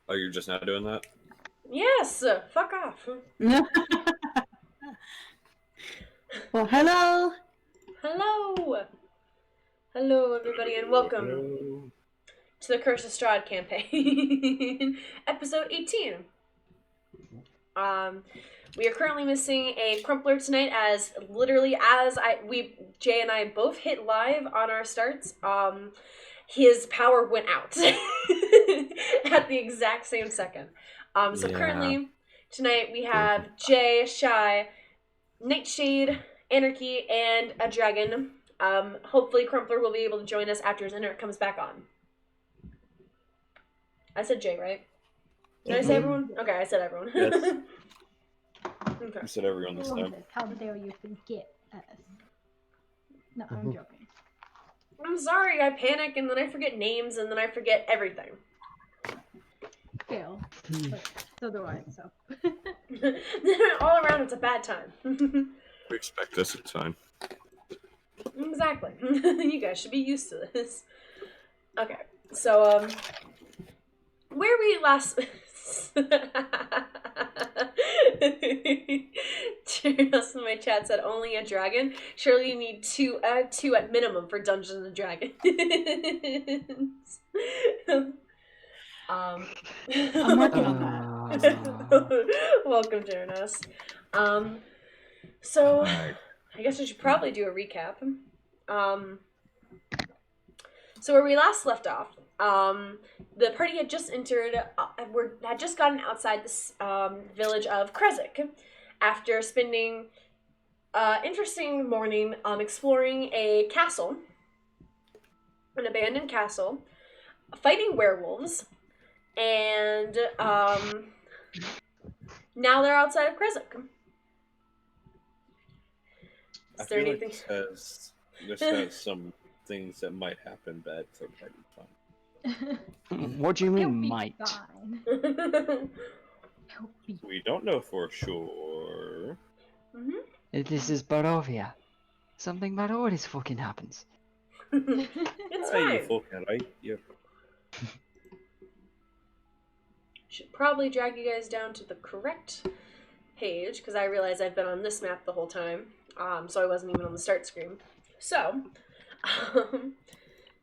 Oh, you're just now doing that? Yes! Fuck off. Well, hello! Hello! Hello, everybody, and welcome Hello. to the Curse of Strahd campaign, episode 18. We are currently missing a Crumpler tonight, as Jay and I both hit live on our starts. His power went out at the exact same second. So currently, tonight we have Jay, Shy, Nightshade, Anarchy, and a dragon. Hopefully Crumpler will be able to join us after his internet comes back on. I said Jay, right? Did I say everyone? Okay, I said everyone. Yes. Okay. You said everyone this time. How dare you forget us? No, I'm joking. I'm sorry, I panic and then I forget names and then I forget everything. Fail. But so do I, so. All around, it's a bad time. We expect this, it's fine. Exactly. You guys should be used to this. Okay, so, where we last... Cheers in my chat said only a dragon. Surely you need two at minimum for Dungeons and Dragons. I'm working on that. Welcome, Jeranos. So I guess I should probably do a recap. So where we last left off, the party had just entered, had just gotten outside this village of Krezik after spending interesting morning exploring a castle, an abandoned castle, fighting werewolves, and now they're outside of Krezik. Is there anything? Like this has some things that might happen bad for fun. What do you mean, might? We don't know for sure. Mm-hmm. This is Barovia. Something bad always fucking happens. It's Hey, you fine. fucking right? Yep. Should probably drag you guys down to the correct page, because I realize I've been on this map the whole time, so I wasn't even on the start screen. So,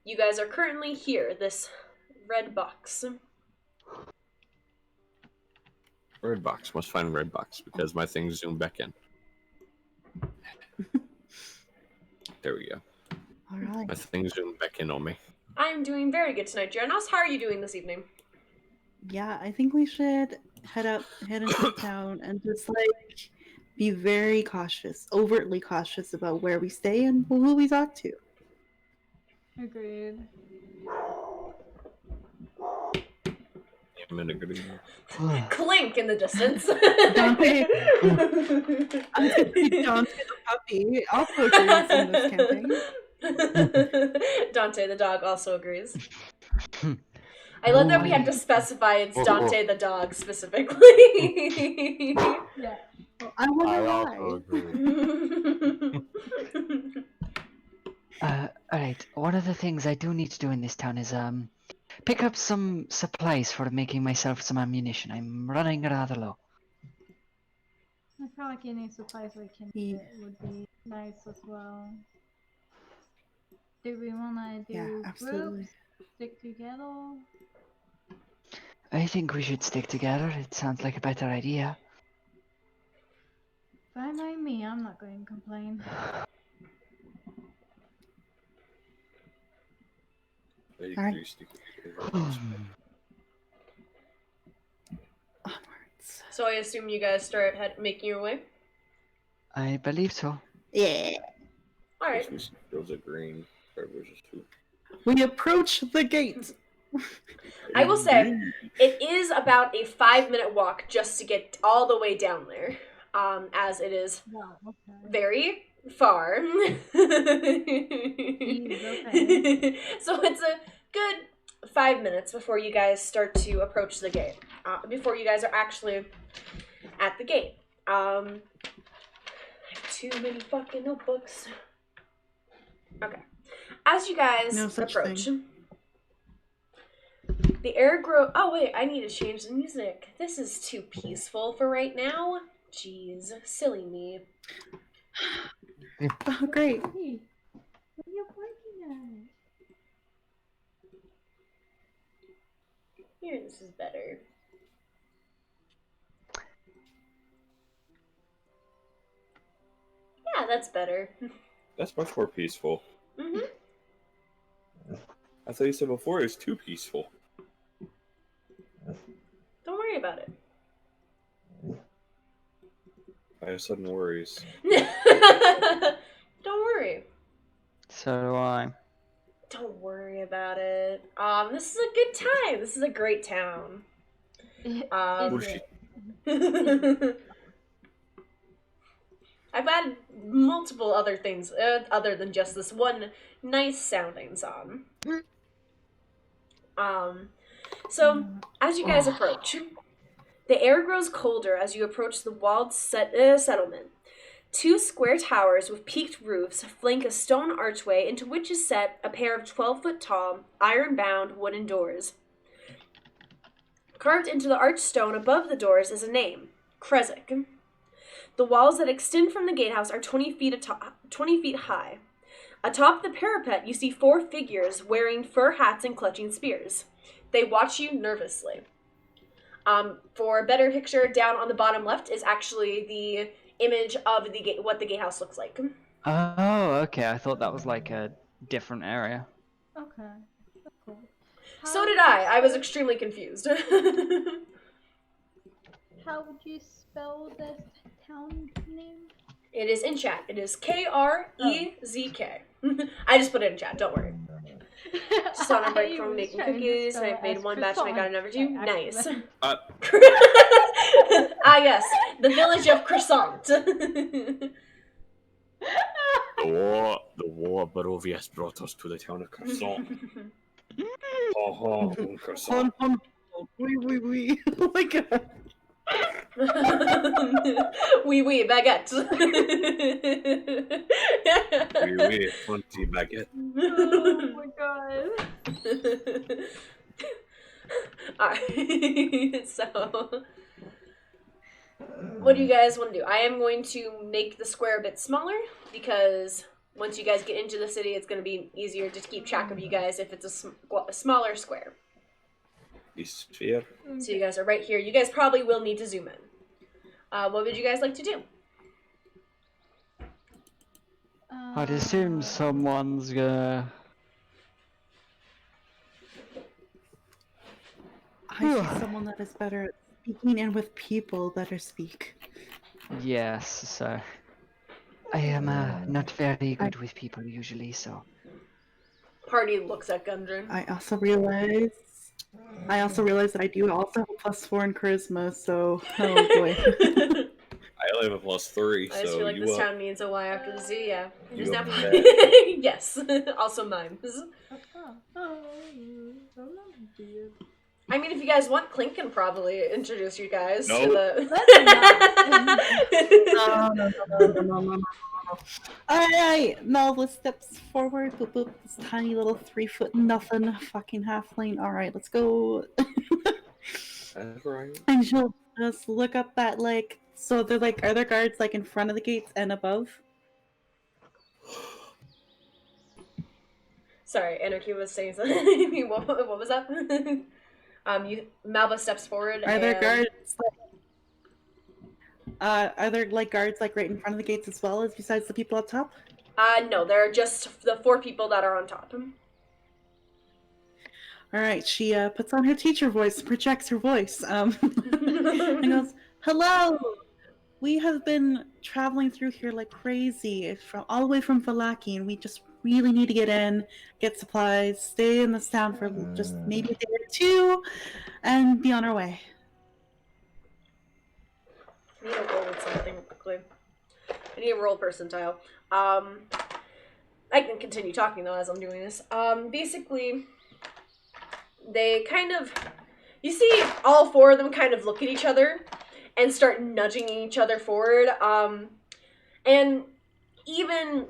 you guys are currently here, this red box. Red box. Must find red box because my thing zoomed back in. There we go. Alright. My thing zoomed back in on me. I'm doing very good tonight, Jeranos. How are you doing this evening? Yeah, I think we should head into town and just like be very cautious, overtly cautious about where we stay and who we talk to. Agreed. A minute ago. Clink in the distance. Dante. I'm gonna be Dante the puppy. I'll put in this campaign. Dante the dog also agrees. I love that we had to specify it's Dante the dog specifically. Yeah. Well, I wonder why. Alright, one of the things I do need to do in this town is, pick up some supplies for making myself some ammunition. I'm running rather low. I feel like any supplies we can get would be nice as well. Do we want to do absolutely. groups? Stick together? I think we should stick together. It sounds like a better idea. Fine by me, I'm not going to complain. Alright. Onwards. So I assume you guys start making your way? I believe so. Yeah. Alright. Those are green. We approach the gate. I will say, it is about a 5-minute walk just to get all the way down there, as it is Wow, okay. very far. Okay. So it's a good 5 minutes before you guys start to approach the gate, before you guys are actually at the gate. I have too many fucking notebooks. Okay. As you guys No such approach, thing. The air grow. Oh wait, I need to change the music. This is too peaceful for right now. Jeez, silly me. Oh, great. Hey, what are you working Here, this is better. Yeah, that's better. That's much more peaceful. Mhm. I thought you said before it was too peaceful. Don't worry about it. I have sudden worries. Don't worry. So do I. Don't worry about it. This is a good time. This is a great town. at? Um, Is it? I've had multiple other things other than just this one nice sounding song. So as you guys approach, the air grows colder as you approach the walled settlement. Two square towers with peaked roofs flank a stone archway into which is set a pair of 12-foot tall, iron-bound wooden doors. Carved into the arched stone above the doors is a name, Krezek. The walls that extend from the gatehouse are 20 feet high. Atop the parapet, you see 4 figures wearing fur hats and clutching spears. They watch you nervously. For a better picture, down on the bottom left is actually the image of what the gatehouse looks like. Oh, okay. I thought that was like a different area. Okay, that's cool. So did I. I was extremely confused. How would you spell the town name? It is in chat. It is Krezk. I just put it in chat. Don't worry. Just on a break from making cookies. I've made one batch and I got another 2. Nice. Yes. The village of Croissant. The war of Barovia has brought us to the town of Croissant. Croissant. Oui. Oh my god. Oui, baguette. Oui, 20 baguette. Oh my god. Alright, so what do you guys want to do? I am going to make the square a bit smaller because once you guys get into the city, it's going to be easier to keep track of you guys if it's a smaller square. The sphere. So you guys are right here. You guys probably will need to zoom in. What would you guys like to do? I'd assume someone's gonna. I see someone that is better at speaking and with people better speak. Yes, so. I am not very good with people usually, so. Party looks at Gundren. I also realize that I do also have a +4 in charisma, so oh boy. I only have a +3, I just so feel like you this town needs a Y after the Z, yeah. You Who's now? up for Yes. Also mine. I mean, if you guys want, Clink can probably introduce you guys to the... No. Alright, Melva steps forward, boop, this tiny little 3-foot nothing fucking halfling. Alright, let's go. That's right. And she'll just look up at, like, so they're like, are there guards, like, in front of the gates and above? Sorry, Anarchy was saying something. what was that? Malva steps forward. Are there guards, are there, like, guards, like, right in front of the gates as well as besides the people up top? No, there are just the 4 people that are on top. Alright, she puts on her teacher voice, projects her voice, and goes, hello! We have been traveling through here like crazy, all the way from Valaki, and we just really need to get in, get supplies, stay in this town for just maybe a day or 2, and be on our way. I need to roll with something quickly. I need a roll percentile. I can continue talking though as I'm doing this. Basically, they kind of, you see all 4 of them kind of look at each other and start nudging each other forward. And even,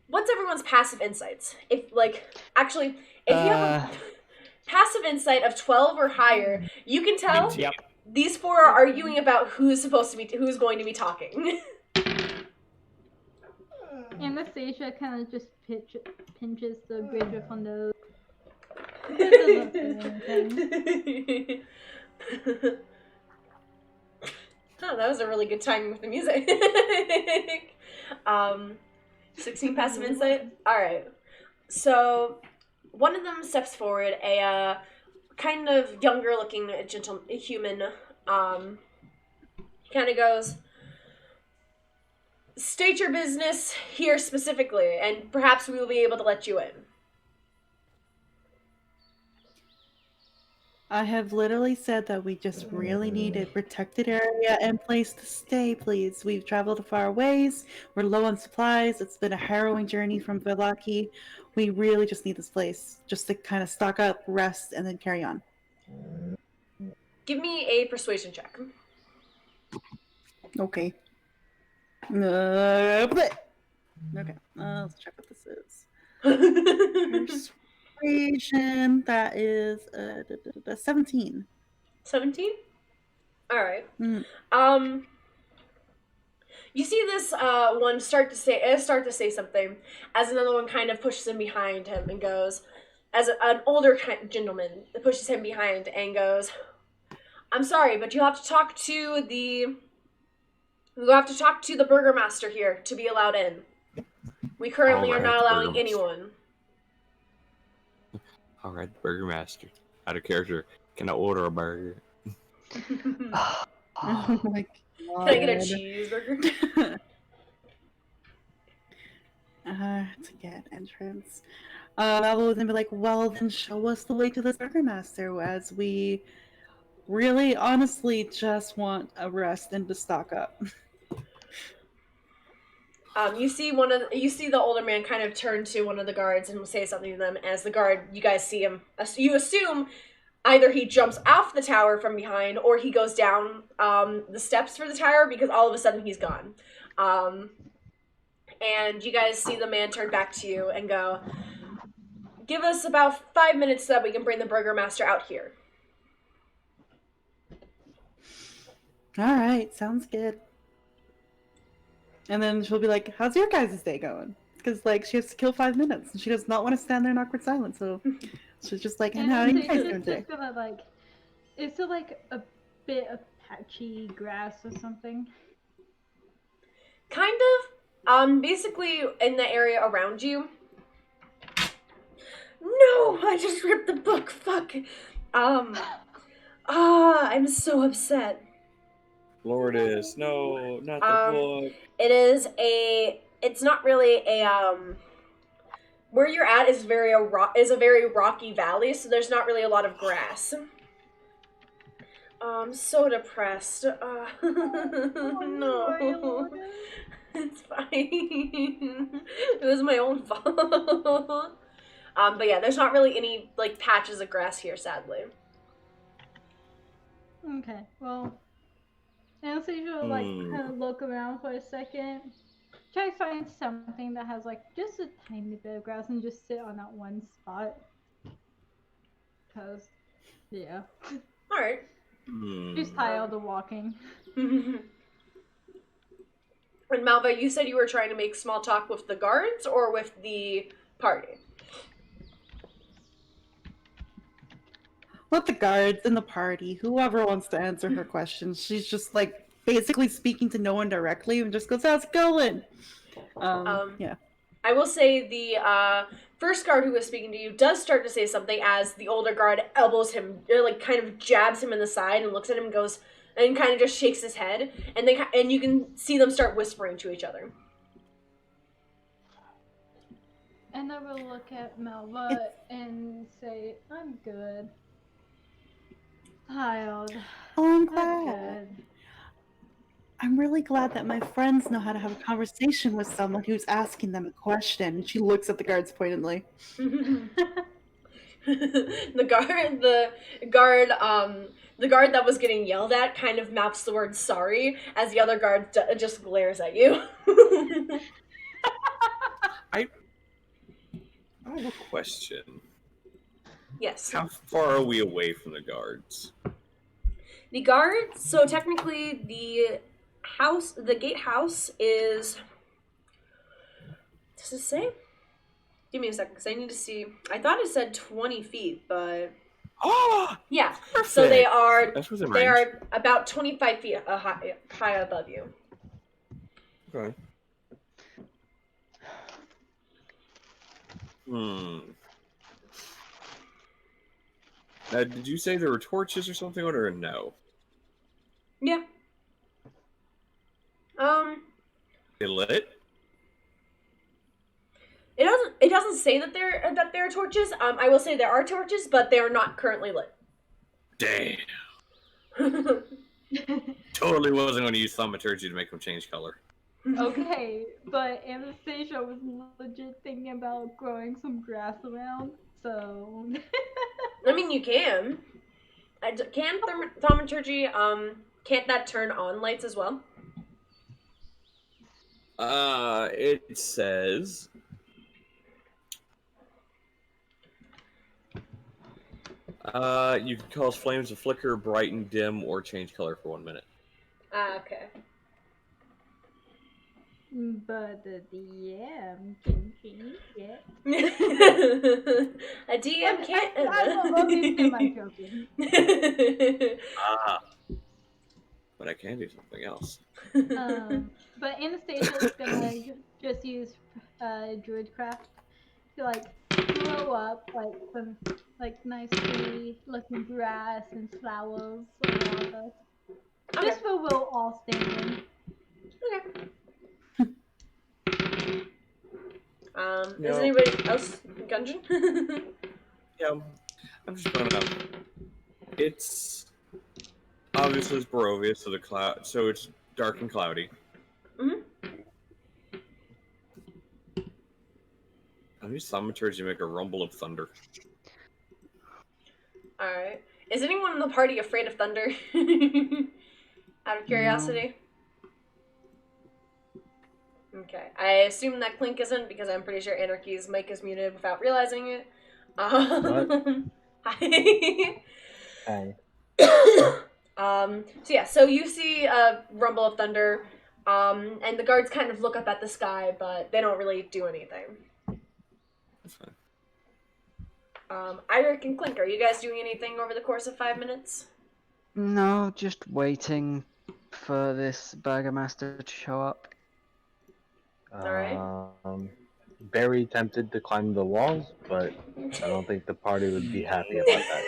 what's everyone's passive insights? If you have passive insight of 12 or higher, you can tell Yep. these four are arguing about who's going to be talking. Anastasia kind of just pinches the Gridriff on the. It doesn't say anything. Oh, that was a really good timing with the music. 16 passive insight. All right. So one of them steps forward, a kind of younger-looking human. He kind of goes, "State your business here specifically, and perhaps we will be able to let you in." I have literally said that we just really need a protected area and place to stay, please. We've traveled far ways. We're low on supplies. It's been a harrowing journey from Vallaki. We really just need this place just to kind of stock up, rest, and then carry on. Give me a persuasion check. Okay. Okay. Let's check what this is. Persuasion. That is 17. 17? Alright. Mm. You see this one start to say something as another one kind of pushes him behind him and goes, as an older gentleman pushes him behind and goes, "I'm sorry, but you have to talk to the burgomaster here to be allowed in. We currently are not allowing anyone." Alright, burgomaster. Out of character. Can I order a burger? Oh my god. Can I get a cheeseburger? To get entrance. I will then be like, well, then show us the way to the burgomaster, as we really, honestly, just want a rest and to stock up. You see the older man kind of turn to one of the guards and say something to them. As the guard, you guys see him. You assume either he jumps off the tower from behind or he goes down the steps for the tower, because all of a sudden he's gone. And you guys see the man turn back to you and go, "Give us about 5 minutes so that we can bring the burgomaster out here." All right, sounds good. And then she'll be like, "How's your guys' day going?" Because, like, she has to kill 5 minutes, and she does not want to stand there in awkward silence, so she's just like, "And how are you guys doing today?" Is there, like, a bit of patchy grass or something? Kind of. Basically, in the area around you. No, I just ripped the book, fuck. I'm so upset. Lourdes, no, not the book. It's not really where you're at is a very rocky valley, so there's not really a lot of grass. I'm so depressed. No. It's fine. It was my own fault. But yeah, there's not really any, like, patches of grass here, sadly. Okay, well, Anastasia will, like, kind of look around for a second. Try to find something that has, like, just a tiny bit of grass and just sit on that one spot. Because, yeah. Alright. She's tired of walking. And Malva, you said you were trying to make small talk with the guards or with the party? With the guards and the party, whoever wants to answer her questions. She's just, like, basically speaking to no one directly and just goes, "How's it going?" Yeah. I will say the first guard who was speaking to you does start to say something as the older guard elbows him, like, kind of jabs him in the side and looks at him and goes, and kind of just shakes his head, and you can see them start whispering to each other. And I will look at Malva and say, "I'm good. Tired. Oh, I'm I'm glad. good." I'm really glad that my friends know how to have a conversation with someone who's asking them a question. She looks at the guards pointedly. The guard that was getting yelled at kind of mouths the word "sorry" as the other guard just glares at you. I have a question. Yes. How far are we away from the guards? The guards, so technically the gatehouse is, does it say? Give me a second, because I need to see. I thought it said 20 feet, but Oh, yeah. perfect. So they are They are about 25 feet high above you. Okay. Now, did you say there were torches or something, or no? Yeah. They lit? It doesn't say that there are torches. I will say there are torches, but they are not currently lit. Damn. Totally wasn't going to use thaumaturgy to make them change color. Okay, but Anastasia was legit thinking about growing some grass around, so... I mean, you can. Can thaumaturgy, can't that turn on lights as well? It says... you can cause flames to flicker, brighten, dim, or change color for 1 minute. Okay. But the DM can change it. A DM can't. I love you too, my children. But I can do something else. But Anastasia is gonna just use Druidcraft to like grow up like some like nice pretty looking grass and flowers around us. Okay. Just where we'll all stand in. Okay. No. Is anybody else Gungeon? Yeah, I'm just gonna... It's... Obviously it's Barovia, so it's dark and cloudy. Mm-hmm. I use thaumaturgy to make a rumble of thunder. Alright. Is anyone in the party afraid of thunder? Out of curiosity? No. Okay. I assume that Clink isn't, because I'm pretty sure Anarchy's mic is muted without realizing it. Hi. Hi. So you see a rumble of thunder, and the guards kind of look up at the sky, but they don't really do anything. That's fine. Iric and Clink, are you guys doing anything over the course of 5 minutes? No, just waiting for this burgomaster to show up. Alright. Very tempted to climb the walls, but I don't think the party would be happy about that.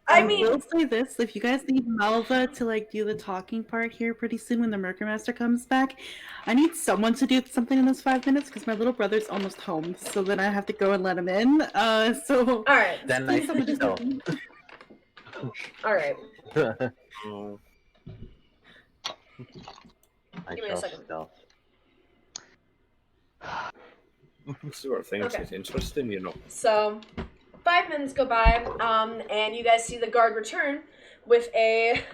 I mean, will say this: if you guys need Malva to like do the talking part here pretty soon when the Merkermaster comes back, I need someone to do something in those 5 minutes because my little brother's almost home, so then I have to go and let him in. So all right. Then I stealth. All right. I Give me a shall second. stealth. This is where things Okay. get interesting, you know. So, 5 minutes go by, and you guys see the guard return with a.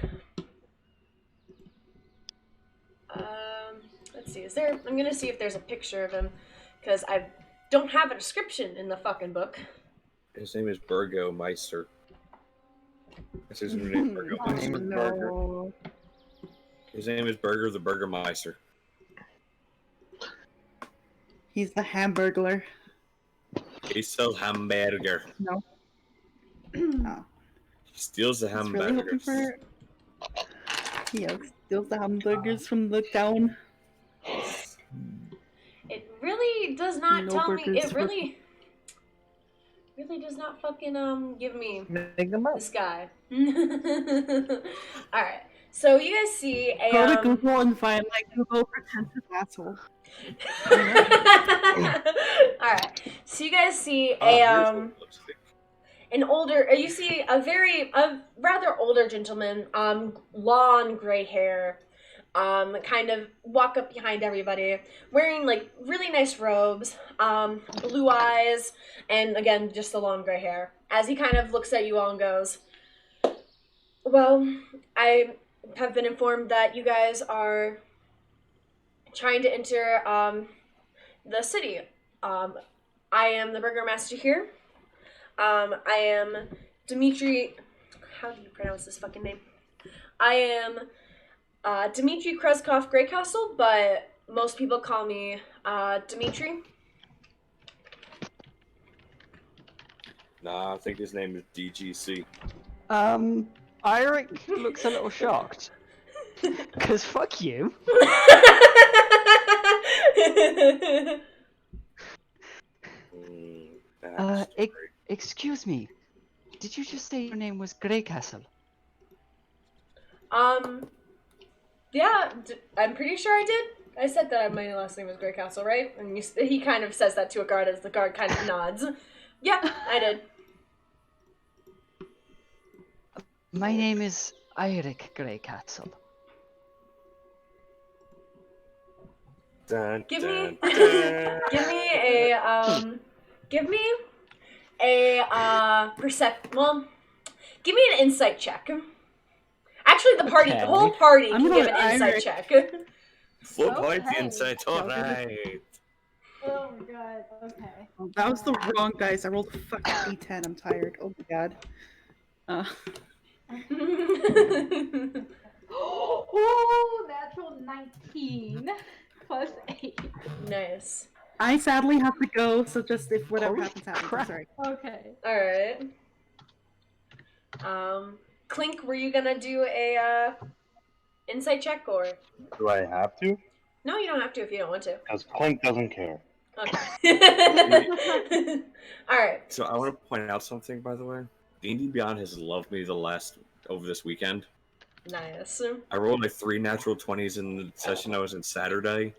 Let's see. I'm gonna see if there's a picture of him, because I don't have a description in the fucking book. His name is Burgomeister. That's his new name, Burgomeister. no. His name is Burger the Burgermeister. He's the Hamburglar. He sells hamburger. No. Oh. He steals the He's really hoping hamburgers. for. Yeah, steals the hamburgers from the town. It really does not No tell me. burgers It for- really does not fucking give me Make them up. this guy. All right. So you guys see a. Go to Google and find like Google pretentious asshole. Alright. So you guys see Ah, here's a what it looks like. an older you see a rather older gentleman, long gray hair, kind of walk up behind everybody, wearing like really nice robes, blue eyes, and again just the long gray hair. As he kind of looks at you all and goes, "Well, I have been informed that you guys are trying to enter the city. I am the burgomaster here. I am Dimitri. How do you pronounce this fucking name? I am Dimitri Kreskov Greycastle, but most people call me Dimitri. Nah, I think his name is DGC. Eirik looks a little shocked. Cause fuck you. Backstory. Excuse me. Did you just say your name was Greycastle? Yeah, I'm pretty sure I did. I said that my last name was Greycastle, right? And he kind of says that to a guard as the guard kind of nods. Yeah, I did. My name is Eirik Greycastle. Dun, Give dun, me, dun. give me a well, give me an insight check. Actually, the Okay. whole party I'm can gonna give an let insight Eirik- check. 4 points Okay. insight. Alright. Oh my god. Okay. Oh, that was the wrong dice. I rolled a fucking d10. I'm tired. Oh my god. Oh, natural 19 plus 8. Nice. I sadly have to go, so just if whatever Holy happens, happens. I'm crap. sorry. Okay. All right. Clink, were you gonna do a insight check or? Do I have to? No, you don't have to if you don't want to. Because Clink doesn't care. Okay. All right. So I want to point out something, by the way. D&D Beyond has loved me over this weekend. Nice. I rolled like 3 natural 20s in the session I was in Saturday.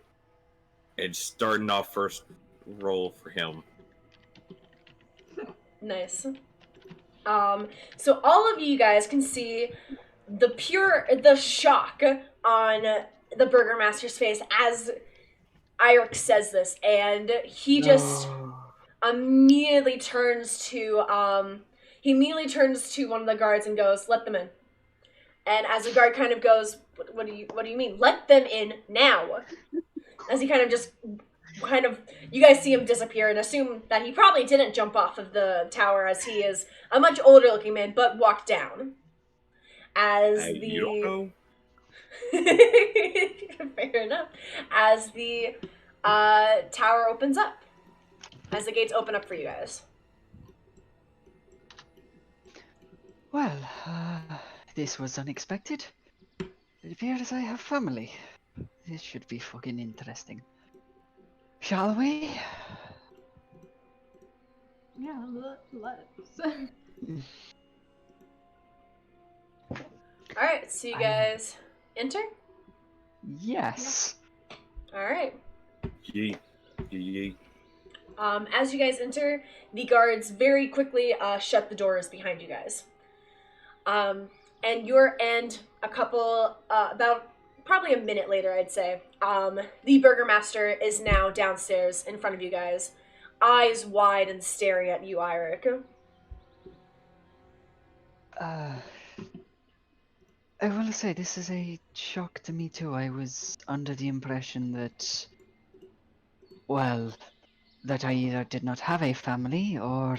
And starting off first roll for him. Nice. So all of you guys can see the shock on the burgomaster's face as Eirik says this, and he just immediately turns to one of the guards and goes, "Let them in." And as the guard kind of goes, "What do you mean? Let them in now?" As he you guys see him disappear and assume that he probably didn't jump off of the tower, as he is a much older looking man, but walked down. You don't know? Fair enough. As the tower opens up. As the gates open up for you guys. Well, this was unexpected. It appears I have family. This should be fucking interesting. Shall we? Yeah, let's. Alright, so you guys enter? Yes. Alright. Yee. Yee. As you guys enter, the guards very quickly shut the doors behind you guys. And a couple, about probably a minute later, I'd say, the burgomaster is now downstairs in front of you guys, eyes wide and staring at you, Eirik. I will say this is a shock to me too. I was under the impression that, well, that I either did not have a family or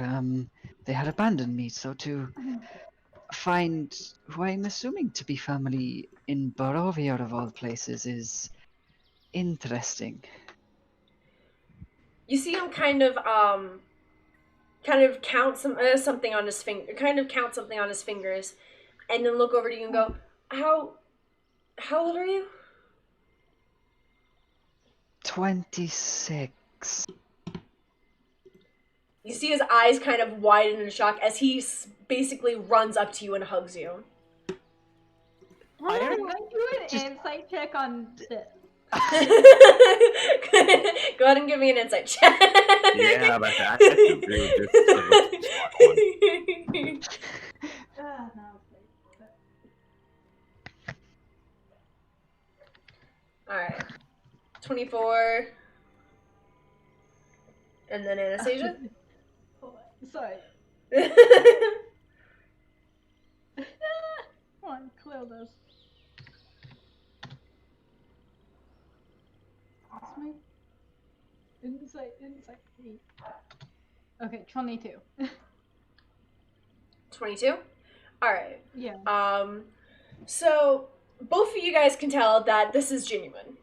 they had abandoned me. So to find who I'm assuming to be family in Barovia of all places is interesting. You see him kind of count something on his fingers, and then look over to you and go, How old are you? 26. You see his eyes kind of widen in shock as he basically runs up to you and hugs you. Can I do an insight check on this? Go ahead and give me an insight check. Yeah, but I have to agree with this one. No. Alright. 24. And then Anastasia? Sorry. Come on, clear this. What's my insight 8? Okay, 22. 22? Alright. Yeah. So both of you guys can tell that this is genuine.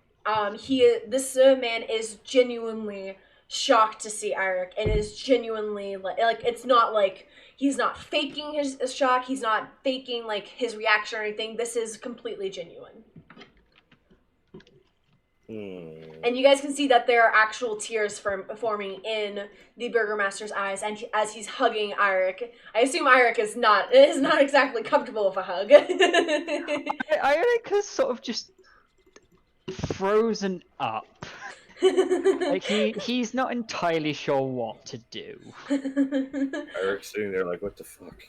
This man is genuinely shocked to see Eric, and is genuinely like it's not like he's not faking his shock. He's not faking like his reaction or anything. This is completely genuine. And you guys can see that there are actual tears forming in the Burgermaster's eyes, and as he's hugging Eirik. I assume Eirik is not exactly comfortable with a hug. Eirik has sort of just frozen up. Like he's not entirely sure what to do. Eric's sitting there like, what the fuck?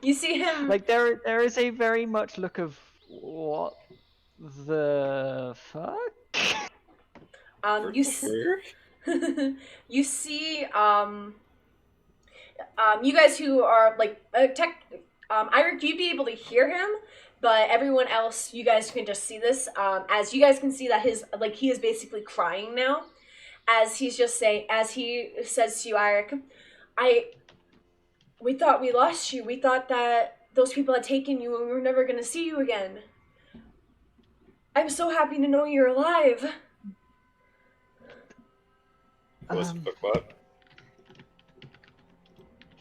You see him Like there is a very much look of what the fuck? you see you guys who are like Eirik, you'd be able to hear him, but everyone else, you guys can just see this. As you guys can see that he is basically crying now, as he says to you, Eirik, we thought we lost you. We thought that those people had taken you and we were never gonna see you again. I'm so happy to know you're alive.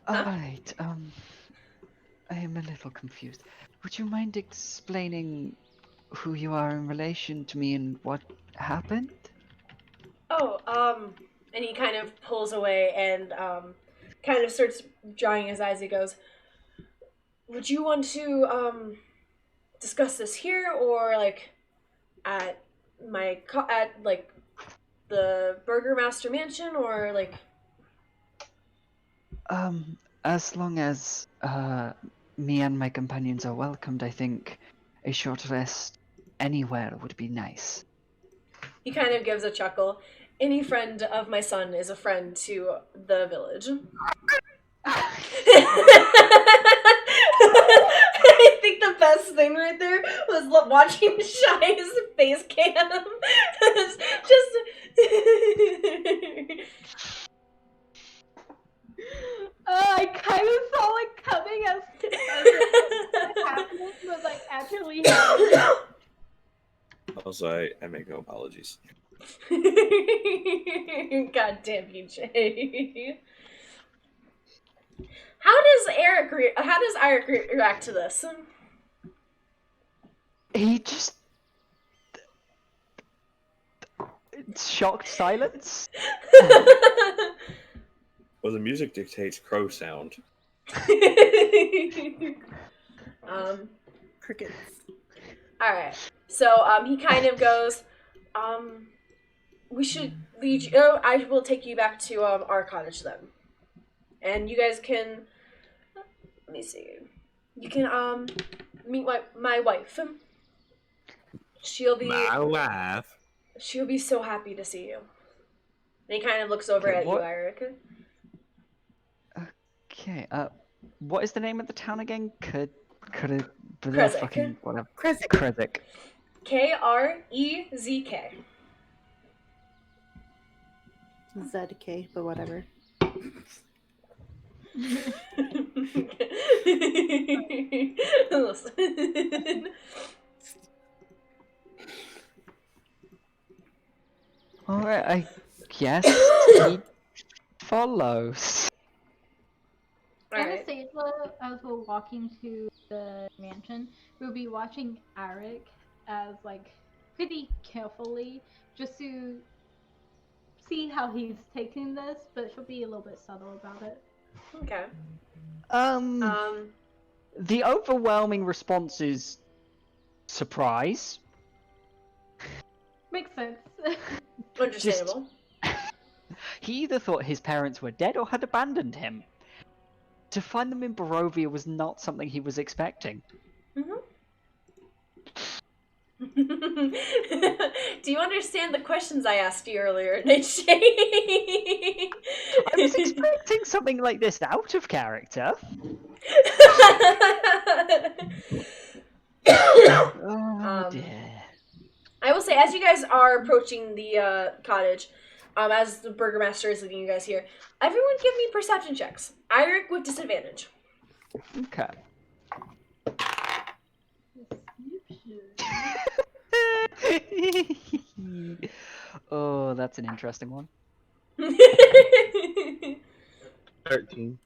Alright, I am a little confused. Would you mind explaining who you are in relation to me and what happened? And he kind of pulls away and kind of starts drying his eyes. He goes, would you want to discuss this here, or like at the Burgermaster Mansion, or like as long as me and my companions are welcomed, I think a short rest anywhere would be nice. He kind of gives a chuckle. Any friend of my son is a friend to the village. I think the best thing right there was watching Shy's face cam. Just I kind of saw it coming as it happened, but like actually happened. Also, I make no apologies. God damn you, Jay. How does Eirik react to this? He just... shocked silence? Well, the music dictates crow sound. Crickets. Alright. So, he kind of goes, we should lead you... Oh, I will take you back to, our cottage then. And you guys can... Let me see. You can, meet my wife. She'll be... My wife? She'll be so happy to see you. And he kind of looks over at you, Eirik. Okay, what is the name of the town again? Krezk. Fucking whatever. Krezk. Krezk. Krezk. ZK, but whatever. Listen. Alright, I guess he follows. Anastasia, as we're walking to the mansion, we'll be watching Eirik as like pretty carefully, just to see how he's taking this, but she'll be a little bit subtle about it. Okay. The overwhelming response is surprise. Makes sense. Understandable. He either thought his parents were dead or had abandoned him. To find them in Barovia was not something he was expecting. Mm-hmm. Do you understand the questions I asked you earlier, Niche? I was expecting something like this out of character. Oh dear. I will say, as you guys are approaching the cottage, as the burgomaster is leading you guys here. Everyone give me perception checks. Eirik with disadvantage. Okay. Oh, that's an interesting one. 13.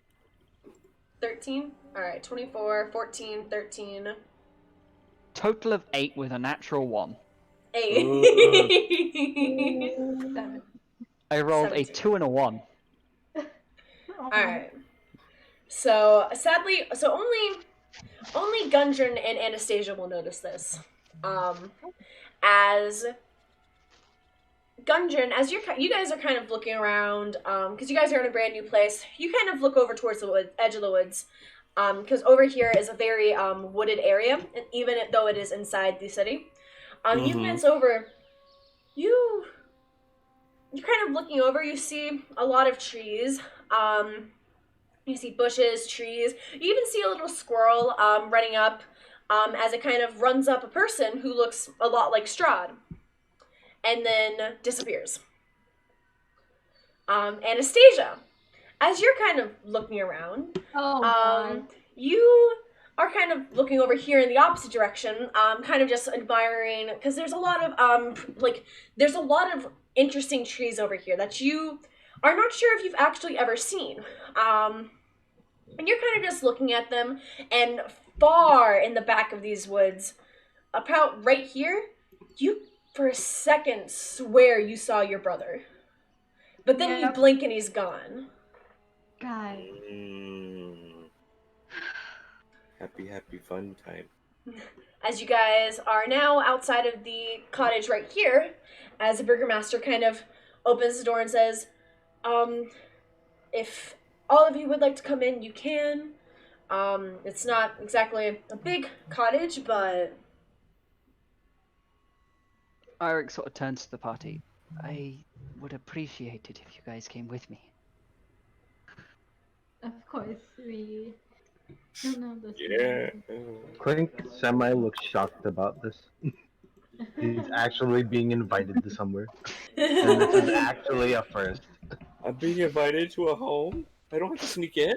13? Alright, 24, 14, 13. Total of 8 with a natural 1. 8. I rolled 17. a 2 and a 1. Alright. So, sadly, only Gundren and Anastasia will notice this. As Gundren, as you guys are kind of looking around, because you guys are in a brand new place, you kind of look over towards the edge of the woods, because over here is a very wooded area, and even though it is inside the city, you glance over, you're kind of looking over, you see a lot of trees, you see bushes, trees, you even see a little squirrel running up, as it kind of runs up a person who looks a lot like Strahd, and then disappears. Anastasia, as you're kind of looking around, you are kind of looking over here in the opposite direction, kind of just admiring, because there's a lot of interesting trees over here that you are not sure if you've actually ever seen. And you're kind of just looking at them, and far in the back of these woods, about right here, you for a second swear you saw your brother. But then you blink and he's gone. Guys. Happy fun time. As you guys are now outside of the cottage right here, as the burgomaster kind of opens the door and says, if all of you would like to come in, you can. It's not exactly a big cottage, but... Eirik sort of turns to the party. I would appreciate it if you guys came with me. Of course, we don't know this. Yeah. Clink semi looks shocked about this. He's actually being invited to somewhere. And this is actually a first. I'm being invited to a home? I don't have to sneak in?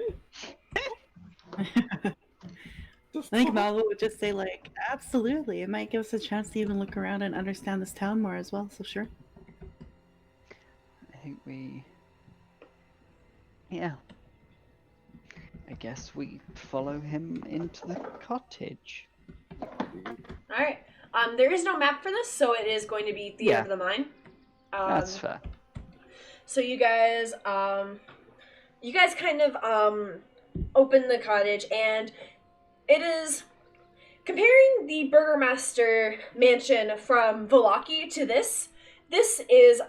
I think Malvo would just say, like, absolutely. It might give us a chance to even look around and understand this town more as well, so sure. I think we... Yeah. I guess we follow him into the cottage. Alright. There is no map for this, so it is going to be Theater of the Mind. That's fair. So you guys kind of open the cottage, and it is, comparing the Burgomaster mansion from Vallaki to this is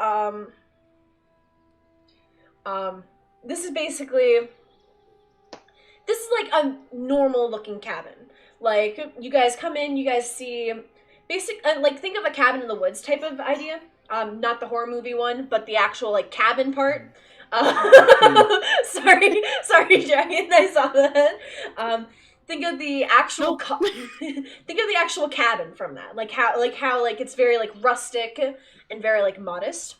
basically, this is like a normal looking cabin. Like, you guys come in, you guys see like, think of a cabin in the woods type of idea. Not the horror movie one, but the actual, like, cabin part. Sorry, Dragon, I saw that. Think of the actual think of the actual cabin from that. Like how it's very, like, rustic and very, like, modest.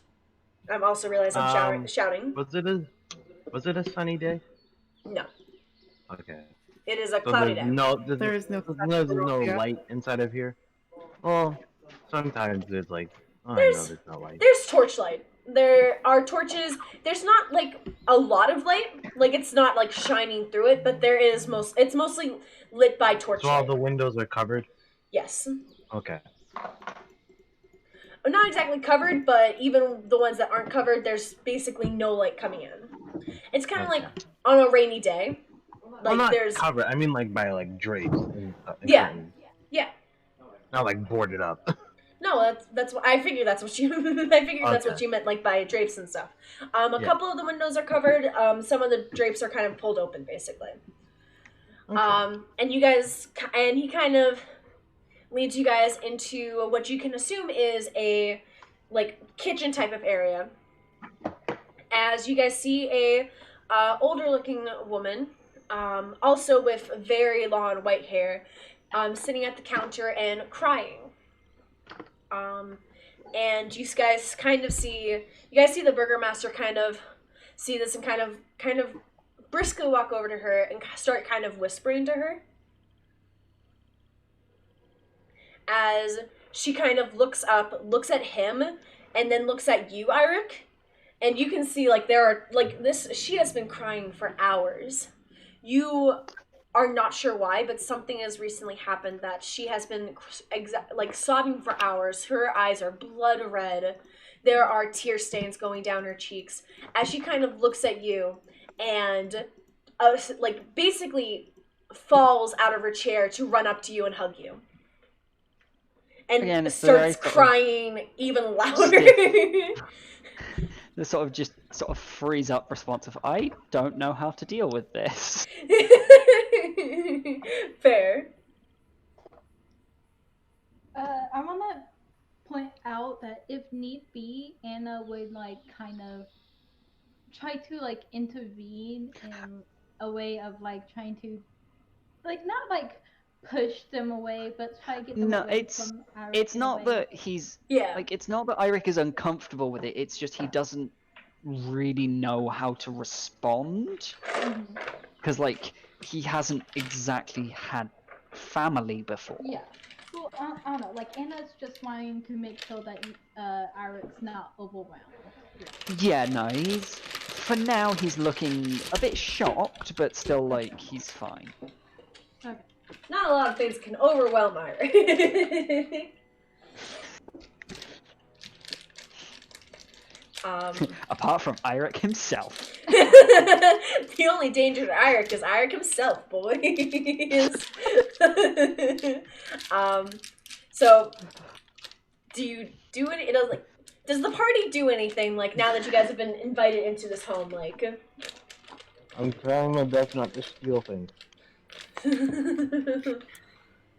I'm also realizing I'm shouting. Was it a sunny day? No. Okay. It is a cloudy day. There's no light inside of here. Well, sometimes there's like, there's no light. There's torchlight. There are torches. There's not, like, a lot of light. Like, it's not, like, shining through it, but there is it's mostly lit by torchlight. So all the windows are covered? Yes. Okay. Not exactly covered, but even the ones that aren't covered, there's basically no light coming in. It's kind of like on a rainy day. Like, well, not there's covered. I mean, like, by, like, drapes. And Yeah. Not, like, boarded up. No, that's what I figured. That's what you. That's what you meant, like, by drapes and stuff. A couple of the windows are covered. Some of the drapes are kind of pulled open, basically. Okay. And he kind of leads you guys into what you can assume is a, like, kitchen type of area. As you guys see a older looking woman, also with very long white hair, sitting at the counter and crying. and you guys kind of see the burgomaster kind of see this and kind of briskly walk over to her and start kind of whispering to her as she kind of looks up, looks at him, and then looks at you, Eirik. And you can see, like, there are, like, this, she has been crying for hours. You are not sure why, but something has recently happened that she has been, sobbing for hours. Her eyes are blood red. There are tear stains going down her cheeks as she kind of looks at you and, basically falls out of her chair to run up to you and hug you. And Again, it's starts crying even louder. The sort of freeze up response of, I don't know how to deal with this. Fair. I want to point out that if need be, Anna would kind of try to intervene in a way of trying to not push them away, but try to get them away from Eirik. It's not that he's it's not that Eirik is uncomfortable with it. It's just he doesn't really know how to respond because he hasn't exactly had family before. Yeah. Well, I don't know. Anna's just wanting to make sure that Eirik's not overwhelmed. Yeah, no, for now he's looking a bit shocked, but still he's fine. Okay. Not a lot of things can overwhelm Eirik. Apart from Eirik himself. The only danger to Eirik is Eirik himself, boys. So, do you do it? Does the party do anything now that you guys have been invited into this home? I'm trying my best not to steal things.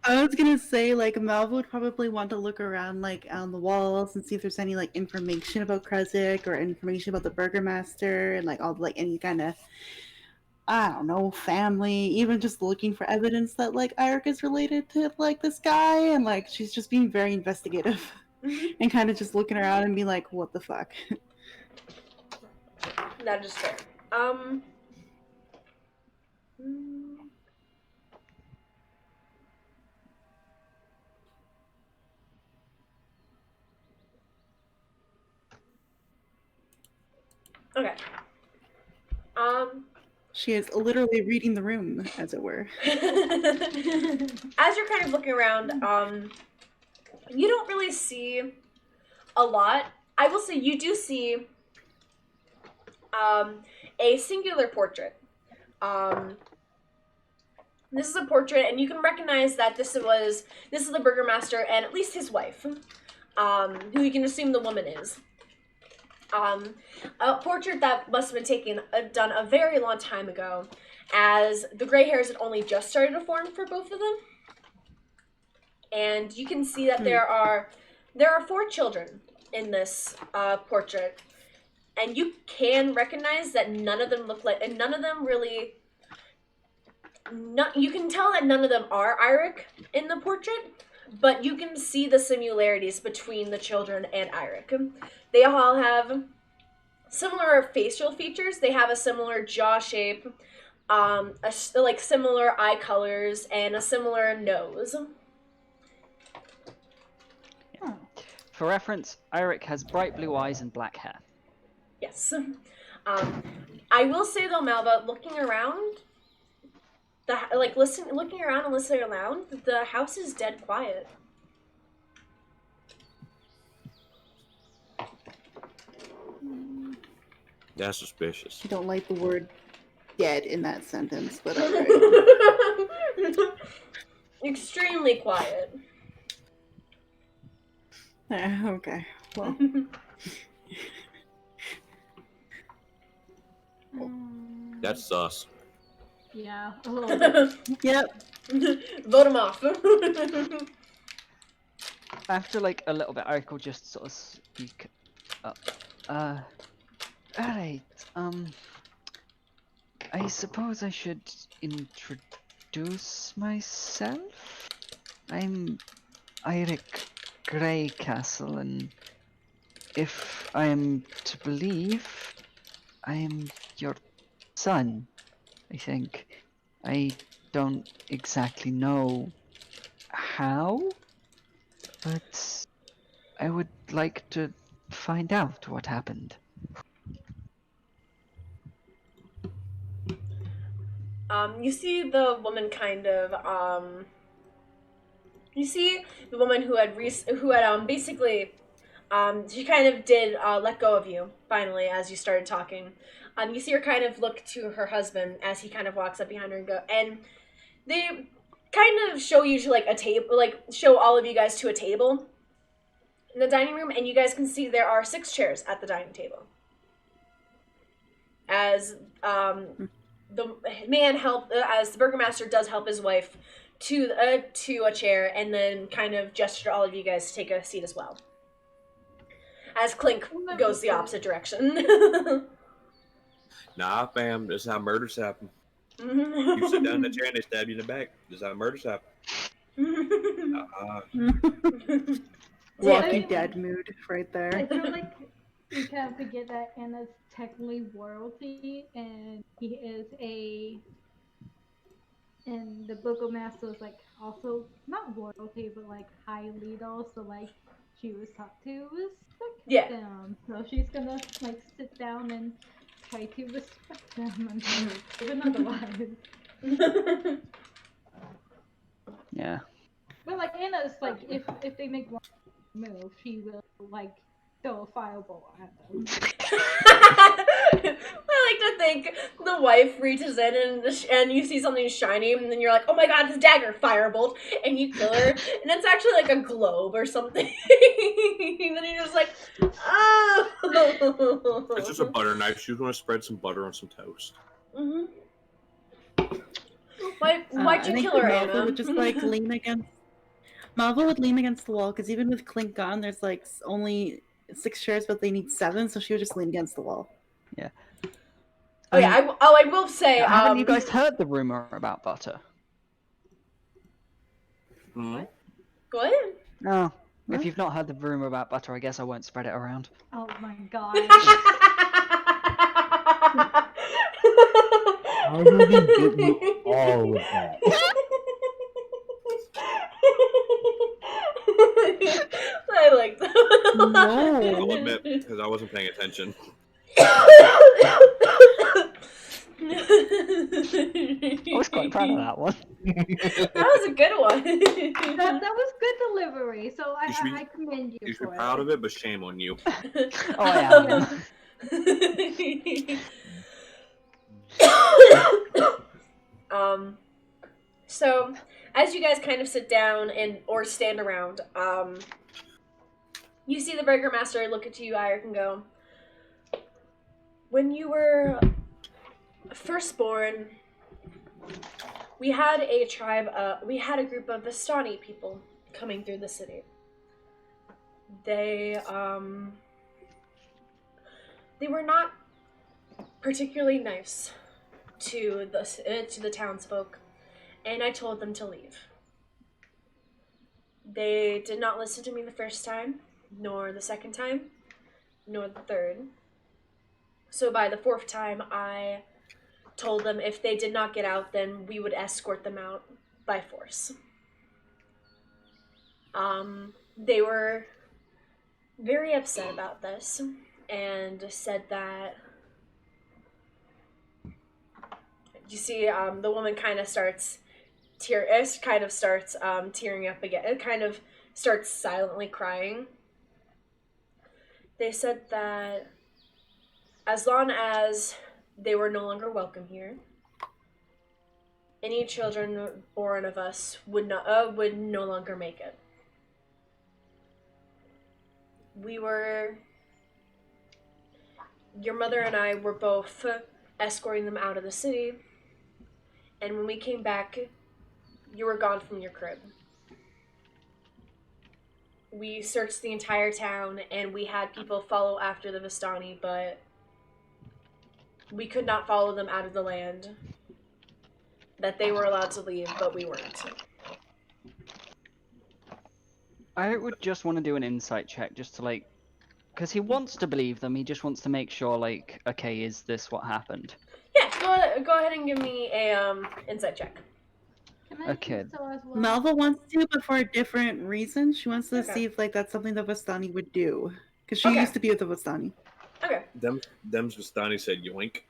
I was gonna say, Malva would probably want to look around, on the walls and see if there's any, information about Krezk or information about the Burgomaster and, all, any kind of, I don't know, family, even just looking for evidence that, Eirik is related to, this guy, and, she's just being very investigative and kind of just looking around and being like, what the fuck? That is fair. Okay. She is literally reading the room, as it were. As you're kind of looking around, you don't really see a lot. I will say you do see a singular portrait. This is a portrait, and you can recognize that this is the Burgomaster and at least his wife, who you can assume the woman is. A portrait that must have been done a very long time ago, as the gray hairs had only just started to form for both of them. And you can see that there are 4 children in this portrait, and you can recognize that none of them look like, and none of them really. You can tell that none of them are Eirik in the portrait, but you can see the similarities between the children and Eirik. They all have similar facial features. They have a similar jaw shape, similar eye colors, and a similar nose. Yeah. For reference, Eirik has bright blue eyes and black hair. Yes. I will say though, Malva, looking around, looking around and listening around, the house is dead quiet. That's suspicious. I don't like the word dead in that sentence, but alright. Extremely quiet. Okay, well. That's sus. Yeah, a little bit. Yep. Vote him off. After a little bit, Eirik will just sort of speak up. Alright, I suppose I should introduce myself? I'm Eirik Greycastle, and if I am to believe, I am your son, I think. I don't exactly know how, but I would like to find out what happened. You see the woman kind of you see the woman who had basically she kind of did let go of you finally as you started talking. You see her kind of look to her husband as he kind of walks up behind her and they kind of show you to like a table, like show all of you guys to a table in the dining room, and you guys can see there are 6 chairs at the dining table. As the man as the burgomaster does help his wife to a chair, and then kind of gesture all of you guys to take a seat as well. As Clink goes the opposite direction. Nah, fam, this is how murders happen. You sit down in the chair and they stab you in the back. This is how murders happen. Walking Dead mood right I there. feel like we kind of forget that Anna's technically royalty, and he is and the Burgomaster is like also not royalty, but like high leader. So like she was taught to respect them. So she's gonna like sit down and try to respect them, even otherwise. Yeah. But like Anna's like, if they make one move, she will like throw a fireball at them. I like to think the wife reaches in and you see something shiny, and then you're like, oh my god, it's a dagger, firebolt, and you kill her, and it's actually like a globe or something. And then you're just like, oh. It's just a butter knife. She's going to spread some butter on some toast. Mm-hmm. Why'd you kill her, Malva Anna? would just like lean against. Malva would lean against the wall because even with Clink gone, there's like only 6 chairs, but they need 7, so she would just lean against the wall. Yeah. Oh yeah, I will say. Haven't you guys heard the rumor about butter? What? No. If you've not heard the rumor about butter, I guess I won't spread it around. Oh my god. How did he get you all of that? I like that. No. I'll admit, because I wasn't paying attention. I was quite proud of that one. That was a good one. That was good delivery, so I commend you. You should for be proud it. of it, but shame on you. Oh, I am. So as you guys kind of sit down or stand around, you see the burgomaster look at you, Irik, and go, when you were first born, we had a group of Vistani people coming through the city. They were not particularly nice to the townsfolk, and I told them to leave. They did not listen to me the first time, nor the second time, nor the third. So by the 4th time, I told them if they did not get out, then we would escort them out by force. They were very upset about this and said that, you see, the woman kind of starts tearing up again. It kind of starts silently crying. They said that as long as they were no longer welcome here, any children born of us would no longer make it. Your mother and I were both escorting them out of the city, and when we came back, you were gone from your crib. We searched the entire town, and we had people follow after the Vistani, but we could not follow them out of the land. That they were allowed to leave, but we weren't. I would just want to do an insight check just to Because he wants to believe them, he just wants to make sure, like, okay, is this what happened? Yeah, go ahead and give me a insight check. Can I Okay. do so as well? Malva wants to, but for a different reason. She wants to Okay. see if like that's something the Vistani would do. Because she Okay. used to be with the Vistani. Okay. Them's Vistani said yoink.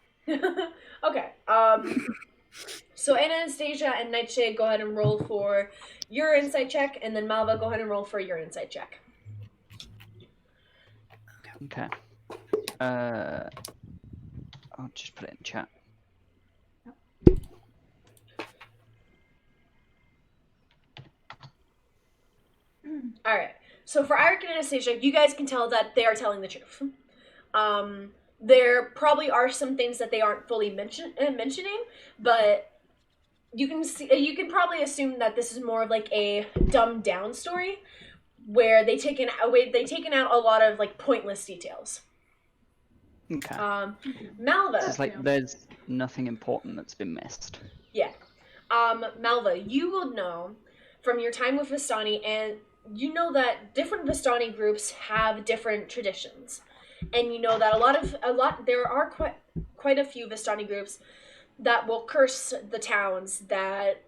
Okay. So Anastasia and Nightshade, go ahead and roll for your insight check, and then Malva, go ahead and roll for your insight check. Okay. I'll just put it in chat. All right. So for Eric and Anastasia, you guys can tell that they are telling the truth. There probably are some things that they aren't fully mentioning, but you can probably assume that this is more of like a dumbed down story where they've taken out a lot of like pointless details. Okay. Malva. It's like there's nothing important that's been missed. Yeah. Malva, you will know from your time with Vistani, and you know that different Vistani groups have different traditions. And you know that there are quite a few Vistani groups that will curse the towns that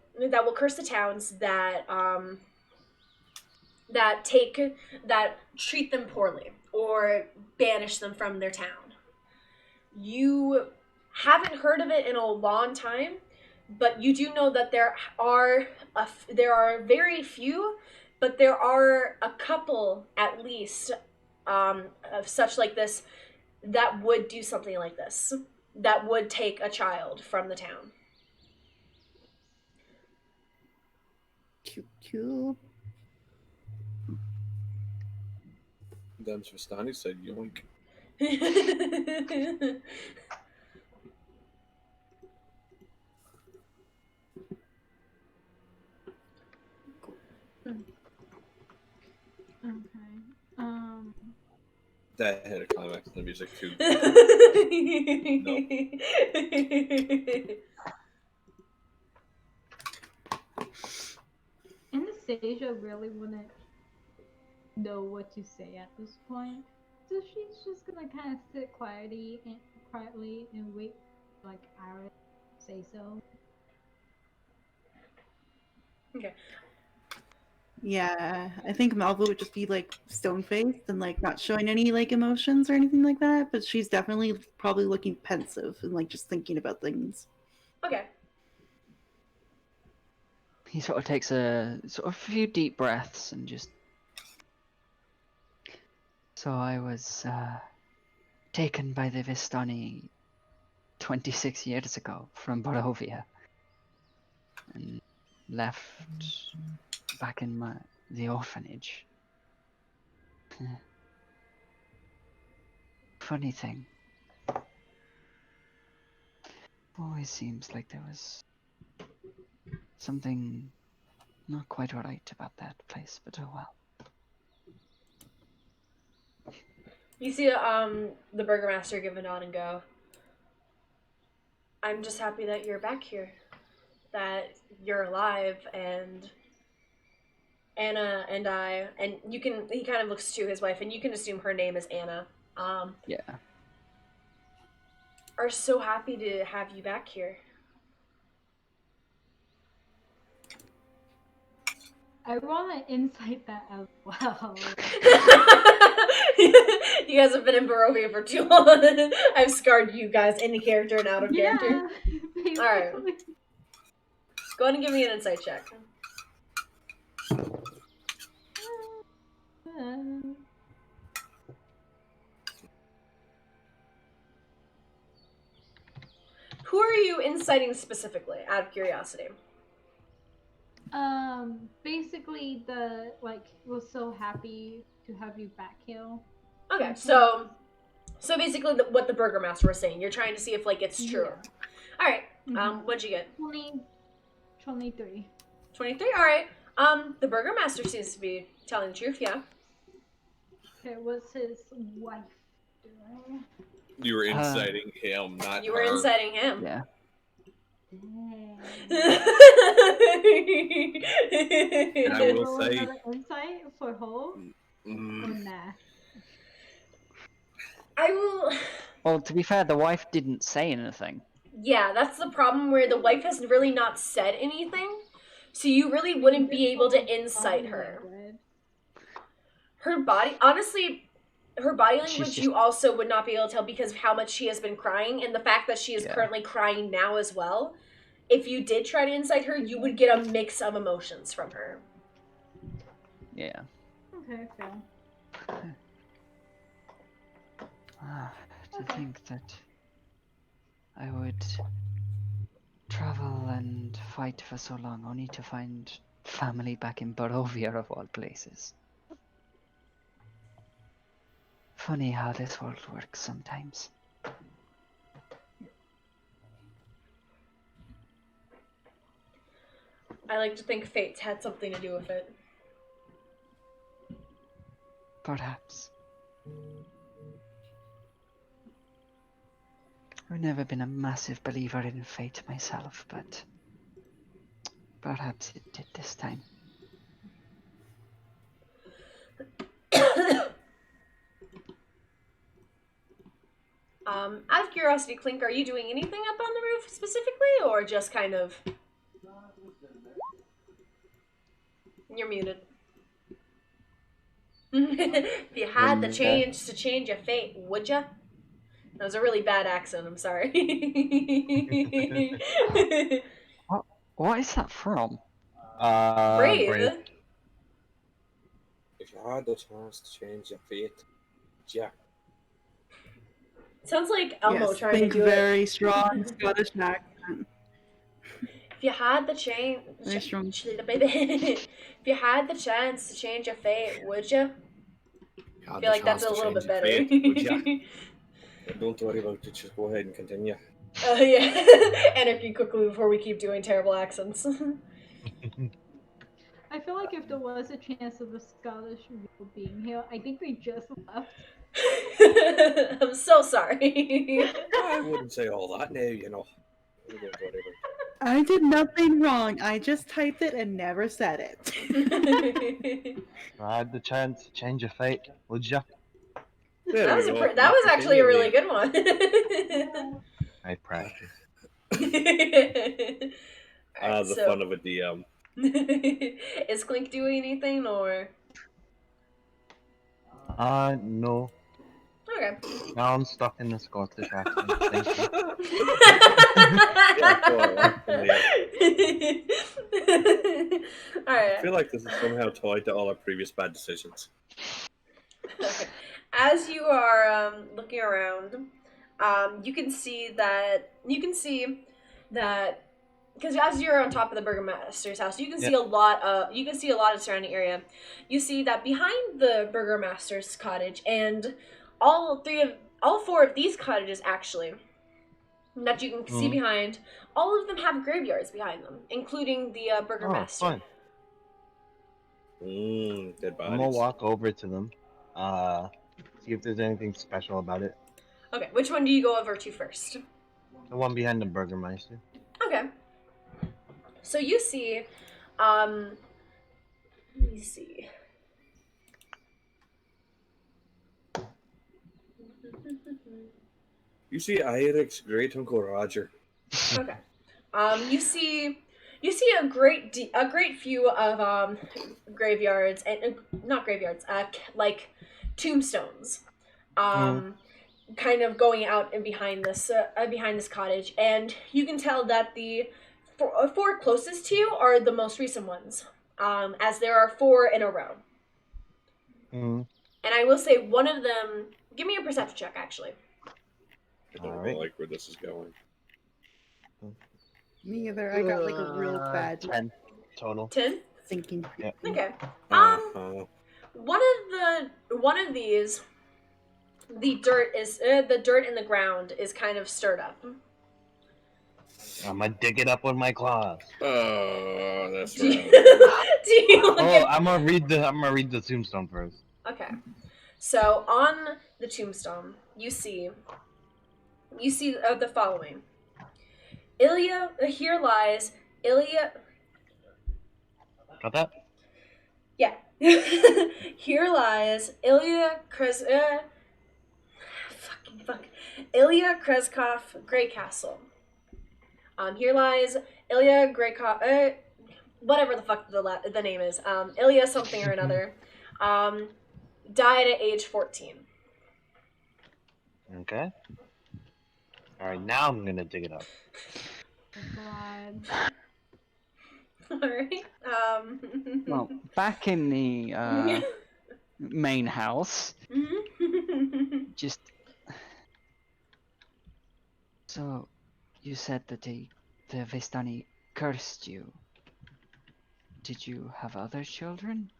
treat them poorly or banish them from their town. You haven't heard of it in a long time, but you do know that there are very few, but there are a couple at least of such like this that would do something like this, that would take a child from the town. Cute. Them's Vistani said yoink. Okay. That had a climax in the music too. Anastasia really wouldn't know what to say at this point, so she's just gonna kind of sit quietly and wait, like Iris say so. Okay. Yeah, I think Malva would just be like stone faced and like not showing any like emotions or anything like that, but she's definitely probably looking pensive and like just thinking about things. Okay. He sort of takes a few deep breaths and just. So I was taken by the Vistani 26 years ago from Barovia and left back in the orphanage. Funny thing. Always seems like there was something not quite right about that place, but oh well. You see the burgomaster give a nod and go, I'm just happy that you're back here, that you're alive, and Anna and I, and he kind of looks to his wife, and you can assume her name is Anna, Yeah. are so happy to have you back here. I want to insight that as well. You guys have been in Barovia for too long. I've scarred you guys into character and out of character. Basically. Alright. Go ahead and give me an insight check. Who are you inciting specifically, out of curiosity? Basically was so happy to have you back here. Okay, so basically what the burgomaster was saying, you're trying to see if like it's true. Yeah. All right. Mhm. What'd you get? 23. 23. All right. The burgomaster seems to be telling the truth. Yeah. Okay, what's his wife doing? You were inciting him, not You were her. inciting him. Yeah. And I will Roll say, another insight for Ho or nah? I will. Well, to be fair, the wife didn't say anything. Yeah, that's the problem where the wife has really not said anything, so you really wouldn't be able to insight her. Her body, honestly, her body language just- you also would not be able to tell because of how much she has been crying and the fact that she is Yeah. currently crying now as well. If you did try to insight her, you would get a mix of emotions from her. Yeah. Okay, fair. To think that I would travel and fight for so long only to find family back in Barovia of all places. Funny how this world works sometimes. I like to think fate's had something to do with it. Perhaps. I've never been a massive believer in fate myself, but perhaps it did this time. Out of curiosity, Clink, are you doing anything up on the roof specifically, or just kind of... You're muted. If you had the chance to change your fate, would ya? That was a really bad accent, I'm sorry. What is that from? Brave. If you had the chance to change your fate, yeah. Sounds like Elmo Yes, trying to think do it. very strong Scottish accent. If you had the chance, Very strong. baby. If you had the chance to change your fate, would you? I feel like that's a little bit better. Don't worry about it, just go ahead and continue. Yeah. Anarchy quickly before we keep doing terrible accents. I feel like if there was a chance of a Scottish real being here, I think we just left. I'm so sorry. I wouldn't say all that now, you know. Whatever. I did nothing wrong. I just typed it and never said it. If I had the chance to change your fate, would ya? There That we was, go. that was actually a really Continue, good one. I practice. the So- fun of a DM. Is Clink doing anything or? No. Okay. Now I'm stuck in the Scottish accent. Thank you. Alright. I feel like this is somehow tied to all our previous bad decisions. Okay. As you are looking around, you can see that because as you're on top of the burgomaster's house, you can see a lot of surrounding area. You see that behind the burgomaster's cottage and all four of these cottages actually that you can see behind, all of them have graveyards behind them, including the burgomaster. Oh, fun. Dead bodies. I'm gonna walk over to them. See if there's anything special about it. Okay, which one do you go over to first? The one behind the Burgermeister. Okay. So you see, let me see. You see Eric's great uncle Roger. Okay. You see a great few of graveyards and not graveyards, like tombstones, kind of going out and behind this cottage, and you can tell that the four closest to you are the most recent ones, as there are 4 in a row. And I will say one of them. Give me a perception check, actually. I don't like where this is going. Me either. I got like a real bad 10 total. 10? thinking. Yeah. Okay. One of these, the dirt in the ground is kind of stirred up. I'm gonna dig it up with my claws. Oh, that's Do you, right. do you look at... I'm gonna read the tombstone first. Okay. So on the tombstone, you see the following. Here lies Ilya. Got that? Yeah. Here lies Ilya Ilya Kreskov Greycastle. Here lies Ilya Greykov, whatever the fuck the name is. Ilya something or another. Died at age 14. Okay. Alright, now I'm gonna dig it up. God. Alright. Well, back in the main house, just so you said that the Vistani cursed you. Did you have other children?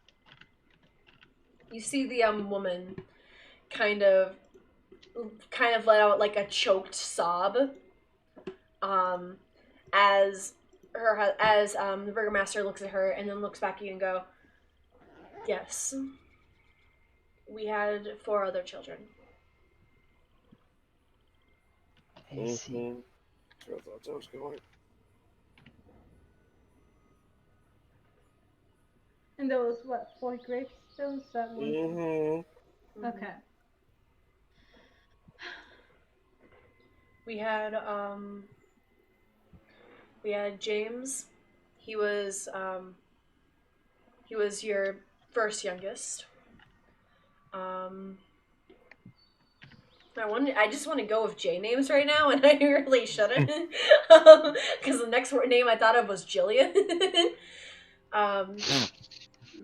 You see the woman kind of let out like a choked sob as the burgomaster looks at her and then looks back at you and go, yes, we had 4 other children. I see. I thought that was going. And there was what, 4 gravestones that were Mm-hmm. okay. We had James. He was your first youngest. I just want to go with J names right now, and I really shouldn't, because the next name I thought of was Jillian.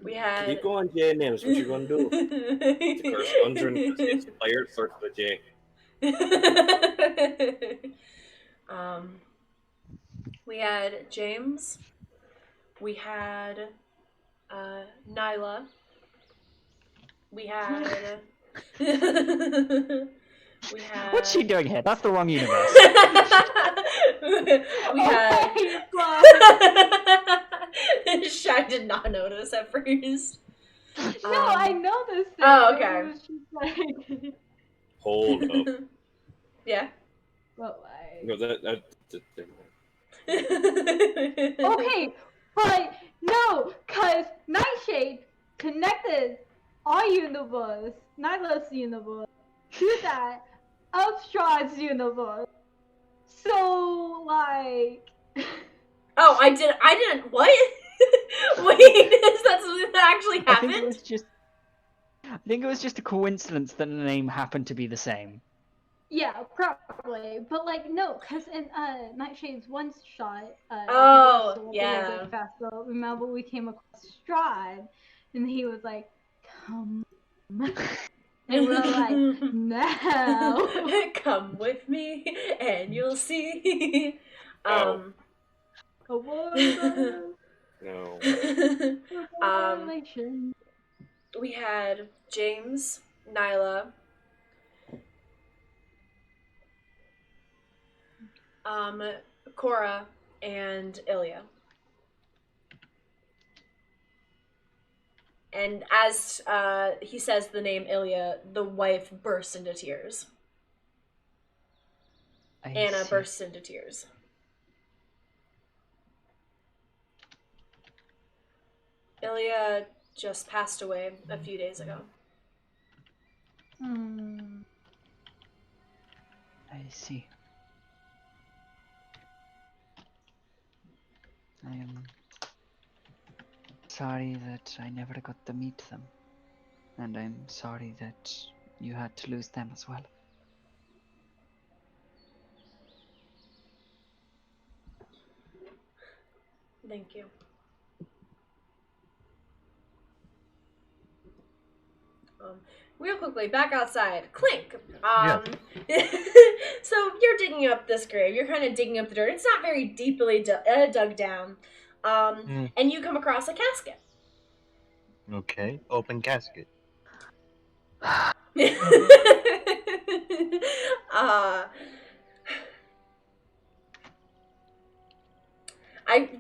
We had. Keep going, J names. What you gonna do? The curse 156 player starts with a J. We had James. We had Nyla. We had. We had. What's she doing here? That's the wrong universe. We had. Oh Shy did not notice at first. no, I know this thing. Oh, okay. It was just like... Hold up. Yeah. Well, like... No, that Okay, but no, cause Nightshade connected our universe, Nyla's universe, to that of Strahd's universe. So, like... Oh, I didn't, what? Wait, is that something that actually I happened? think it was just a coincidence that the name happened to be the same. Yeah, probably. But, like, no, because in Nightshade's one shot, Oh, yeah. Faster. Remember, we came across Strahd, and he was like, come. And we're like, no. Come with me, and you'll see. Oh. A war no. violation. We had James, Nyla, Cora, and Ilya. And as he says the name Ilya, the wife bursts into tears. Anna bursts into tears. Ilya just passed away a few days ago. I see. I am sorry that I never got to meet them. And I'm sorry that you had to lose them as well. Thank you. Real quickly, back outside. Clink! So you're digging up this grave. You're kind of digging up the dirt. It's not very deeply dug down. And you come across a casket. Okay, open casket.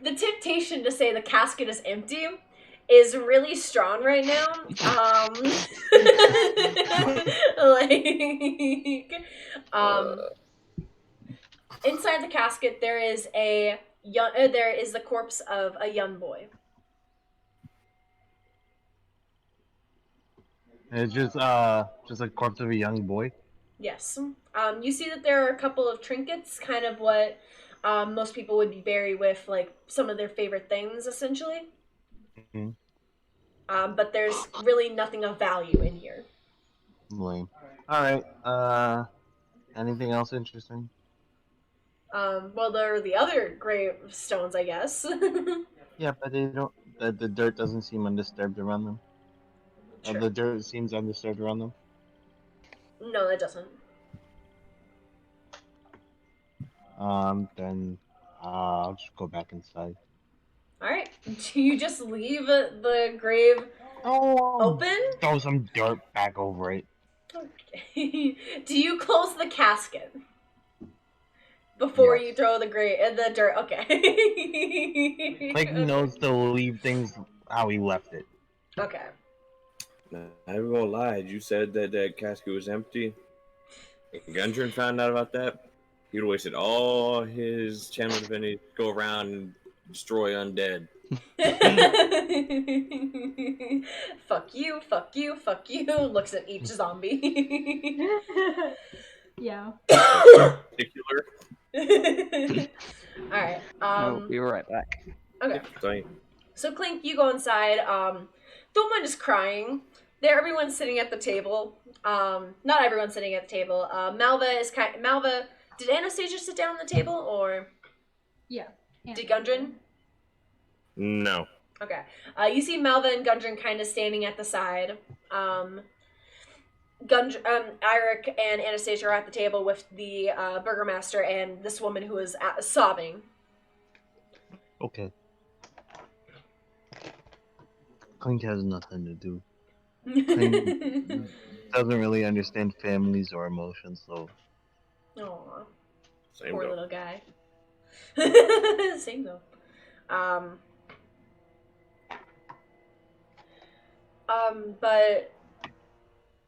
The temptation to say the casket is empty is really strong right now. Inside the casket there is the corpse of a young boy. It's just a corpse of a young boy. Yes. You see that there are a couple of trinkets, kind of what most people would be buried with, like some of their favorite things, essentially. Mhm. But there's really nothing of value in here. Lame. All right. Anything else interesting? Well, there are the other gravestones, I guess. Yeah, but they don't. The dirt doesn't seem undisturbed around them. Sure. The dirt seems undisturbed around them. No, that doesn't. Then I'll just go back inside. All right. Do you just leave the grave open? Throw some dirt back over it. Okay. Do you close the casket before Yes. you throw the dirt? Okay. Like he knows to leave things how he left it. Okay. Nah, I ain't gonna lie. You said that that casket was empty. And Gundren found out about that. He'd wasted all his channel divinity to go around and destroy undead. Fuck you, fuck you, fuck you. Looks at each zombie. Yeah. Particular. Alright. I'll be right back. Okay. Sorry. So Clink, you go inside. Thulman is crying. Everyone's sitting at the table. Not everyone's sitting at the table. Malva. Did Anastasia sit down at the table, or Yeah. did Gundren? No. Okay. You see Malva and Gundren kind of standing at the side. Eirik and Anastasia are at the table with the burgomaster and this woman who is sobbing. Okay. Clink has nothing to do. Doesn't really understand families or emotions, so. Aww. Same Poor go. little guy. Same though. But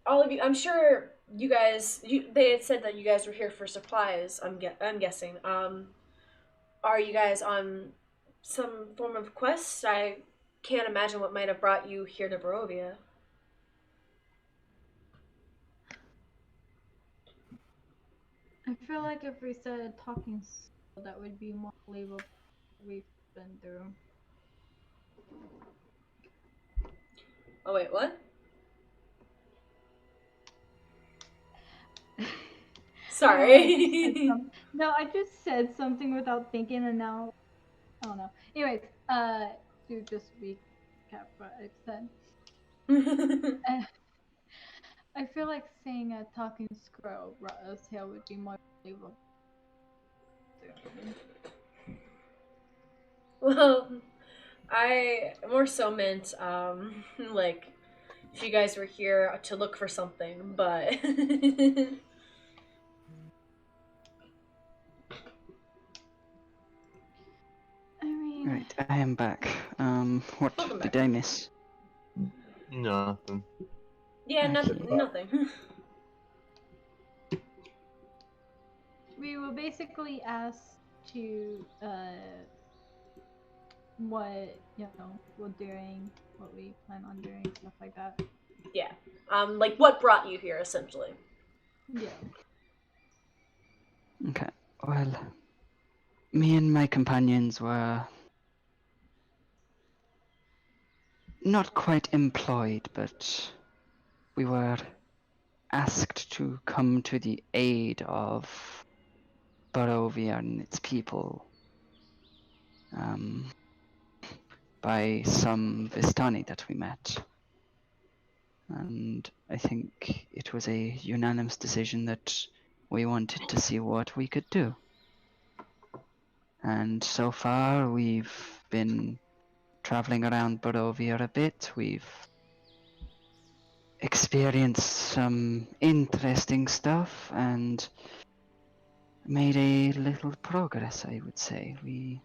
all of you, I'm sure you guys, they had said that you guys were here for supplies. I'm guessing. Are you guys on some form of quest? I can't imagine what might have brought you here to Barovia. I feel like if we started talking, that would be more believable. We've been through. Oh wait, what? Sorry. No, I just said something without thinking, and now I don't know. Anyways, to just recap what I said, I feel like saying a talking squirrel brought us here would be more believable. Well, I more so meant, like, if you guys were here to look for something, but... I mean... Right, I am back. What Welcome did back. I miss? Nothing. Yeah, Okay. nothing. We were basically asked to, what, we're doing, what we plan on doing, stuff like that. Yeah. Like, what brought you here, essentially? Yeah. Okay, well, me and my companions were not quite employed, but we were asked to come to the aid of Barovia and its people by some Vistani that we met. And I think it was a unanimous decision that we wanted to see what we could do. And so far we've been traveling around Barovia a bit. We've experienced some interesting stuff and made a little progress, I would say. We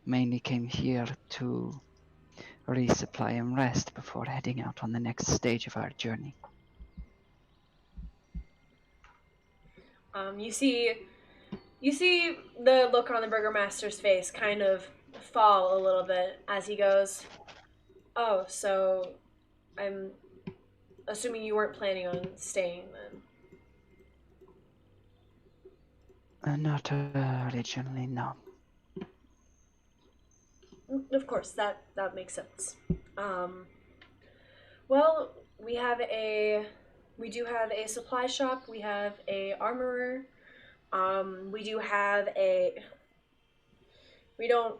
mainly came here to resupply and rest before heading out on the next stage of our journey. You see the look on the burgomaster's face kind of fall a little bit as he goes, "Oh, so I'm assuming you weren't planning on staying then." Not originally, no. Of course, that makes sense. Well, we do have a supply shop. We have a armorer. We do have we don't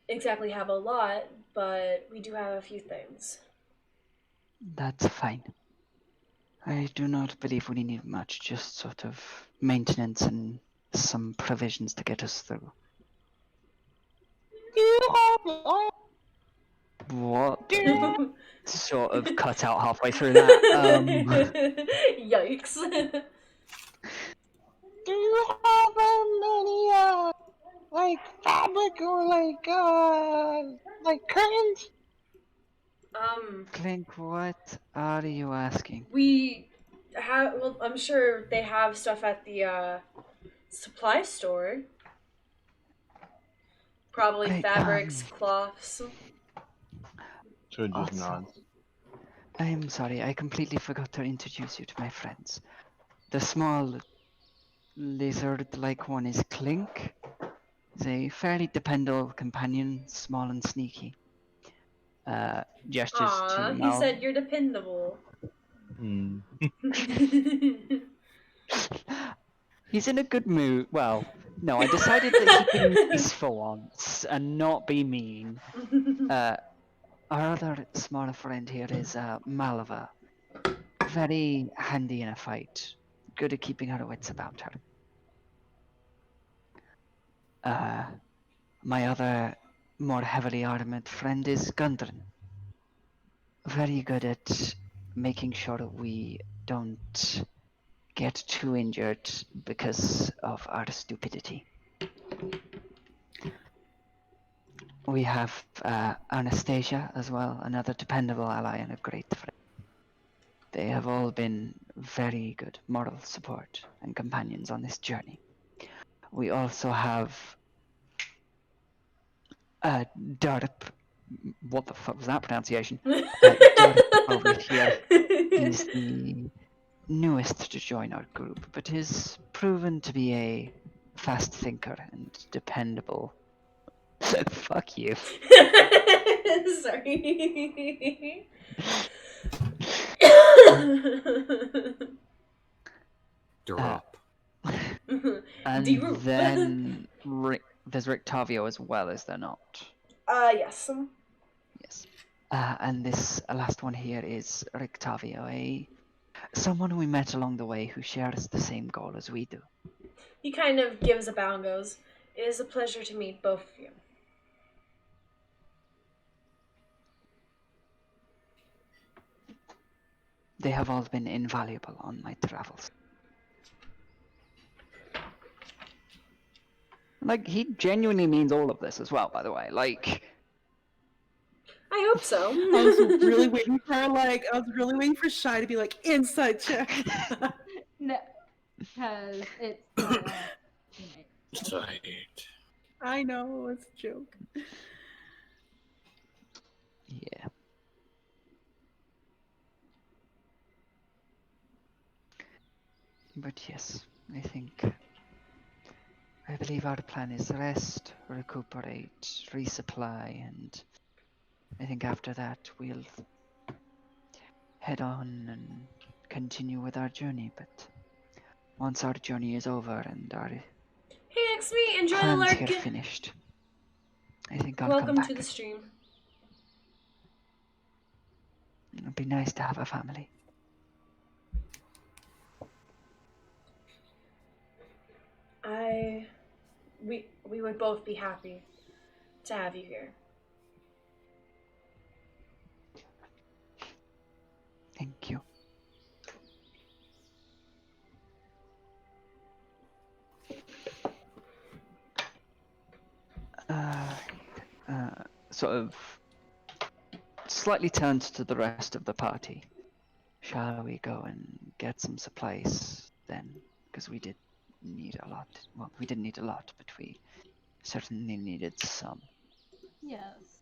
exactly have a lot, but we do have a few things. That's fine. I do not believe we need much, just sort of maintenance and some provisions to get us through. What? Sort of cut out halfway through that. Yikes. Do you have any like fabric or like curtains? Clink, what are you asking? We have, well, I'm sure they have stuff at the supply store. Probably Right, fabrics, cloths. So it just Awesome. nods. I'm sorry, I completely forgot to introduce you to my friends. The small lizard-like one is Clink. He's a fairly dependable companion, small and sneaky. Gestures Aw, to he Mal. said you're dependable. Hmm. He's in a good mood. Well, no, I decided that he can be nice for once and not be mean. Our other smaller friend here is Malva. Very handy in a fight. Good at keeping her wits about her. My other, more heavily armored friend is Gundren. Very good at making sure that we don't get too injured because of our stupidity. We have Anastasia as well, another dependable ally and a great friend. They have all been very good moral support and companions on this journey. We also have Darp. What the fuck was that pronunciation? Darp over here. He's the newest to join our group, but is proven to be a fast thinker and dependable. Fuck you. Sorry. Drop. And Droop. then there's Rectavia as well, is there not? Yes. Yes. And this last one here is Rectavia, someone we met along the way who shares the same goal as we do. He kind of gives a bow and goes, "It is a pleasure to meet both of you." They have all been invaluable on my travels. Like, he genuinely means all of this as well, by the way. Like, I hope so. I was really waiting for Shy to be like, inside check. No, because it's teammate. Sight. I know, it's a joke. yeah. But yes, I believe our plan is rest, recuperate, resupply, and I think after that we'll head on and continue with our journey. But once our journey is over and our Hey, XB, enjoy the plans lurk. here finished, I think I'll come Welcome back. to the stream. It'd be nice to have a family. We would both be happy to have you here. Thank you. Sort of slightly turned to the rest of the party. Shall we go and get some supplies then? Because we did need a lot. Well, we didn't need a lot, but we certainly needed some. Yes,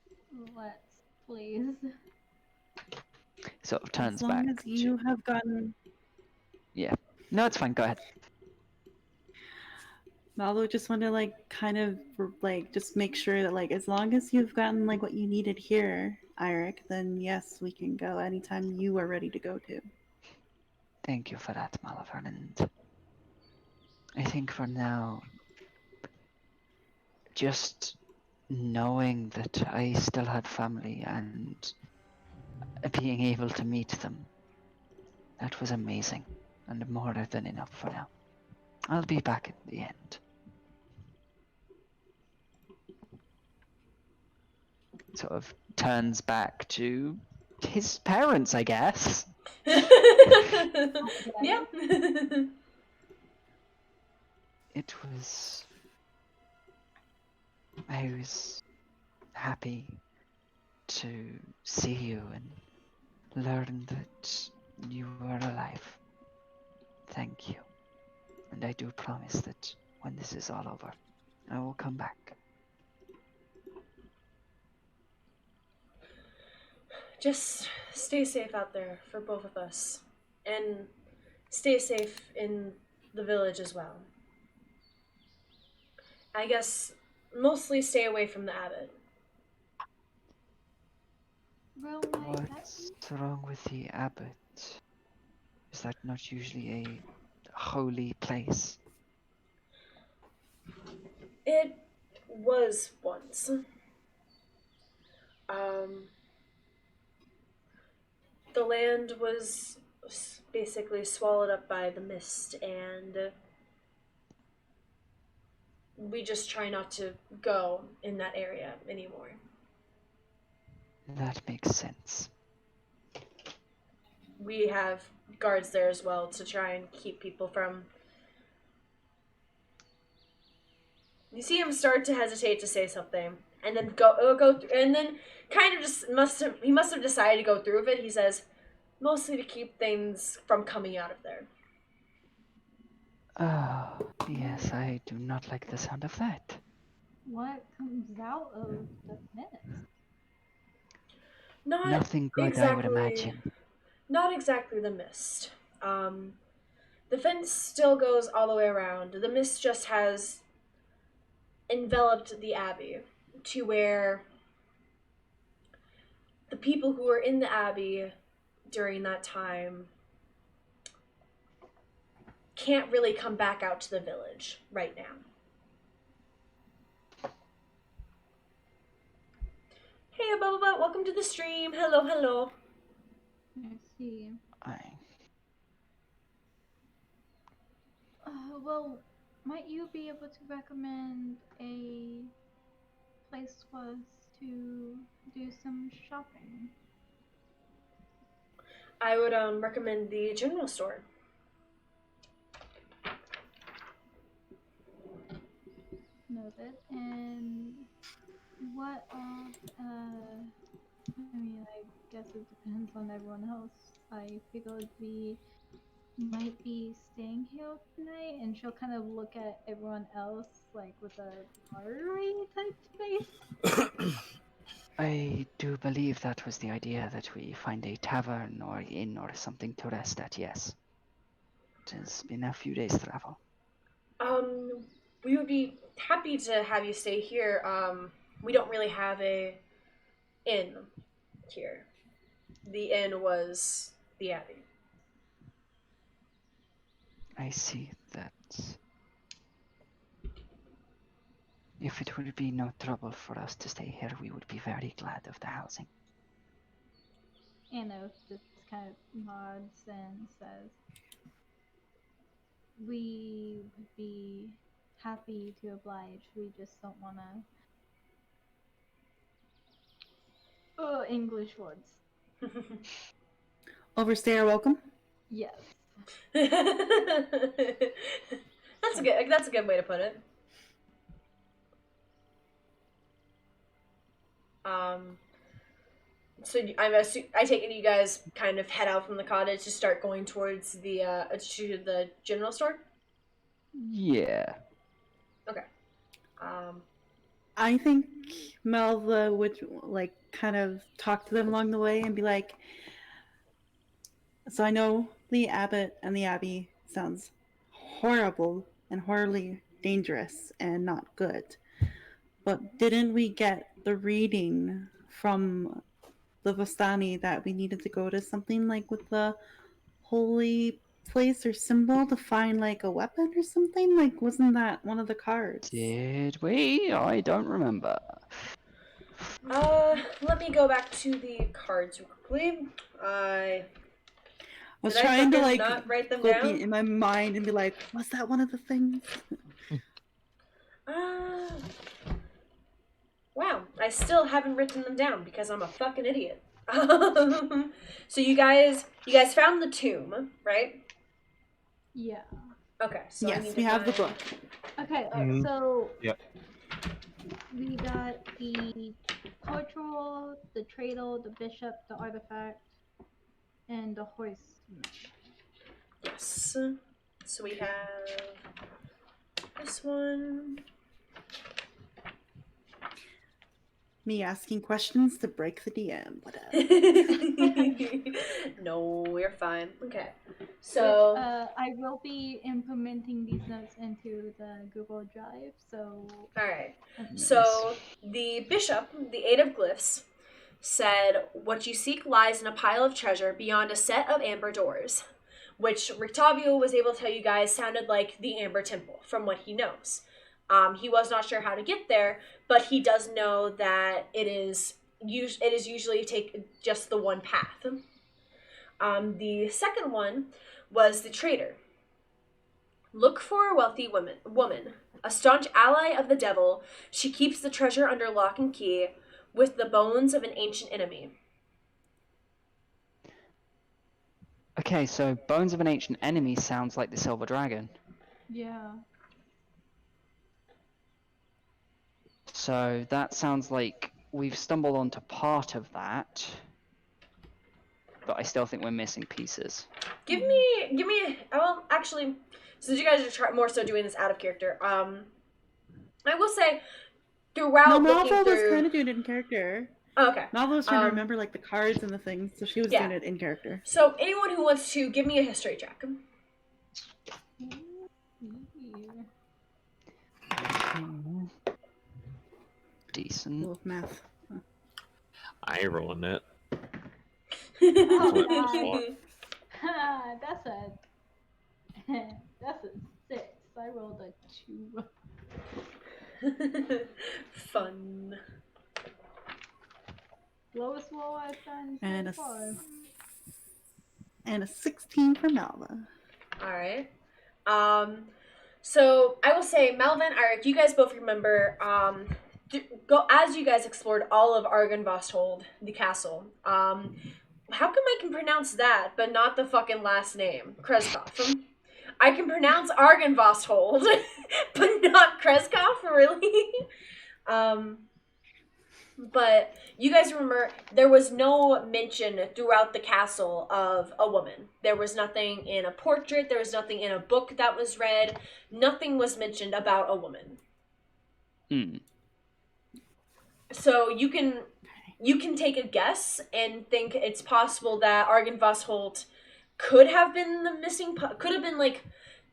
let's please. Sort of turns As long back as you have gotten... Yeah. No, it's fine. Go ahead. Malvo just want to just make sure that as long as you've gotten what you needed here, Eirik, then yes, we can go anytime you are ready to go to. Thank you for that, Malavar, and I think for now, just knowing that I still had family and being able to meet them, that was amazing, and more than enough for now. I'll be back in the end. Sort of turns back to his parents, I guess. Yeah. I was happy to see you and learn that you were alive. Thank you. And I do promise that when this is all over, I will come back. Just stay safe out there for both of us. And stay safe in the village as well. I guess mostly stay away from the abbot. Well, What's wrong with the abbot? Is that not usually a holy place? It was once. The land was basically swallowed up by the mist, and we just try not to go in that area anymore. That makes sense. We have guards there as well to try and keep people from. You see him start to hesitate to say something, and then go through, and then kind of just he must have decided to go through with it. He says, mostly to keep things from coming out of there. Oh, yes, I do not like the sound of that. what comes out of the mist? Nothing good, I would imagine. Not exactly the mist. The fence still goes all the way around. The mist just has enveloped the abbey to where the people who were in the abbey during that time can't really come back out to the village right now. Hey, Ababa, welcome to the stream. Hello, hello. I see. I Well, might you be able to recommend a place for us to do some shopping? I would recommend the general store. Noted. And what are, I mean, I guess it depends on everyone else. I figured we might be staying here tonight, and she'll kind of look at everyone else, with a party type face. I do believe that was the idea, that we find a tavern or inn or something to rest at, yes. It has been a few days' travel. We would be happy to have you stay here. We don't really have a inn here. The inn was the abbey. I see that. If it would be no trouble for us to stay here, we would be very glad of the housing. Anna just kind of nods and says, we would be happy to oblige. We just don't want to... Oh, English words. Overstay are welcome. Yes. That's a good way to put it. So I take it you guys kind of head out from the cottage to start going towards the to the general store. Yeah. Okay. I think Melva would kind of talk to them along the way and be like, so I know the abbot and the abbey sounds horrible and horribly dangerous and not good. But didn't we get the reading from the Vistani that we needed to go to something like with the holy place or symbol to find like a weapon or something? Like, wasn't that one of the cards? Did we? I don't remember. Let me go back to the cards real quickly. I was Did I trying to fucking like not write them go down? in my mind and be like, was that one of the things? Wow, I still haven't written them down because I'm a fucking idiot. So you guys found the tomb, right? Yeah. Okay, so I Yes, need we to have the find- book. Okay, Mhm. so Yep. we got the cultural, the Traitor, the bishop, the artifact, and the horse. Yes. So we have this one. Me asking questions to break the DM. Whatever. No, we're fine. Okay. So Which, I will be implementing these notes into the Google Drive, so... alright. So the bishop, the Eight of Glyphs, said, "What you seek lies in a pile of treasure beyond a set of amber doors," which Rectavia was able to tell you guys sounded like the Amber Temple from what he knows. He was not sure how to get there, but he does know that it is usually take just the one path. The second one was the Traitor. "Look for a wealthy woman, a staunch ally of the devil. She keeps the treasure under lock and key with the bones of an ancient enemy." Okay, so Bones of an Ancient Enemy sounds like the Silver Dragon. Yeah. So that sounds like we've stumbled onto part of that. But I still think we're missing pieces. Give me. Well, actually, since you guys are more so doing this out of character, I will say throughout No, looking Malva was through. kind of doing it in character. Oh, okay. Malva was trying to remember like the cards and the things, so she was Yeah. doing it in character. So anyone who wants to give me a history check. Decent. Cool with math. I ain't rolling that. Oh, What God. fuck? That's a 6. I rolled a 2. Fun. Lowest roll I've done And so a far. And a 16 for Malva. All right. So I will say, Malvin, Eric, you guys both remember, go as you guys explored all of Argynvosthold, the castle. How come I can pronounce that, but not the fucking last name, Kreskov? I can pronounce Argynvosthold, but not Kreskov, really? But you guys remember there was no mention throughout the castle of a woman. There was nothing in a portrait, there was nothing in a book that was read, nothing was mentioned about a woman. Hmm. So you can take a guess and think it's possible that Argynvostholt could have been the missing could have been like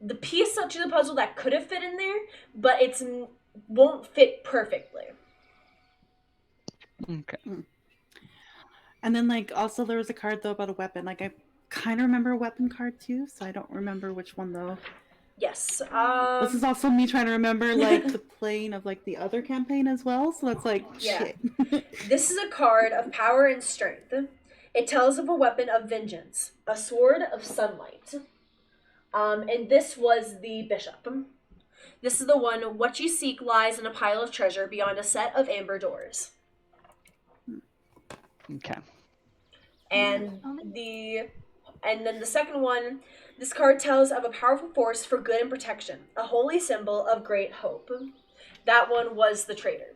the piece to the puzzle that could have fit in there, but it's won't fit perfectly. Okay. And then like also there was a card though about a weapon. Like I kind of remember a weapon card too, so I don't remember which one though. Yes. This is also me trying to remember like the playing of like the other campaign as well. So that's like shit. This is a card of power and strength. It tells of a weapon of vengeance, a sword of sunlight. And this was the bishop. This is the one. What you seek lies in a pile of treasure beyond a set of amber doors. Okay. And then the second one, this card tells of a powerful force for good and protection, a holy symbol of great hope. That one was the Traitor.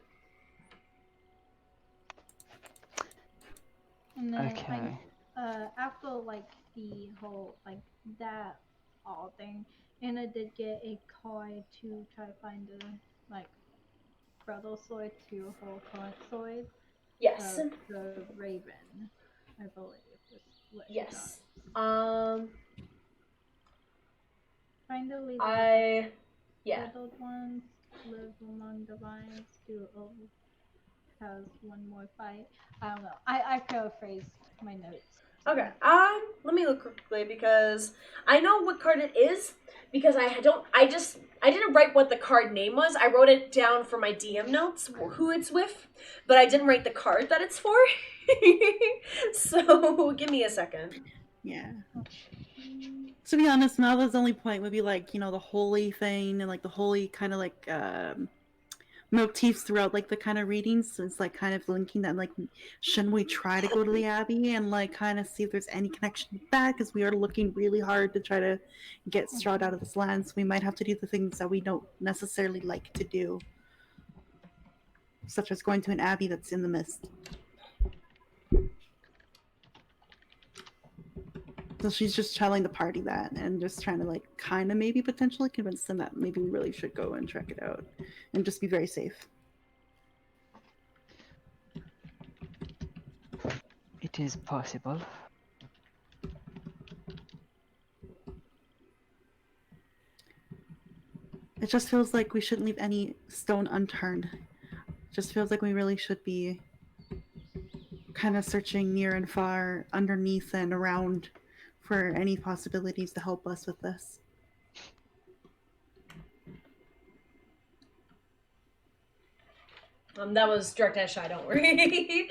And then, Okay. after, like, the whole, like, that all thing, Anna did get a card to try to find the, like, brother sword to whole current sword. Yes. Of the Raven, I believe, is what she Yes. got. Find the leader. Yeah. Little ones live among the vines, has one more fight. I don't know. I paraphrased my notes. Okay. Let me look quickly because I know what card it is because I didn't write what the card name was. I wrote it down for my DM notes who it's with, but I didn't write the card that it's for. So give me a second. Yeah. To be honest, Malva's only point would be like, you know, the holy thing and like the holy kind of like motifs throughout like the kind of readings. So it's like kind of linking that like, shouldn't we try to go to the Abbey and like kind of see if there's any connection with that? Because we are looking really hard to try to get Strahd out of this land. So we might have to do the things that we don't necessarily like to do, such as going to an Abbey that's in the mist. So she's just telling the party that and just trying to like kind of maybe potentially convince them that maybe we really should go and check it out and just be very safe. It is possible. It just feels like we shouldn't leave any stone unturned. It just feels like we really should be kind of searching near and far, underneath and around, for any possibilities to help us with this. That was direct at Shy, don't worry.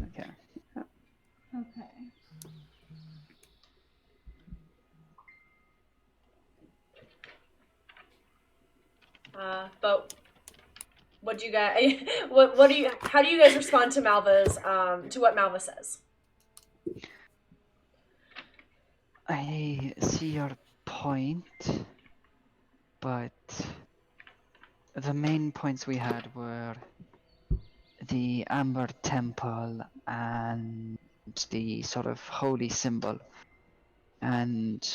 Okay. Okay. But what do you guys? What do you? How do you guys respond to Malva's? To what Malva says? I see your point, but the main points we had were the Amber Temple and the sort of holy symbol. And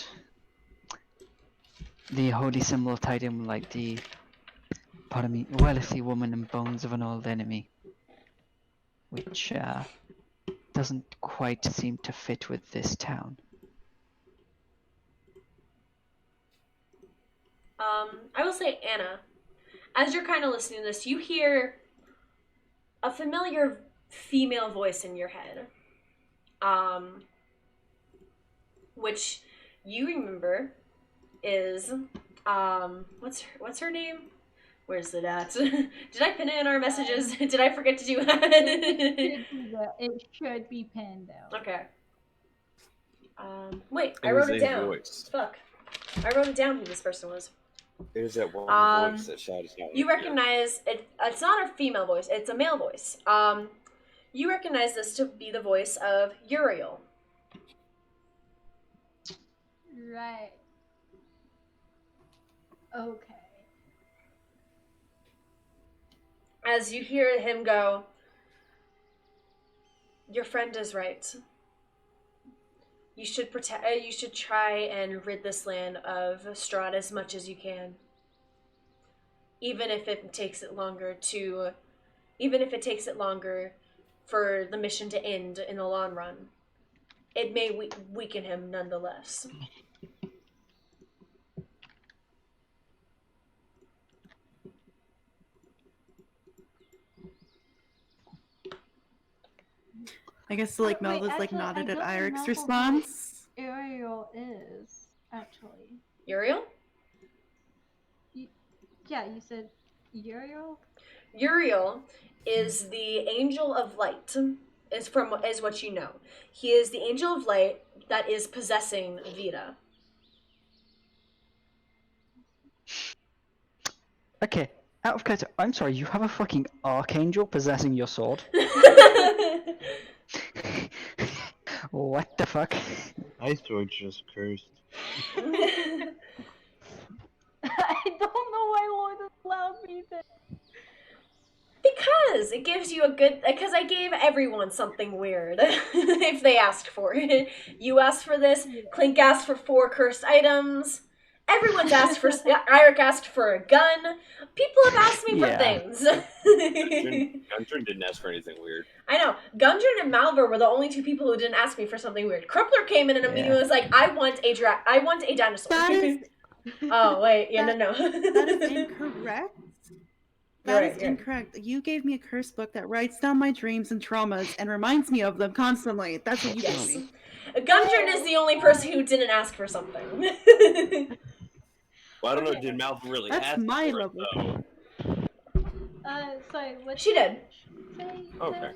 the holy symbol tied in like the, pardon me, wealthy woman and bones of an old enemy. Which doesn't quite seem to fit with this town. I will say, Anna, as you're kind of listening to this, you hear a familiar female voice in your head, which you remember is, what's her name? Where's it at? Did I pin it in our messages? Did I forget to do that? It should be pinned out. Okay. Wait, I wrote it down. Voice. Fuck. I wrote it down who this person was. There's that one voice that shouts out. You recognize it. It's not a female voice. It's a male voice. You recognize this to be the voice of Uriel. Right. Okay. As you hear him go, your friend is right. You should protect. You should try and rid this land of Strahd as much as you can. Even if it takes it longer for the mission to end in the long run, it may weaken him nonetheless. I guess like Wait, Melva's like actually, nodded I at don't Irik's know response. who Ariel is, actually. Uriel? Yeah, you said Uriel? Uriel is the angel of light. Is what you know. He is the angel of light that is possessing Vita. Okay, out of character, I'm sorry, you have a fucking archangel possessing your sword? What the fuck? My sword just cursed. I don't know why Lord has allowed me to. Because it gives you because I gave everyone something weird if they asked for it. You asked for this, Clink asked for 4 cursed items, everyone's asked for, Eirik asked for a gun, people have asked me for things. Gundren didn't ask for anything weird. I know, Gundren and Malvar were the only 2 people who didn't ask me for something weird. Krupler came in a meeting and was like, I want a dinosaur. Oh wait, yeah, no. That is incorrect. You're That is right, you're right. incorrect. You gave me a curse book that writes down my dreams and traumas and reminds me of them constantly. That's what you gave Yes. me. Gundren is the only person who didn't ask for something. Well, I don't know. Okay. Did Malcolm really That's ask my for it, level. though? Sorry, what She did. say? Okay.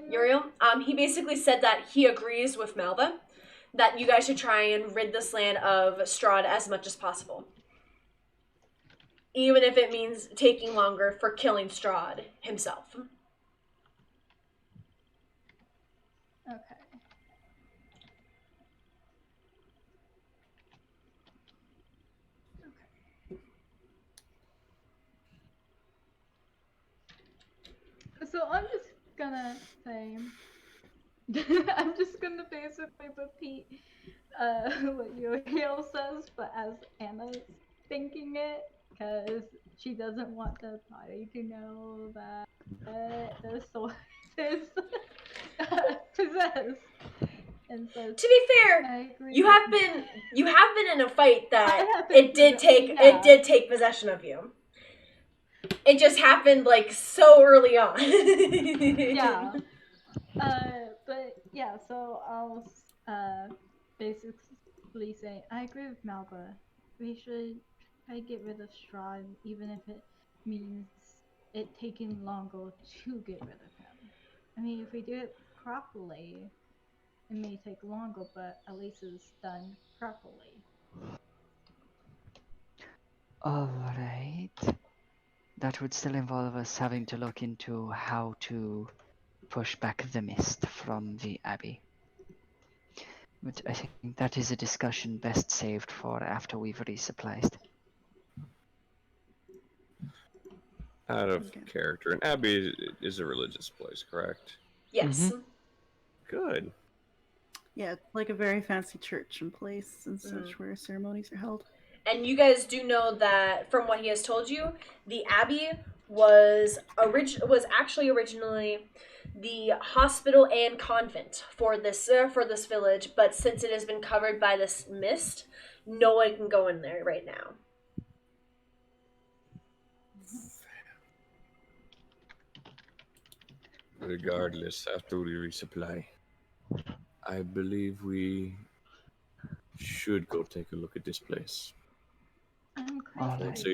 Uriel, he basically said that he agrees with Malva that you guys should try and rid this land of Strahd as much as possible. Even if it means taking longer for killing Strahd himself. Okay. So I'm just gonna say, I'm just gonna basically repeat what Uriel says, but as Anna's thinking it, because she doesn't want the party to know that the sword is possessed. And so, To be fair, I agree you with have been in a fight that I have been it did yeah. take possession of you. It just happened like so early on. Yeah. But yeah, so I'll basically say I agree with Malva. We should try to get rid of Strahd, even if it means it taking longer to get rid of him. I mean, if we do it properly, it may take longer, but at least it's done properly. Alright. That would still involve us having to look into how to push back the mist from the Abbey. But I think that is a discussion best saved for after we've resupplied. Out of Okay. character. And Abbey is a religious place, correct? Yes. Good. Yeah, it's like a very fancy church and place and such where ceremonies are held. And you guys do know that from what he has told you, the Abbey was actually originally the hospital and convent for this village, but since it has been covered by this mist, no one can go in there right now. Regardless, after we resupply, I believe we should go take a look at this place. I'm quite Alright.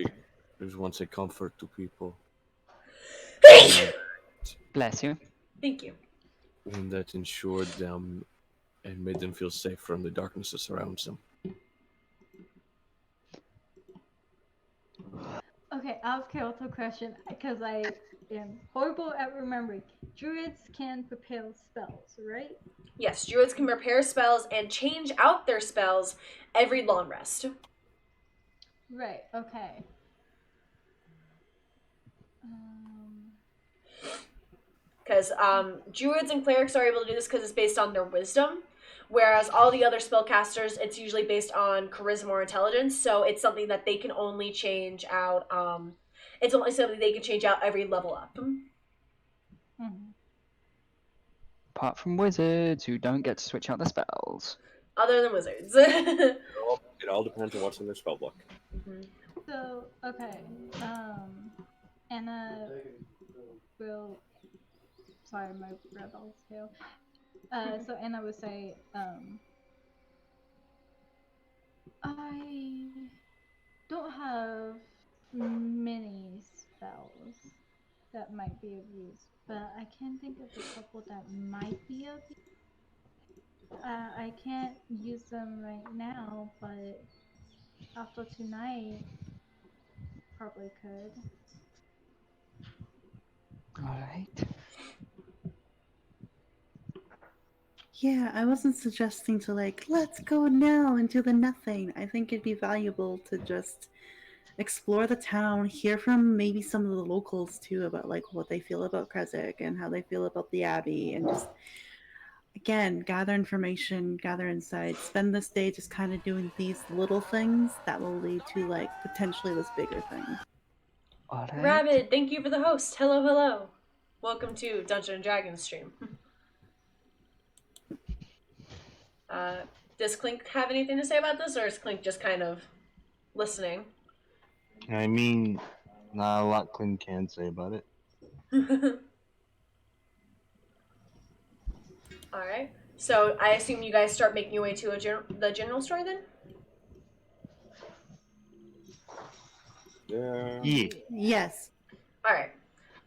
There's once a comfort to people. Bless you. Thank you. One that ensured them and made them feel safe from the darkness that surrounds them. Okay, I'll character question because I am horrible at remembering. Druids can prepare spells, right? Yes, druids can prepare spells and change out their spells every long rest. Right, okay. Because druids and clerics are able to do this because it's based on their wisdom, whereas all the other spellcasters, it's usually based on charisma or intelligence, so it's something that they can only change out. It's only something they can change out every level up. Apart from wizards who don't get to switch out their spells. Other than wizards. It all depends on what's in their spellbook. So, okay. Anna will. Sorry, my rebel's tail. So Anna would say, I don't have many spells that might be of use, but I can think of a couple that might be of use. I can't use them right now, but after tonight, probably could. Alright. Yeah, I wasn't suggesting to let's go now into the nothing. I think it'd be valuable to just explore the town, hear from maybe some of the locals too about what they feel about Kresik and how they feel about the Abbey, and just again gather information, gather insights, spend this day just kind of doing these little things that will lead to potentially this bigger thing. Alright. Rabid, thank you for the host. Hello. Welcome to Dungeons & Dragons stream. Does Clink have anything to say about this, or is Clink just kind of listening? I mean, not a lot Clint can say about it. Alright. So I assume you guys start making your way to the general store then? Yeah. Yes. Alright.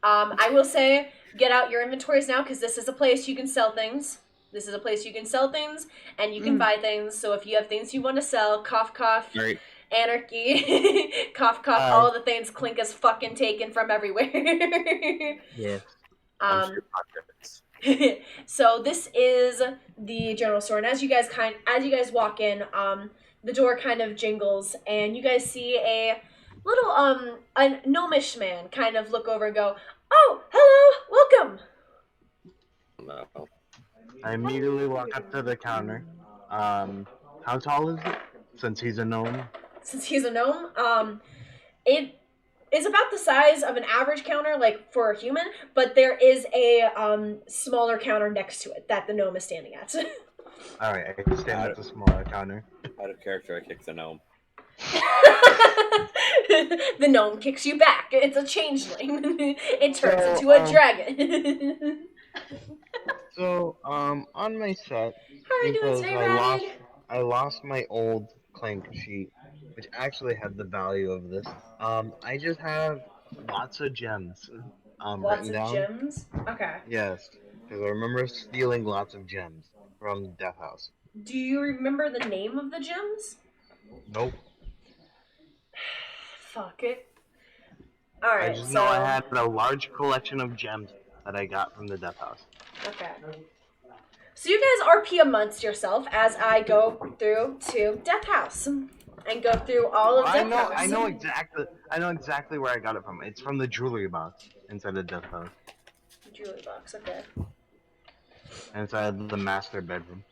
I will say, get out your inventories now, because this is a place you can sell things. This is a place you can sell things, and you can buy things. So if you have things you want to sell, cough, cough, Right. anarchy, cough, cough, all the things Clink has fucking taken from everywhere. Yes. Pockets. So this is the general store, and as you guys walk in, the door kind of jingles, and you guys see a little a gnomish man kind of look over and go, "Oh, hello, welcome." No. I immediately walk up to the counter. How tall is it? Since he's a gnome. Since he's a gnome, it is about the size of an average counter, like for a human, but there is a smaller counter next to it that the gnome is standing at. Alright, I can stand at the smaller counter. Out of character, I kicked the gnome. The gnome kicks you back. It's a changeling. It turns So, into a dragon. So, on my set, How are you doing because today, Rabbit? I lost my old Clank sheet, which actually had the value of this. I just have lots of gems, Lots written of down. gems? Okay. Yes, because I remember stealing lots of gems from Death House. Do you remember the name of the gems? Nope. Fuck it. Alright, I just know I had a large collection of gems that I got from the Death House. Okay. So you guys RP amongst yourself as I go through to Death House and go through all of Death House. I know exactly where I got it from. It's from the jewelry box inside of Death House. Jewelry box, okay. Inside the master bedroom.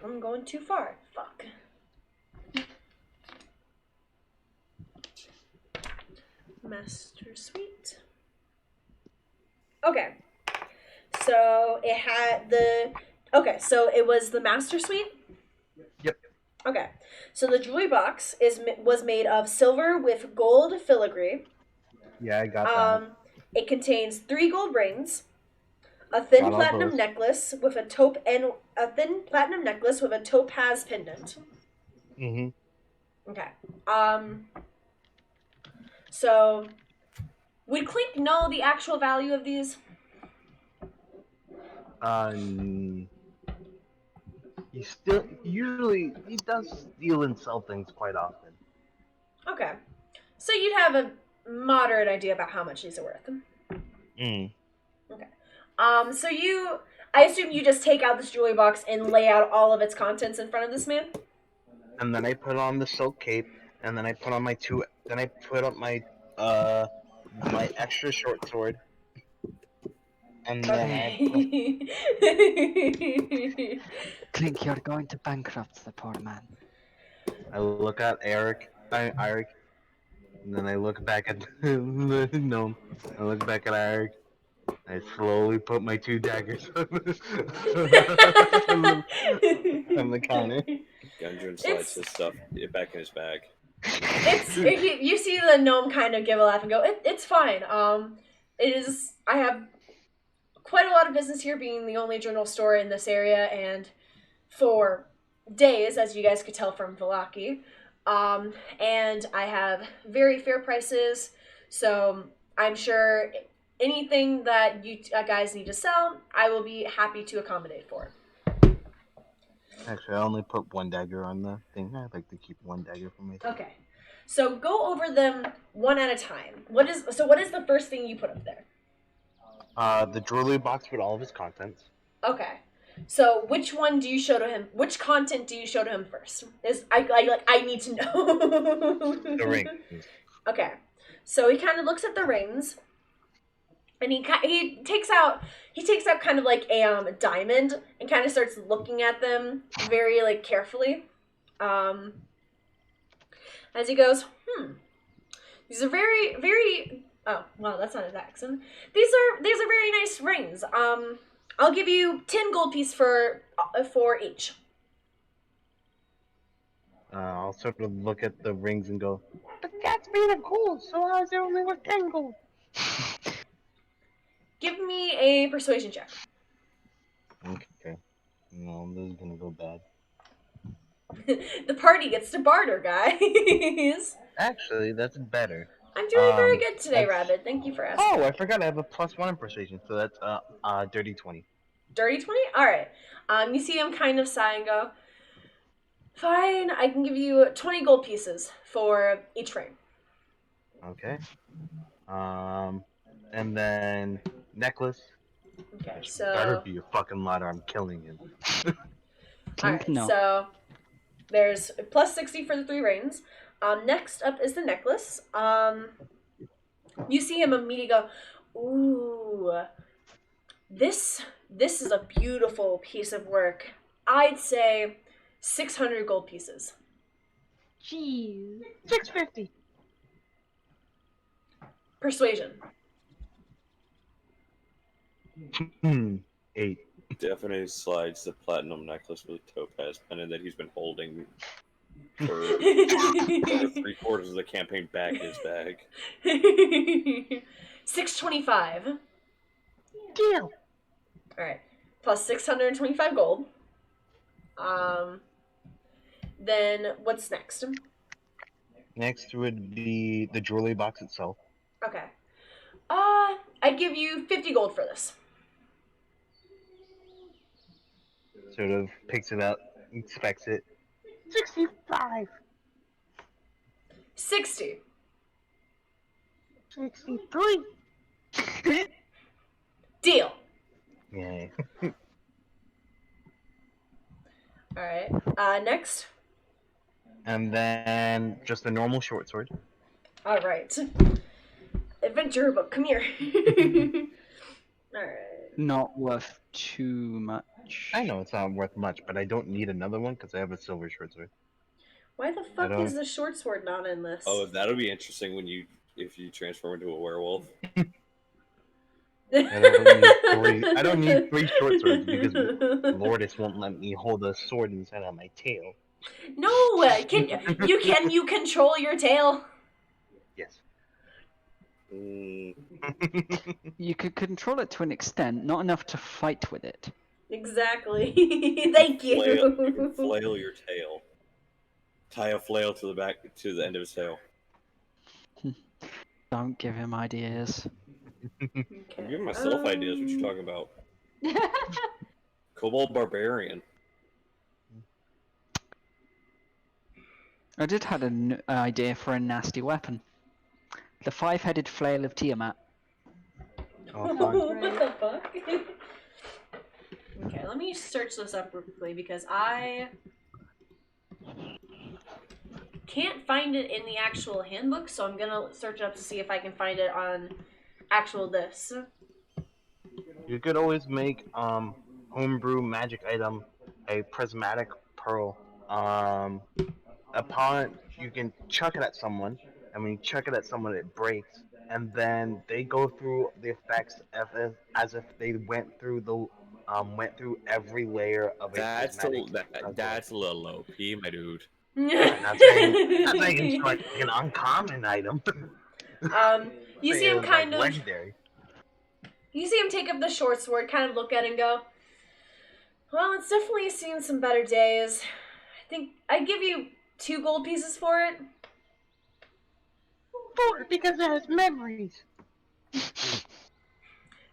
I'm going too far. Fuck. Master Suite. Okay. So it had the... Okay, so it was the Master Suite? Yep. Okay. So the jewelry box was made of silver with gold filigree. Yeah, I got that. It contains 3 gold rings, a thin Got all platinum those. necklace with a topaz pendant. Mm-hmm. Okay. So would Clink know the actual value of these? He does steal and sell things quite often. Okay. So you'd have a moderate idea about how much these are worth. Mm. Okay. So I assume you just take out this jewelry box and lay out all of its contents in front of this man? And then I put on the silk cape, and then I put on my my extra short sword. And then Clink, you're going to bankrupt the poor man. I look at Eric, and then I look back at the gnome. I look back at Eric. I slowly put my 2 daggers on the counter. Gundren slides his stuff back in his bag. You see the gnome kind of give a laugh and go, it's fine. I have quite a lot of business here, being the only journal store in this area, and for days, as you guys could tell from Vallaki. And I have very fair prices, so I'm sure anything that you guys need to sell, I will be happy to accommodate for. Actually, I only put 1 dagger on the thing. I like to keep 1 dagger for myself. Okay. So go over them one at a time. What is the first thing you put up there? The jewelry box with all of its contents. Okay. So which one do you show to him? Which content do you show to him first? I need to know. The ring. Okay. So he kind of looks at the rings, and he takes out kind of like a diamond and kind of starts looking at them very like carefully. As he goes, these are very, very Oh, well, that's not an accent. These are very nice rings. I'll give you 10 gold piece for each. I'll sort of look at the rings and go, but that's made of gold, so how's it only worth 10 gold? Give me a persuasion check. Okay. No, this is gonna go bad. The party gets to barter, guys. Actually, that's better. I'm doing very good today, that's- Rabbit. Thank you for asking. Oh, I forgot I have a +1 in persuasion, so that's dirty 20. Dirty 20? Alright. You see him kind of sigh and go, fine, I can give you 20 gold pieces for each ring. Okay. And then necklace. Okay, Better so... be a fucking ladder. I'm killing him. Alright, no. so there's plus 60 for the 3 rings. Next up is the necklace. You see him immediately go, ooh, this is a beautiful piece of work. I'd say 600 gold pieces. Jeez. 650. Persuasion. 8. Definitely slides the platinum necklace with topaz pendant that he's been holding for over 3/4 of the campaign back in his bag. 625. Deal. Alright. Plus 625 gold. Then what's next? Next would be the jewelry box itself. Okay. I'd give you 50 gold for this. Sort of picks it up, inspects it. 65. 60. 63. Deal. Yay. Alright. Next. And then just a normal short sword. Alright. Adventure book, come here. Alright. Not worth too much. I know it's not worth much, but I don't need another one because I have a silver short sword. Why the fuck is the short sword not in this? Oh, that'll be interesting if you transform into a werewolf. I don't need 3 short swords because Lourdes won't let me hold a sword inside of my tail. No! Can you control your tail? Yes. You could control it to an extent, not enough to fight with it. Exactly. Thank you. You can flail your tail. Tie a flail to the end of his tail. Don't give him ideas. Okay. I'm giving myself ideas. What you talking about? Kobold Barbarian. I did have an idea for a nasty weapon. The 5-headed flail of Tiamat. Oh, fun. What the fuck? Okay, let me search this up real quickly because I can't find it in the actual handbook, so I'm gonna search it up to see if I can find it on actual this. You could always make homebrew magic item a prismatic pearl. Upon you can chuck it at someone, and when you chuck it at someone, it breaks, and then they go through the effects as if they went through every layer of a That's prismatic. that's a little low P, my dude. I'm not saying it's like an uncommon item. You see him It's kind like of. legendary. You see him take up the short sword, kind of look at it and go, well, it's definitely seen some better days. I think I'd give you 2 gold pieces for it. 4 because it has memories.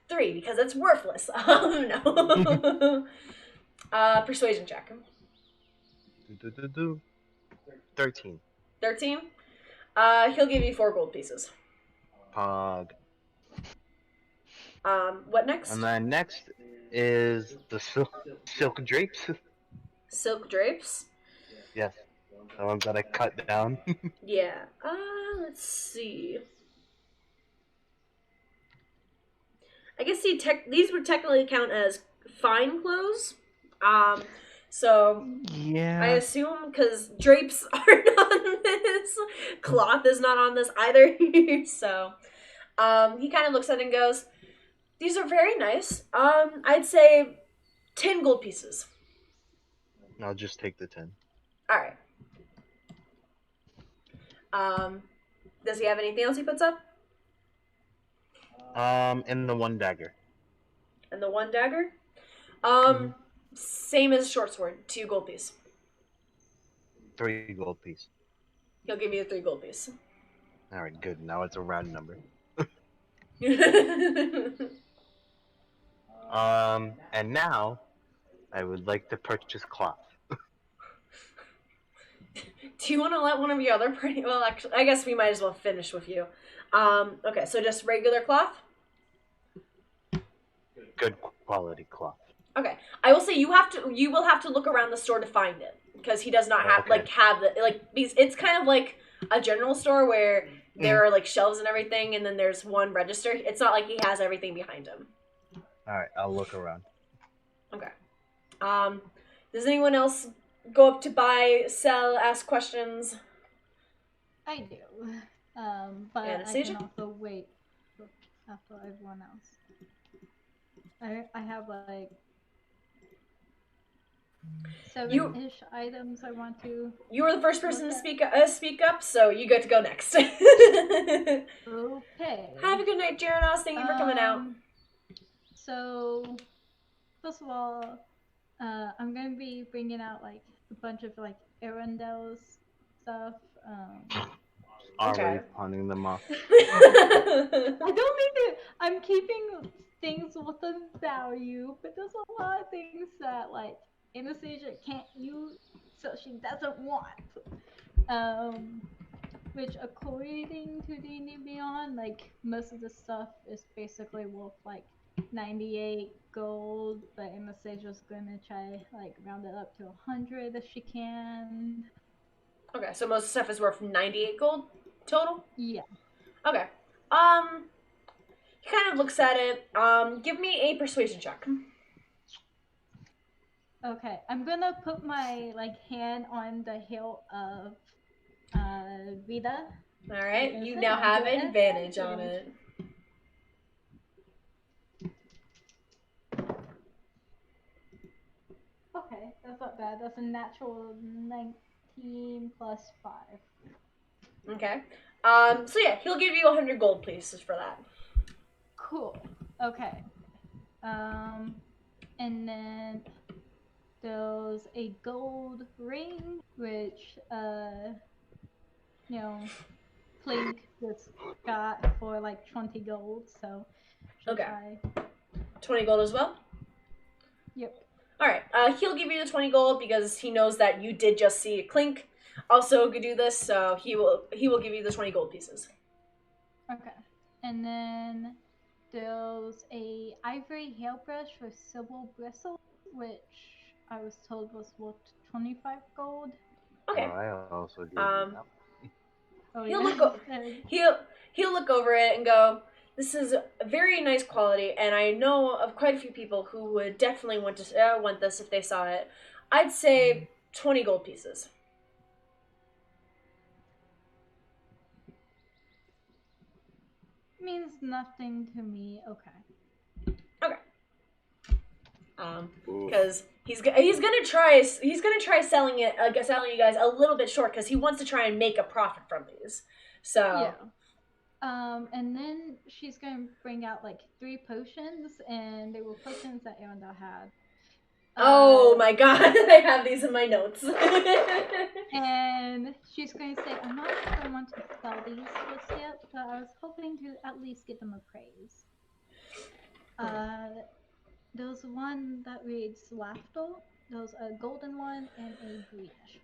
3 because it's worthless. No. Persuasion check. 13. 13. He'll give you 4 gold pieces. Pog. What next? And then next is the silk drapes. Silk drapes. Yes, the ones that I cut down. Yeah. Let's see. I guess these would technically count as fine clothes. So Yeah. I assume because drapes aren't on this, cloth is not on this either. So, He kind of looks at it and goes, "These are very nice. I'd say 10 gold pieces." I'll just take the 10. All right. Does he have anything else he puts up? And the 1 dagger. And the 1 dagger? Same as short sword, 2 gold piece. 3 gold piece. He'll give you a 3 gold piece. All right, good. Now it's a round number. And now I would like to purchase cloth. Do you want to let one of your other pretty... Well, actually, I guess we might as well finish with you. Okay, so just regular cloth? Good quality cloth. Okay. I will say you will have to look around the store to find it. Because he does not have, Okay. it's kind of like a general store where there are, like, shelves and everything, and then there's one register. It's not like he has everything behind him. Alright, I'll look around. Okay. Does anyone else go up to buy, sell, ask questions? I do. But Anastasia? I can also wait after everyone else. I have like 7-ish items I want to. You were the first person to speak up, so you get to go next. Okay. Have a good night, Jeranos. Thank you for coming out. So, first of all, I'm gonna be bringing out like a bunch of like Arendelle's stuff. Already pawning them off. I don't mean to. I'm keeping things with a value, but there's a lot of things that like Anastasia can't use, so she doesn't want. Which according to D&D Beyond, like most of the stuff is basically worth like 98 gold, but Anastasia's gonna try like round it up to 100 if she can. Okay, so most stuff is worth 98 gold total? Yeah. Okay. He kind of looks at it. Give me a persuasion check. Okay, I'm gonna put my like hand on the hilt of Vita. Alright, Like I you said, now I'll have get advantage on it. Okay, that's not bad. That's a natural 19 plus 5. Okay. So yeah, he'll give you 100 gold pieces for that. Cool. Okay. And then there's a gold ring, which Plink just got for like 20 gold, so she'll Okay. try. 20 gold as well? Yep. Alright, he'll give you the 20 gold because he knows that you did just see a Clink also could do this, so he will give you the 20 gold pieces. Okay. And then there's a ivory hairbrush with silver bristles, which I was told was worth 25 gold. Okay. I also gave you that. Oh, He'll yeah. he'll look over it and go, "This is a very nice quality, and I know of quite a few people who would definitely want this if they saw it. I'd say 20 gold pieces." Means nothing to me. Okay. Because he's gonna try selling you guys a little bit short because he wants to try and make a profit from these. So Yeah. And then she's gonna bring out like 3 potions, and they were potions that Arendelle had. Oh my god, I have these in my notes. And she's going to say, "I'm not sure I want to sell these just yet, but I was hoping to at least get them appraised." There's one that reads laughter. There's a golden one and a greenish.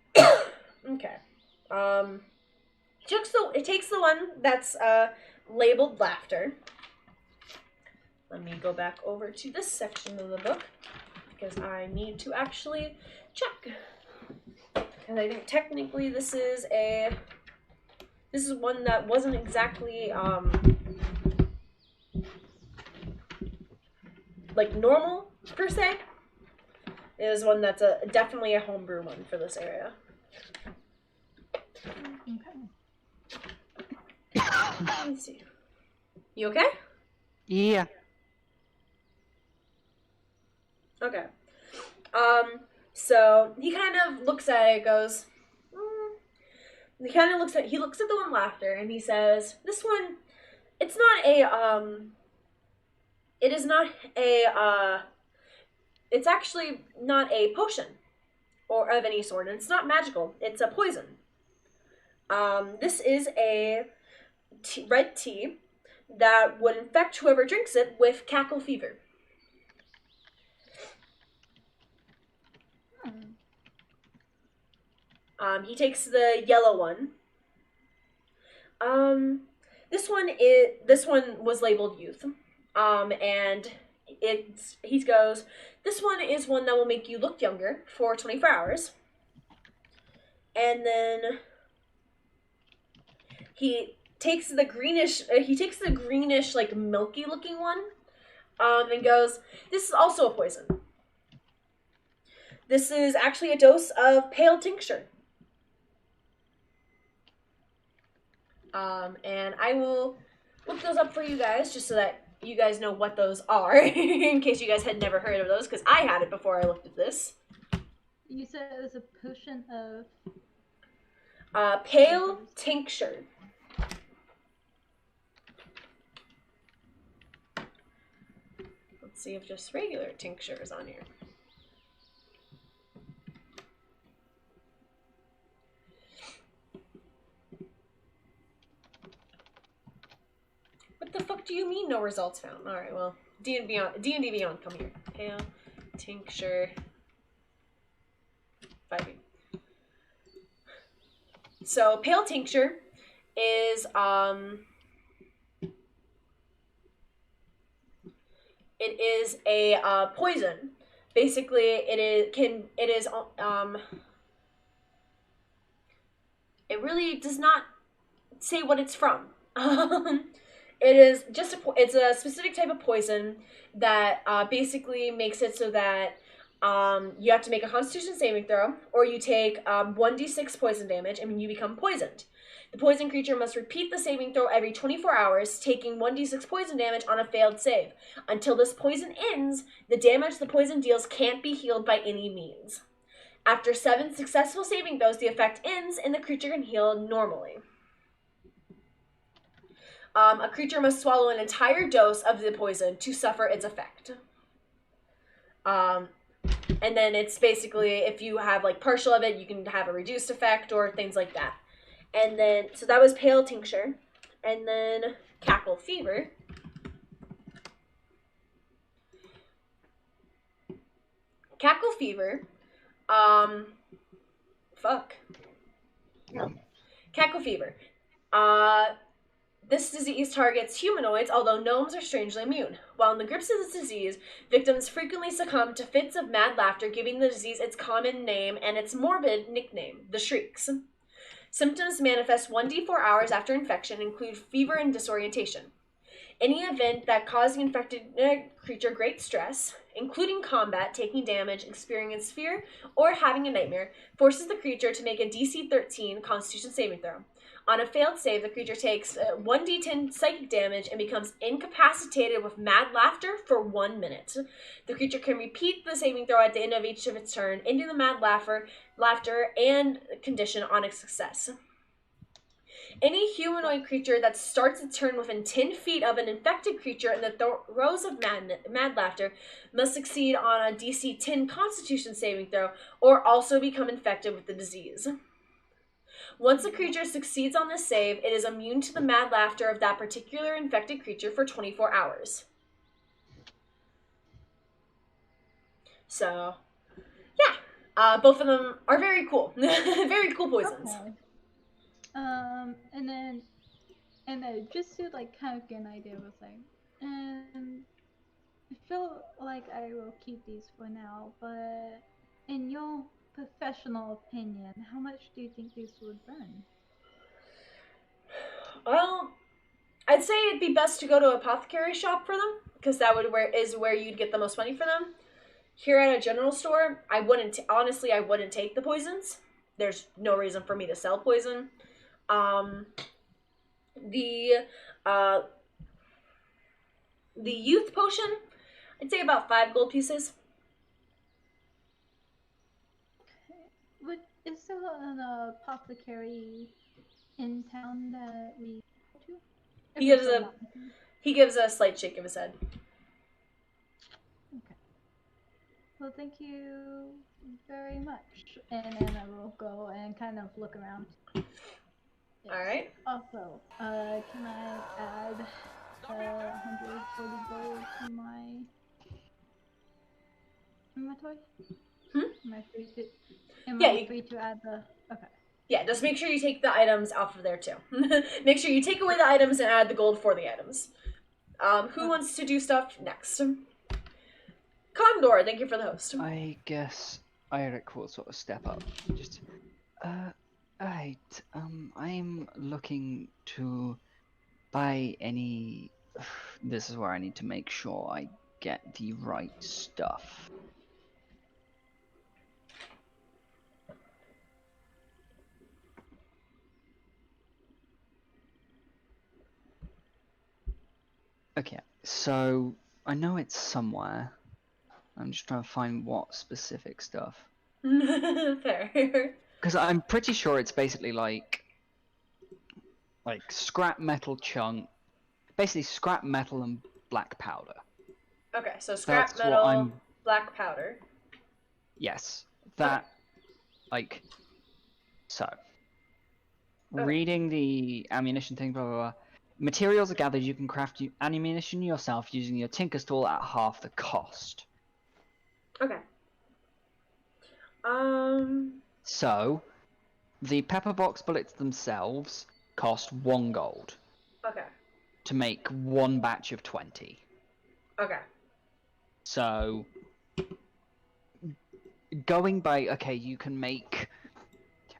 Okay. It takes the one that's labeled laughter. Let me go back over to this section of the book because I need to actually check. Because I think technically this is one that wasn't exactly like normal per se. It is one that's definitely a homebrew one for this area. Okay. Let me see. You okay? Yeah. Okay. So he kind of looks at it, goes, he looks at the one laughter, and he says, this one, it's not a, it is not a, it's actually not a potion or of any sort, and it's not magical. It's a poison. This is a red tea that would infect whoever drinks it with Cackle Fever. He takes the yellow one. This one was labeled youth. And he goes, this one is one that will make you look younger for 24 hours. And then he takes the greenish, like milky looking one, and goes, this is also a poison. This is actually a dose of pale tincture. And I will look those up for you guys, just so that you guys know what those are, in case you guys had never heard of those, because I had it before I looked at this. You said it was a potion of... Pale tincture. Let's see if just regular tincture is on here. What the fuck do you mean no results found? Alright, well, D&D Beyond, come here. Pale tincture. 5e. So, pale tincture is, it is a, poison. Basically, it really does not say what it's from. It is just it's a specific type of poison that basically makes it so that you have to make a Constitution saving throw, or you take 1d6 poison damage, and you become poisoned. The poison creature must repeat the saving throw every 24 hours, taking 1d6 poison damage on a failed save. Until this poison ends, the damage the poison deals can't be healed by any means. After 7 successful saving throws, the effect ends, and the creature can heal normally. A creature must swallow an entire dose of the poison to suffer its effect. And then it's basically, if you have like partial of it, you can have a reduced effect or things like that. And then, so that was pale tincture. And then Cackle Fever. Cackle Fever. Cackle Fever. This disease targets humanoids, although gnomes are strangely immune. While in the grips of this disease, victims frequently succumb to fits of mad laughter, giving the disease its common name and its morbid nickname, the shrieks. Symptoms manifest 1d4 hours after infection, include fever and disorientation. Any event that causes the infected creature great stress, including combat, taking damage, experiencing fear, or having a nightmare, forces the creature to make a DC 13 Constitution saving throw. On a failed save, the creature takes 1d10 psychic damage and becomes incapacitated with mad laughter for 1 minute. The creature can repeat the saving throw at the end of each of its turn, ending the mad laughter and condition on a success. Any humanoid creature that starts its turn within 10 feet of an infected creature in the throes of mad laughter must succeed on a DC 10 Constitution saving throw or also become infected with the disease. Once a creature succeeds on this save, it is immune to the mad laughter of that particular infected creature for 24 hours. So, yeah. Both of them are very cool. Very cool poisons. Okay. And then just to like kind of get an idea of what's like, and I feel like I will keep these for now, but in your professional opinion, how much do you think these would burn? Well, I'd say it'd be best to go to an apothecary shop for them, because that is where you'd get the most money for them. Here at a general store, I wouldn't take the poisons. There's no reason for me to sell poison. The youth potion, I'd say about 5 gold pieces. But is there an apothecary in town that we go to? If He we're gives still a not- he gives a slight shake of his head. Okay. Well, thank you very much. And then I will go and kind of look around. All right. Also, can I add 140 gold to my inventory? Am I free to? Am Yeah, I you- free to add the? Okay. Yeah, just make sure you take the items off of there too. Make sure you take away the items and add the gold for the items. Who wants to do stuff next? Condor, thank you for the host. I guess Eric will sort of step up. Just, right. I'm looking to buy any. This is where I need to make sure I get the right stuff. Okay, so I know it's somewhere. I'm just trying to find what specific stuff. Fair. Because I'm pretty sure it's basically like scrap metal chunk, basically scrap metal and black powder. Okay, so scrap That's what metal, I'm- black powder. Yes, that so. Okay. Reading the ammunition thing, blah blah blah. Materials are gathered. You can craft ammunition yourself using your Tinker's tool at half the cost. Okay. So, the pepper box bullets themselves cost 1 gold Okay. to make 1 batch of 20. Okay. So, going by, okay, you can make...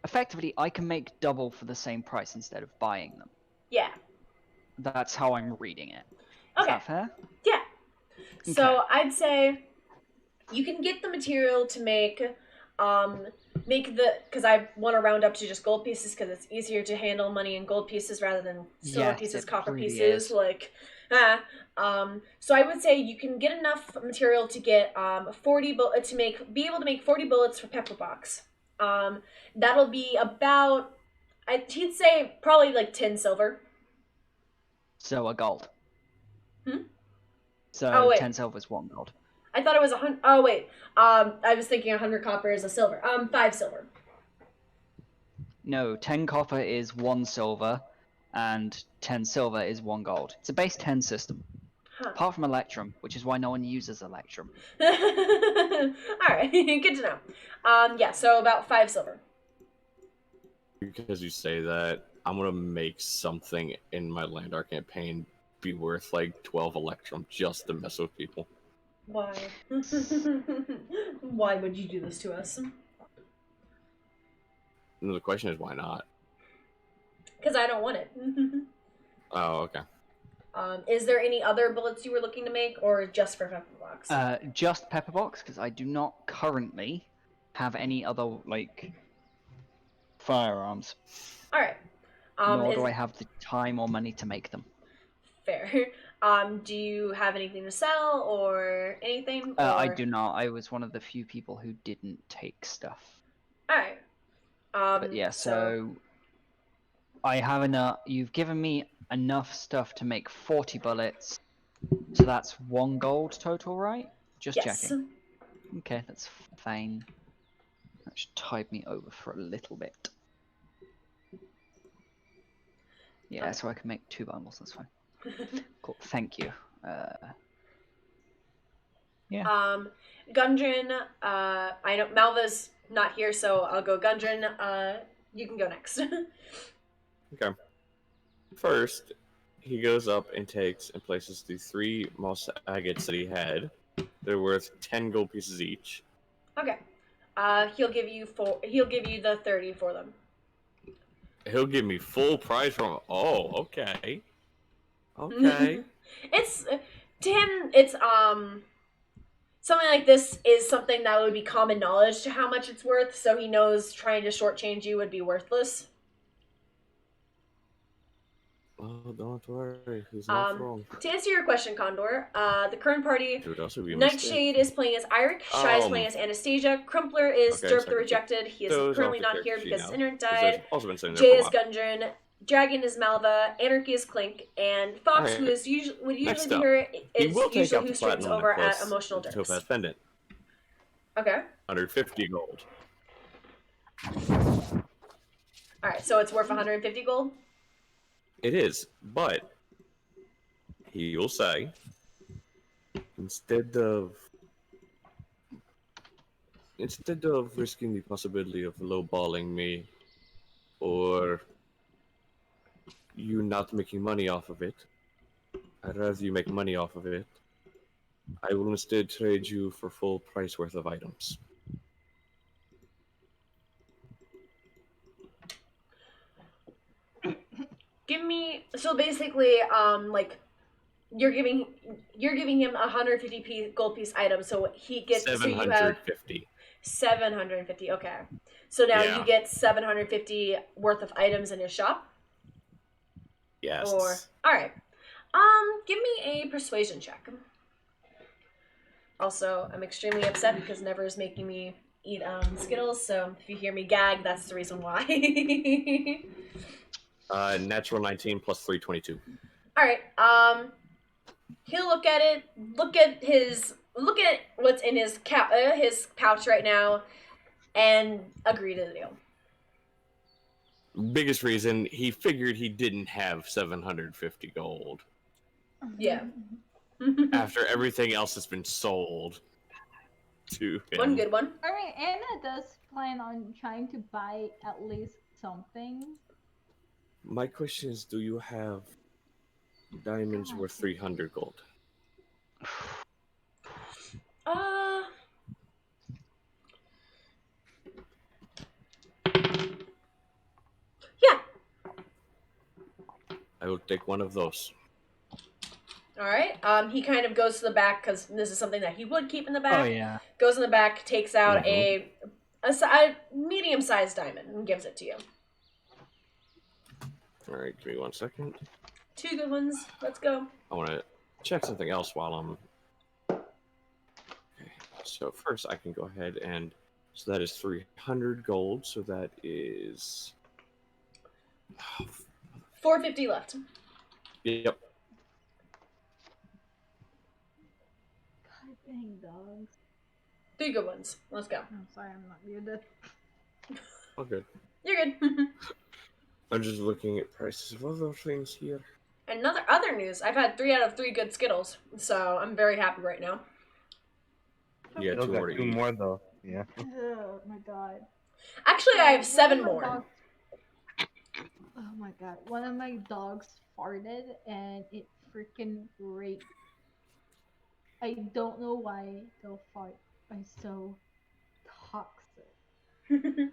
Effectively, I can make double for the same price instead of buying them. Yeah. That's how I'm reading it. Is Okay. that fair? Yeah. So Okay. I'd say you can get the material to make because I want to round up to just gold pieces because it's easier to handle money in gold pieces rather than silver Yes, pieces, it copper really pieces. is. So I would say you can get enough material to get 40 bullets be able to make 40 bullets for pepper box. That'll be about he'd say probably like 10 silver. So a gold. Hmm? So Oh, wait. 10 silver is 1 gold. I thought it was 100. Oh wait. I was thinking 100 copper is a silver. 5 silver. No, 10 copper is 1 silver, and 10 silver is 1 gold. It's a base 10 system. Huh. Apart from Electrum, which is why no one uses Electrum. All right. Good to know. Yeah. So about 5 silver. Because you say that, I'm gonna make something in my Landar campaign be worth like 12 Electrum just to mess with people. Why? Why would you do this to us? And the question is, why not? Because I don't want it. Oh, okay. Is there any other bullets you were looking to make, or just for pepper box? Just Pepperbox, because I do not currently have any other, firearms. All right. Nor do I have the time or money to make them. Fair. Do you have anything to sell or anything? I do not. I was one of the few people who didn't take stuff. All right. But yeah, so I have enough. You've given me enough stuff to make 40 bullets. So that's 1 gold total, right? Just yes. checking. Okay, that's fine. That should tide me over for a little bit. Yeah, so I can make 2 bundles. That's fine. Cool. Thank you. Yeah. Gundren. I know Malva's not here, so I'll go Gundren. You can go next. Okay. First, he goes up and takes and places the 3 moss agates that he had. They're worth 10 gold pieces each. Okay. He'll give you the 30 for them. He'll give me full price from him. Oh, okay. Okay. It's to him. It's something like this is something that would be common knowledge to how much it's worth. So he knows trying to shortchange you would be worthless. Oh, don't worry. He's not wrong. To answer your question, Condor, the current party, It would also be a mistake. Nightshade is playing as Eirik, Shy is playing as Anastasia, Crumpler is Okay, Derp so the I can Rejected, he is those currently off the not character here sheet because his now, internet 'cause died, they've also been sitting there Jay for a is while. Gundren, Dragon is Malva, Anarchy is Clink, and Fox, who Alright. is would Next usually be up, here, He is will take usually out who the streams platinum over at necklace, Emotional the Derps. topaz pendant. Okay. 150 gold. Alright, so it's worth 150 gold? It is, but he will say, instead of risking the possibility of lowballing me or you not making money off of it, I'd rather you make money off of it. I will instead trade you for full price worth of items. Give me, so basically, like, you're giving him 150 gold piece item, so he gets, so you have 750. 750, okay. So now Yeah. you get 750 worth of items in his shop? Yes. Or, alright. Give me a persuasion check. Also, I'm extremely upset because Never is making me eat Skittles, so if you hear me gag, that's the reason why. Natural 19 plus 322. Alright, he'll look at it, look at what's in his pouch right now, and agree to the deal. Biggest reason, he figured he didn't have 750 gold. Yeah. After everything else has been sold to him. One good one. Alright, Anna does plan on trying to buy at least something. My question is, do you have diamonds worth 300 gold? Yeah. I will take one of those. Alright, he kind of goes to the back, because this is something that he would keep in the back. Oh yeah. Goes in the back, takes out a medium-sized diamond, and gives it to you. Alright, give me 1 second. 2 good ones. Let's go. I want to check something else while I'm... Okay, so first I can go ahead and... So that is 300 gold, so that is... 450 left. Yep. God dang dogs. 3 good ones. Let's go. I'm sorry, I'm not muted. All good. You're good. I'm just looking at prices of other things here. And other news, I've had 3 out of 3 good Skittles, so I'm very happy right now. Yeah, Still 2 got more to 2 eat. more though. Yeah. Oh my god. Actually, I have 7 One of my more. dogs- Oh my god. One of my dogs farted and it freaking raped. I don't know why they'll fart are so toxic.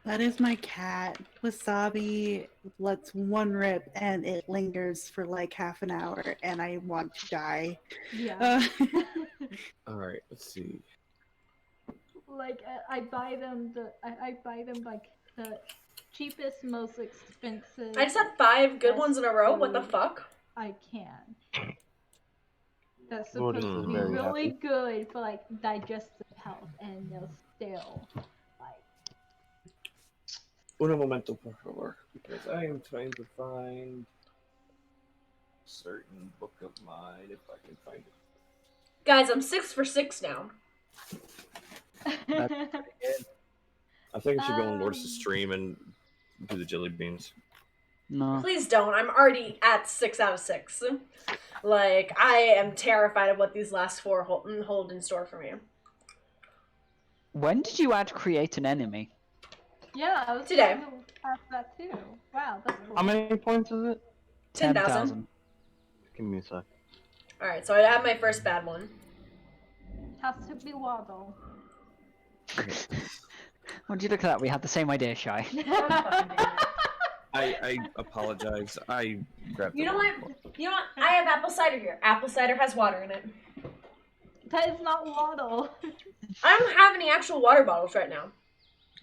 That is my cat. Wasabi lets one rip and it lingers for like half an hour and I want to die. Yeah. Alright, let's see. Like I buy them I buy them like the cheapest, most expensive I just had 5 good Yes, ones in a row. What the food. fuck? I can. That's Lord supposed is to be very really happy. good for like digestive health, and they'll still like. Un momento, por favor. Because I am trying to find a certain book of mine, if I can find it. Guys, I'm 6 for 6 now. I think I should go on Lord's stream and do the jelly beans. No. Please don't. I'm already at 6 out of 6. Like, I am terrified of what these last 4 hold in store for me. When did you add create an enemy? Yeah, I was Today. going to ask that too. Wow, that's cool. How many points is it? 10,000. Give me a sec. Alright, so I have my first bad one. Has to be Waddle. Would you look at that? We had the same idea, Shy. I apologize. I grabbed You the know wrong what? book. You know what? I have apple cider here. Apple cider has water in it. That is not Waddle. I don't have any actual water bottles right now.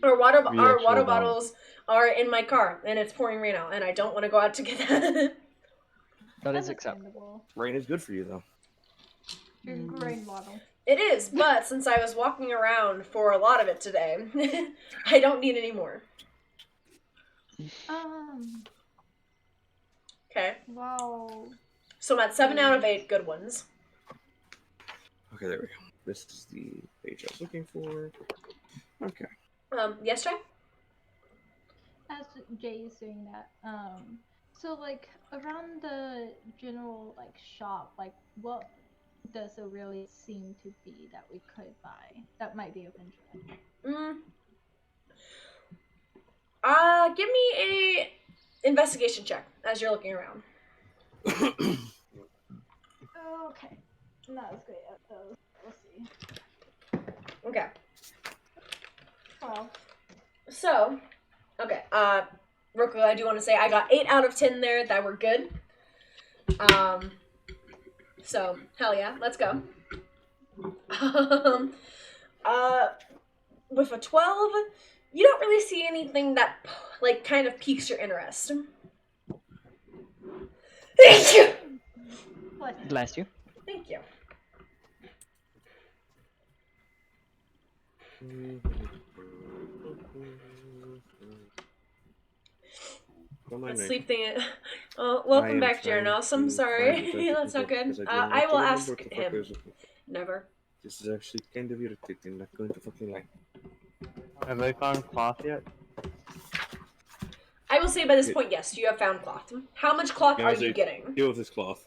Our water We actually don't. bottles are in my car, and it's pouring rain out, and I don't want to go out to get that. That is acceptable. Understandable. Rain is good for you, though. Drink rain bottle. It is, but since I was walking around for a lot of it today, I don't need any more. Okay. Wow. So I'm at 7 out of 8 good ones. Okay, there we go. This is the page I was looking for. Okay. Yes, Jay? As Jay is doing that, so like around the general like shop, like what does it really seem to be that we could buy that might be of interest? Give me a investigation check as you're looking around. Okay, not as great at those. We'll see. Okay. Well, So, okay, real quick, I do want to say I got 8 out of 10 there that were good. So, hell yeah, let's go. With a 12, you don't really see anything that, like, kind of piques your interest. Thank you! Bless you. Thank you. Sleep thing. Welcome back, Jeranos. I'm sorry. That's not good. I will ask him. Never. This is actually kind of irritating. Not going to fucking lie. Have I found cloth yet? I will say by this point, yes, you have found cloth. How much cloth are you getting? Deal with this cloth.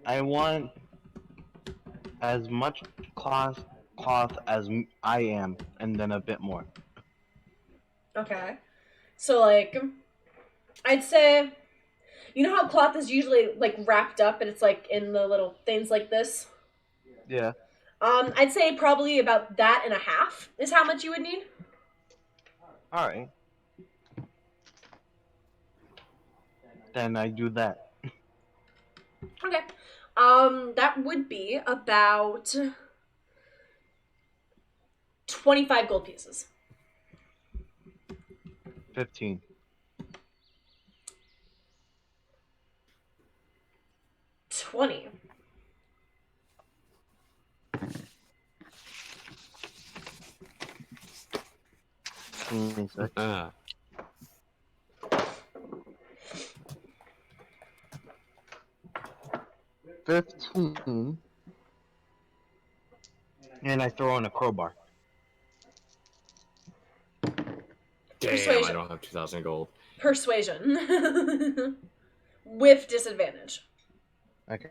I want as much cloth as I am, and then a bit more. Okay. So, like, I'd say, you know how cloth is usually, like, wrapped up and it's, like, in the little things like this? Yeah. I'd say probably about that and a half is how much you would need. Alright. Then I do that. Okay. That would be about 25 gold pieces. 15. 20. Ah. $15. And I throw in a crowbar. Damn, Persuasion. I don't have 2,000 gold. Persuasion. With disadvantage. Okay.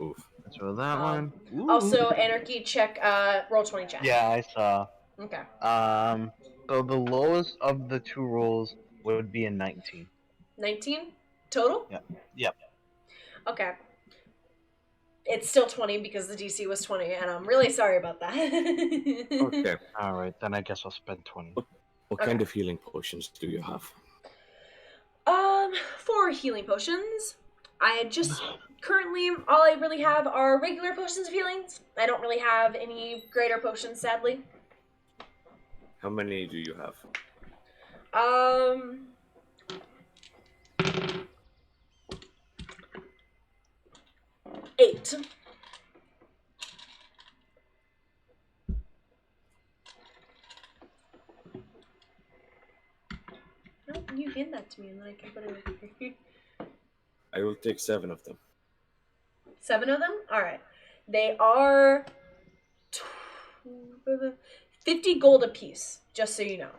Oof. Let's roll that one. Ooh. Also, anarchy check, roll 20 check. Yeah, I saw. Okay. So the lowest of the two rolls would be a 19. 19 total? Yep. Okay. It's still 20 because the DC was 20, and I'm really sorry about that. Okay. Alright, then I guess I'll spend 20. What kind of healing potions do you have? For healing potions, I just currently all I really have are regular potions of healing. I don't really have any greater potions, sadly. How many do you have? 8. No, you hand that to me and then I can put it over here. I will take 7 of them. 7 of them? Alright. They are 50 gold apiece, just so you know.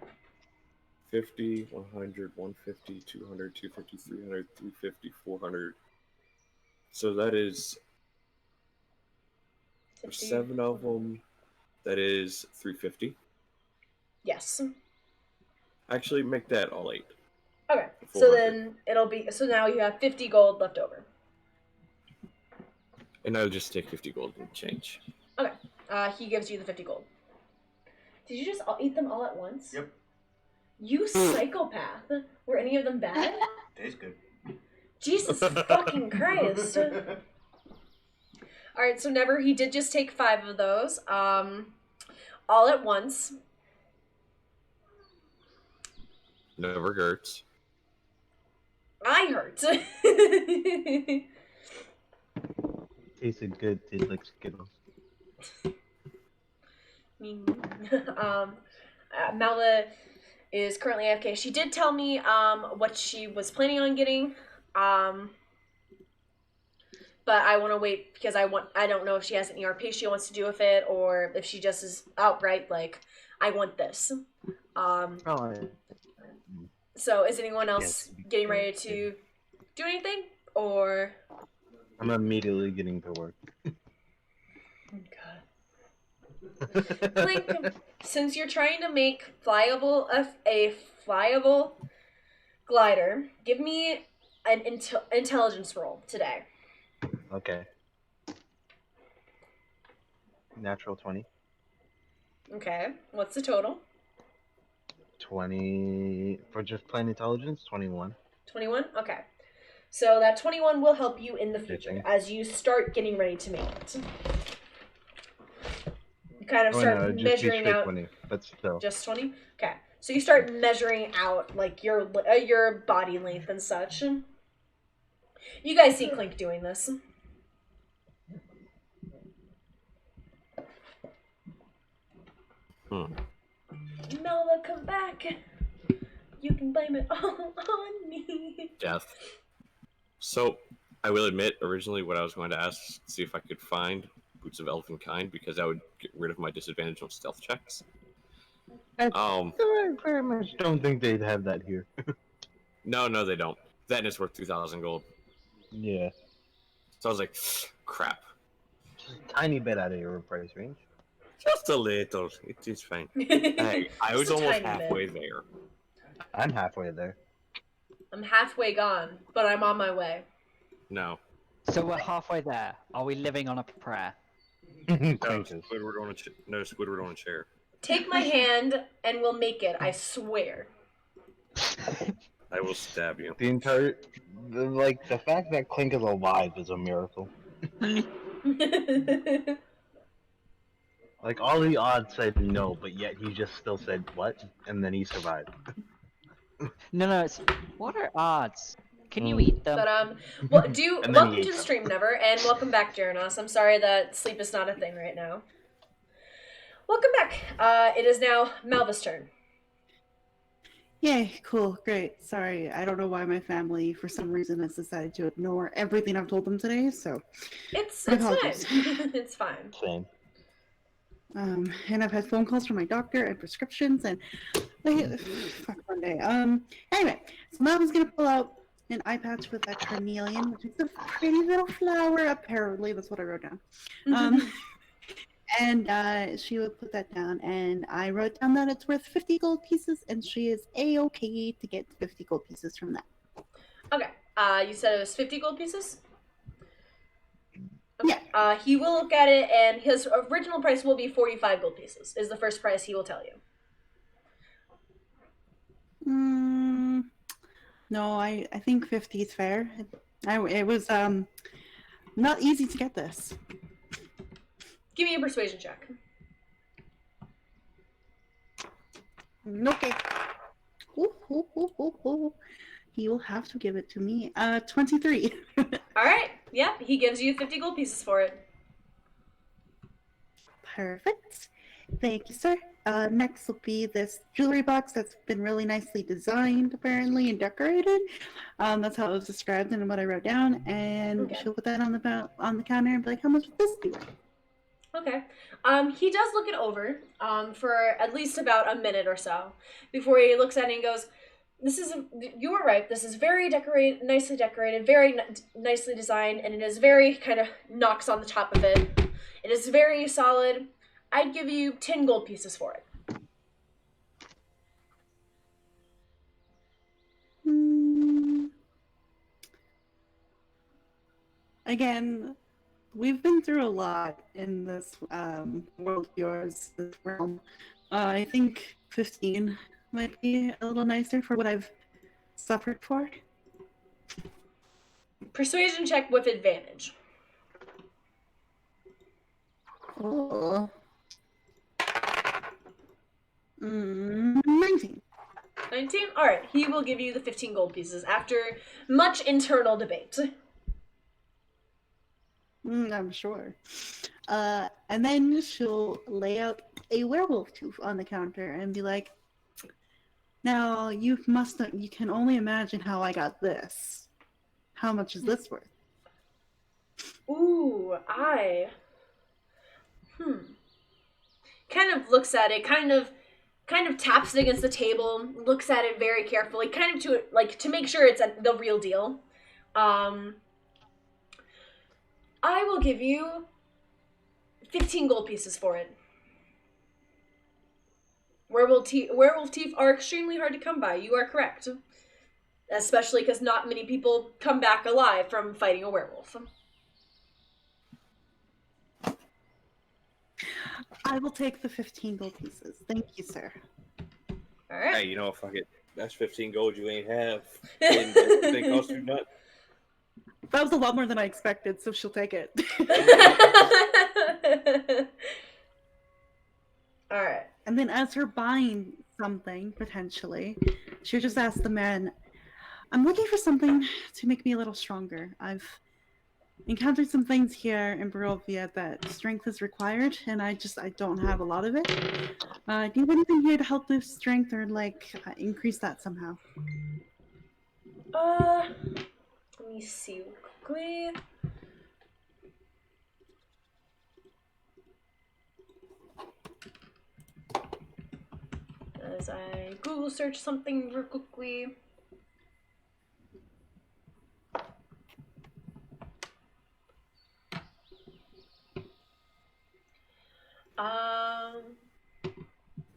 50, 100, 150, 200, 250, 300, 350, 400. So that is 50. 7 of them. That is 350. Yes. Actually, make that all 8. Okay. 400. So then it'll be so now you have 50 gold left over. And I'll just take 50 gold and change. Okay. He gives you the 50 gold. Did you just eat them all at once? Yep. You psychopath. Were any of them bad? Tastes good. Jesus fucking Christ. Alright, so Never, he did just take 5 of those. All at once. Never hurts. I hurt. Tasted good. Tastes like Skittles. Malva is currently AFK. She did tell me what she was planning on getting. But I want to wait because I don't know if she has an ERP she wants to do with it, or if she just is outright like, I want this. Probably. So is anyone else Yes. getting ready to do anything, or? I'm immediately getting to work. God. Clink, since you're trying to make a flyable glider, give me an intelligence roll today. Okay. Natural 20. Okay, what's the total? 20 for just plain intelligence. 21. 21? Okay. So that 21 will help you in the future Okay. as you start getting ready to make it. You kind of Oh, start no, it'd just be measuring straight out. 20, but still. Just 20? Okay. So you start measuring out like your body length and such. You guys see Clink doing this. Melva, come back. You can blame it all on me. Death. So, I will admit, originally what I was going to ask, see if I could find Boots of Elvenkind, because that would get rid of my disadvantage on stealth checks. I very much don't think they'd have that here. No, they don't. That and it's worth 2,000 gold. Yeah. So I was like, crap. Just a tiny bit out of your price range. Just a little. It is fine. Hey, I was Just a almost tiny halfway bit. there. I'm halfway there. I'm halfway gone, but I'm on my way. No. So we're halfway there. Are we living on a prayer? No, Clinches. Squidward on a chair. Take my hand and we'll make it, I swear. I will stab you. The entire, the fact that Clink is alive is a miracle. Like, all the odds said no, but yet he just still said what, and then he survived. No, it's... What are odds? Can you eat them? But And then welcome he to ate the them. stream, Never, and welcome back, Jeranos. I'm sorry that sleep is not a thing right now. Welcome back. It is now Malva's turn. Yay, cool, great. Sorry, I don't know why my family, for some reason, has decided to ignore everything I've told them today, so... It's My fine. apologies. It's fine. Same. And I've had phone calls from my doctor and prescriptions, and... fuck, one day. Anyway, so Malva's gonna pull out an eye patch with a carnelian, which is a pretty little flower, apparently. That's what I wrote down. And she would put that down, and I wrote down that it's worth 50 gold pieces, and she is a-okay to get 50 gold pieces from that. Okay. You said it was 50 gold pieces? Yeah. He will look at it, and his original price will be 45 gold pieces, is the first price he will tell you. No, I think 50 is fair. It was not easy to get this. Give me a persuasion check. Okay. Ooh. He will have to give it to me. 23. Alright. Yeah, he gives you 50 gold pieces for it. Perfect. Thank you, sir. Next will be this jewelry box that's been really nicely designed, apparently, and decorated. That's how it was described and what I wrote down. And Okay. she'll put that on the counter and be like, how much would this be worth? Okay. He does look it over for at least about a minute or so before he looks at it and goes, you were right. This is very nicely decorated, very nicely designed, and it is very kind of knocks on the top of it. It is very solid. I'd give you 10 gold pieces for it. Again, we've been through a lot in this world of yours, this realm. I think 15 might be a little nicer for what I've suffered for. Persuasion check with advantage. Oh. 19. 19? Alright, he will give you the 15 gold pieces after much internal debate. I'm sure. And then she'll lay out a werewolf tooth on the counter and be like, now you can only imagine how I got this. How much is this worth? Ooh, kind of looks at it, kind of taps it against the table, looks at it very carefully, kind of to make sure it's the real deal. I will give you 15 gold pieces for it. Werewolf teeth are extremely hard to come by. You are correct. Especially because not many people come back alive from fighting a werewolf. I will take the 15 gold pieces. Thank you, sir. Alright. Hey, you know, fuck it. That's 15 gold you ain't have. And they cost you nothing. That was a lot more than I expected, so she'll take it. Alright. And then as her buying something, potentially, she'll just ask the man, I'm looking for something to make me a little stronger. I've encountered some things here in Barovia that strength is required, and I don't have a lot of it. Do you have anything here to help boost strength or, increase that somehow? Let me see quickly. As I Google search something real quickly.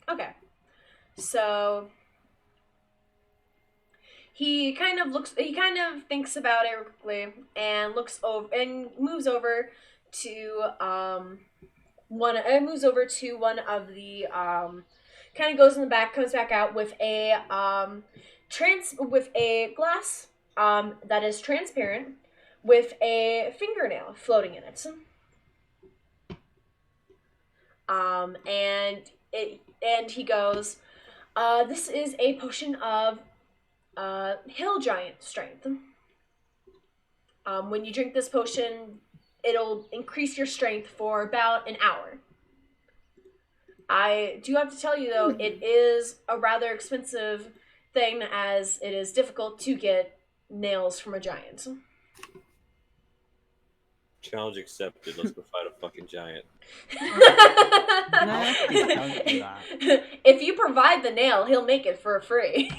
Okay. So he kind of thinks about it quickly and looks over and moves over to one of the kind of goes in the back, comes back out with a glass that is transparent with a fingernail floating in it. And he goes, this is a potion of hill giant strength. When you drink this potion, it'll increase your strength for about an hour. I do have to tell you, though, it is a rather expensive thing, as it is difficult to get nails from a giant. Challenge accepted. Let's go fight a fucking giant. If you provide the nail, he'll make it for free.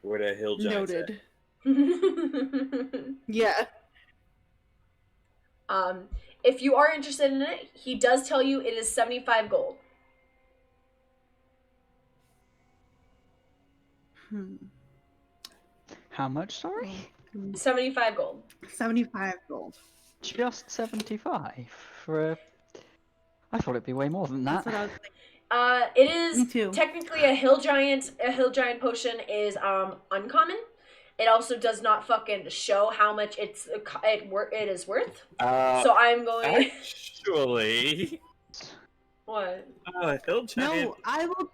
Where that hill giant Noted. Yeah. If you are interested in it, he does tell you it is 75 gold. How much, sorry? 75 gold. 75 gold. Just 75 for a... I thought it'd be way more than that. That's what I was thinking. It is Me too. technically a hill giant. A hill giant potion is uncommon. It also does not fucking show how much it is worth. So I'm going. Actually. What? Hill giant. No, I will.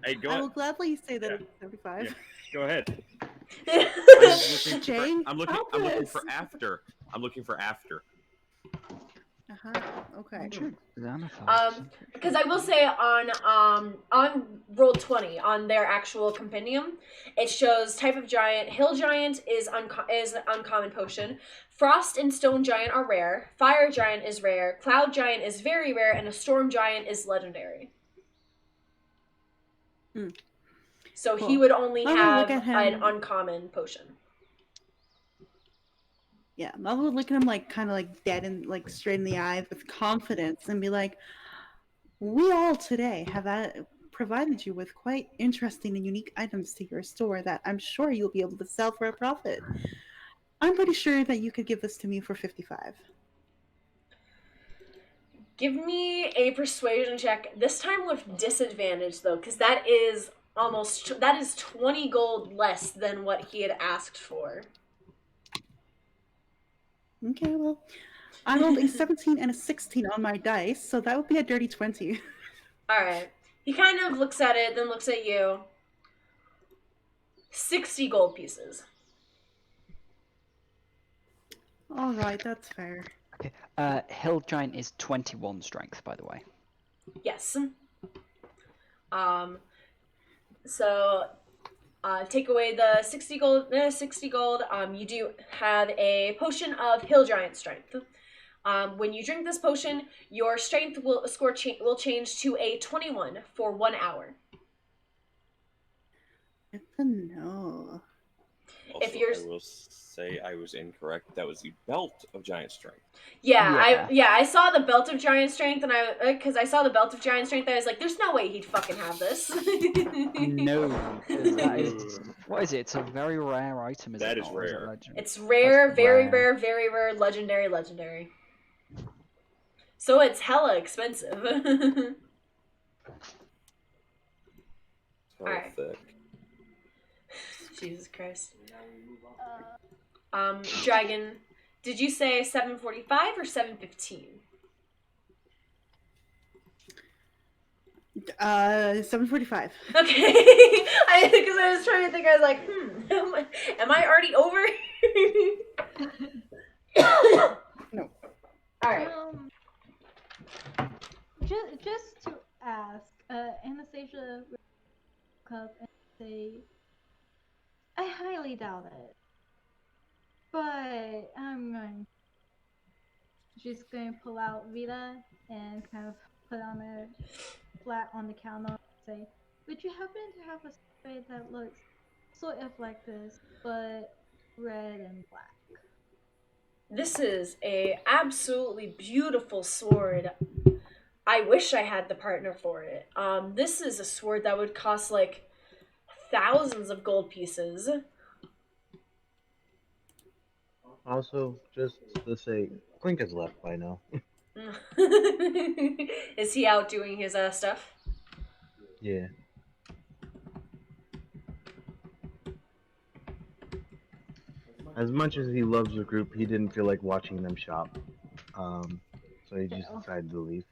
Hey, go I ahead. will gladly say that it's 75. Yeah. Go ahead. Jane, I'm looking for after. I'm looking for after. Okay. Because I will say on Roll20 on their actual compendium, it shows type of giant. Hill giant is an uncommon potion. Frost and stone giant are rare. Fire giant is rare. Cloud giant is very rare, and a storm giant is legendary. So Cool. he would only I'm gonna have look at him. an uncommon potion. Yeah, I would look at him kind of dead and straight in the eye with confidence and be like, we all today have provided you with quite interesting and unique items to your store that I'm sure you'll be able to sell for a profit. I'm pretty sure that you could give this to me for 55. Give me a persuasion check, this time with disadvantage though, because that is 20 gold less than what he had asked for. Okay, well, I rolled a 17 and a 16 on my dice, so that would be a dirty 20. Alright. He kind of looks at it, then looks at you. 60 gold pieces. All right, that's fair. Okay. Hill Giant is 21 strength, by the way. Yes. So take away the 60 gold. 60 gold. You do have a potion of Hill Giant strength. When you drink this potion, your strength will change to a 21 for 1 hour. Good to know. Also, If you're- I will say I was incorrect. That was the belt of giant strength. Yeah, I saw the belt of giant strength, and because I saw the belt of giant strength, I was like, "There's no way he'd fucking have this." No, 'cause that is what is it? It's a very rare item. Is That it is not? Or is it rare. legend? It's rare, That's very rare. rare, very rare, legendary. So it's hella expensive. So Alright. thick. Jesus Christ. Dragon, did you say 7:45 or 7:15? 7:45. Okay. Because I was trying to think, I was like, am I already over? No. Alright. Just to ask, Anastasia woke up and say, I highly doubt it, but she's going to pull out Vita and kind of put on her flat on the counter and say, would you happen to have a spray that looks sort of like this, but red and black? This is a absolutely beautiful sword. I wish I had the partner for it. This is a sword that would cost like thousands of gold pieces. Also, just to say, Clink has left by now. Is he out doing his stuff? Yeah. As much as he loves the group, he didn't feel like watching them shop. So he just decided to leave.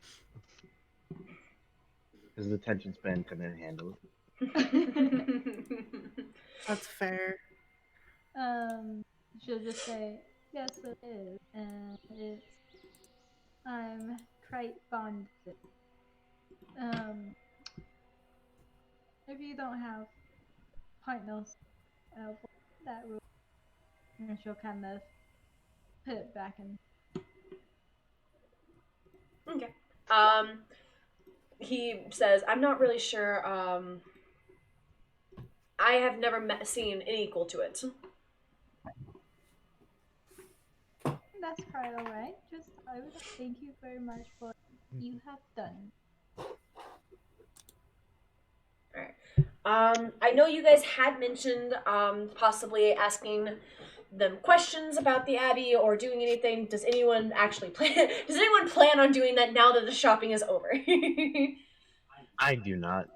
His attention span couldn't handle it. That's fair. She'll just say, yes it is, and I'm quite fond of it. If you don't have partners for that room, and she'll kind of put it back in. Okay. He says, I'm not really sure, I have never seen an equal to it. That's quite alright. Just, I would thank you very much for what you have done. Alright. I know you guys had mentioned, possibly asking them questions about the Abbey or doing anything. Does anyone plan on doing that now that the shopping is over? I do not.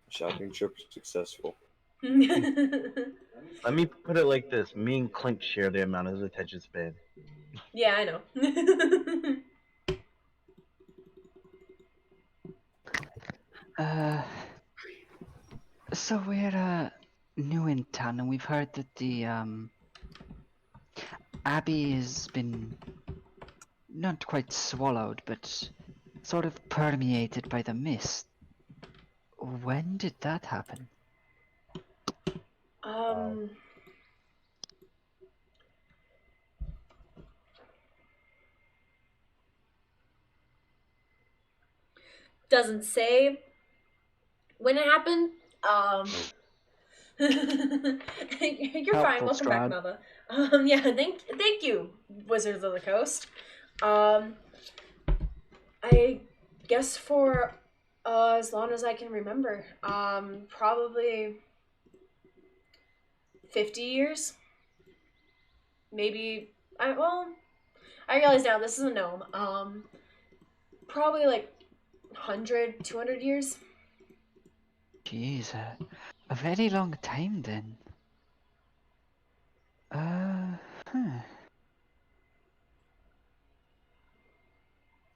Shopping trip successful. Let me put it like this. Me and Clink share the amount of his attention span. Yeah, I know. So we're new in town, and we've heard that the Abbey has been not quite swallowed, but sort of permeated by the mist. When did that happen? Doesn't say when it happened. You're fine. Helpful, Welcome back, Strahd. Melba. Yeah, thank you, Wizards of the Coast. I guess for as long as I can remember, probably 50 years. Maybe I realize now this is a gnome. Probably like 100, 200 years. Jeez, a very long time then.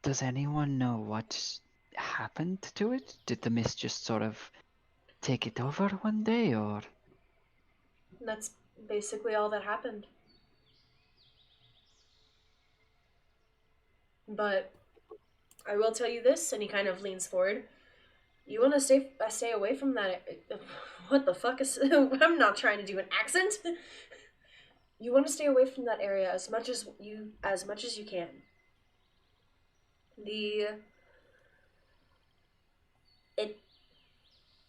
Does anyone know what happened to it? Did the mist just sort of take it over one day, or? That's basically all that happened. But I will tell you this, and he kind of leans forward. You want to stay away from that? What the fuck is? I'm not trying to do an accent. You want to stay away from that area as much as you can.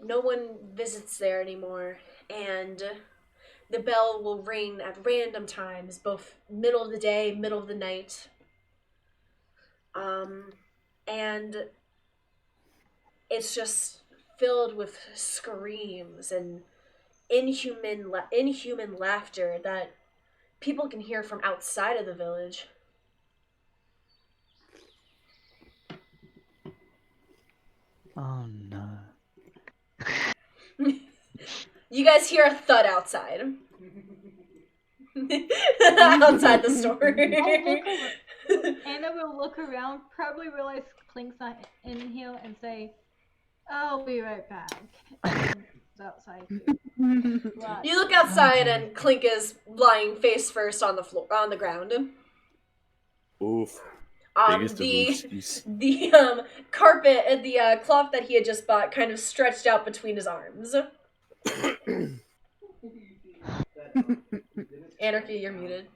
No one visits there anymore, and the bell will ring at random times, both middle of the day, middle of the night. And it's just filled with screams and inhuman laughter that people can hear from outside of the village. Oh no. You guys hear a thud outside. Outside the store. Anna will look around, probably realize Clink's not in here, and say, "I'll be right back." And it's outside. But, You look outside and Clink is lying face first on the floor, on the ground. Oof. The carpet and the cloth that he had just bought kind of stretched out between his arms. Anarchy, you're muted.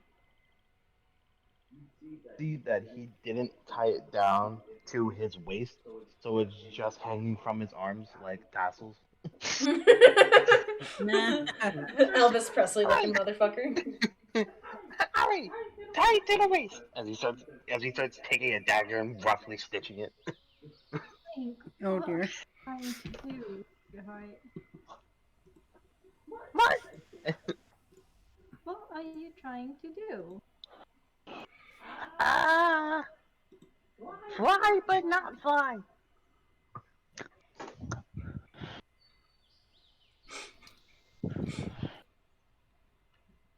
See that he didn't tie it down to his waist, so it's just hanging from his arms like tassels. Elvis Presley looking motherfucker. Alright, tie it to the waist. As he starts taking a dagger and roughly stitching it. Clink, Oh dear. what are you trying to do, sweetheart? What? What are you trying to do? Fly but not fly.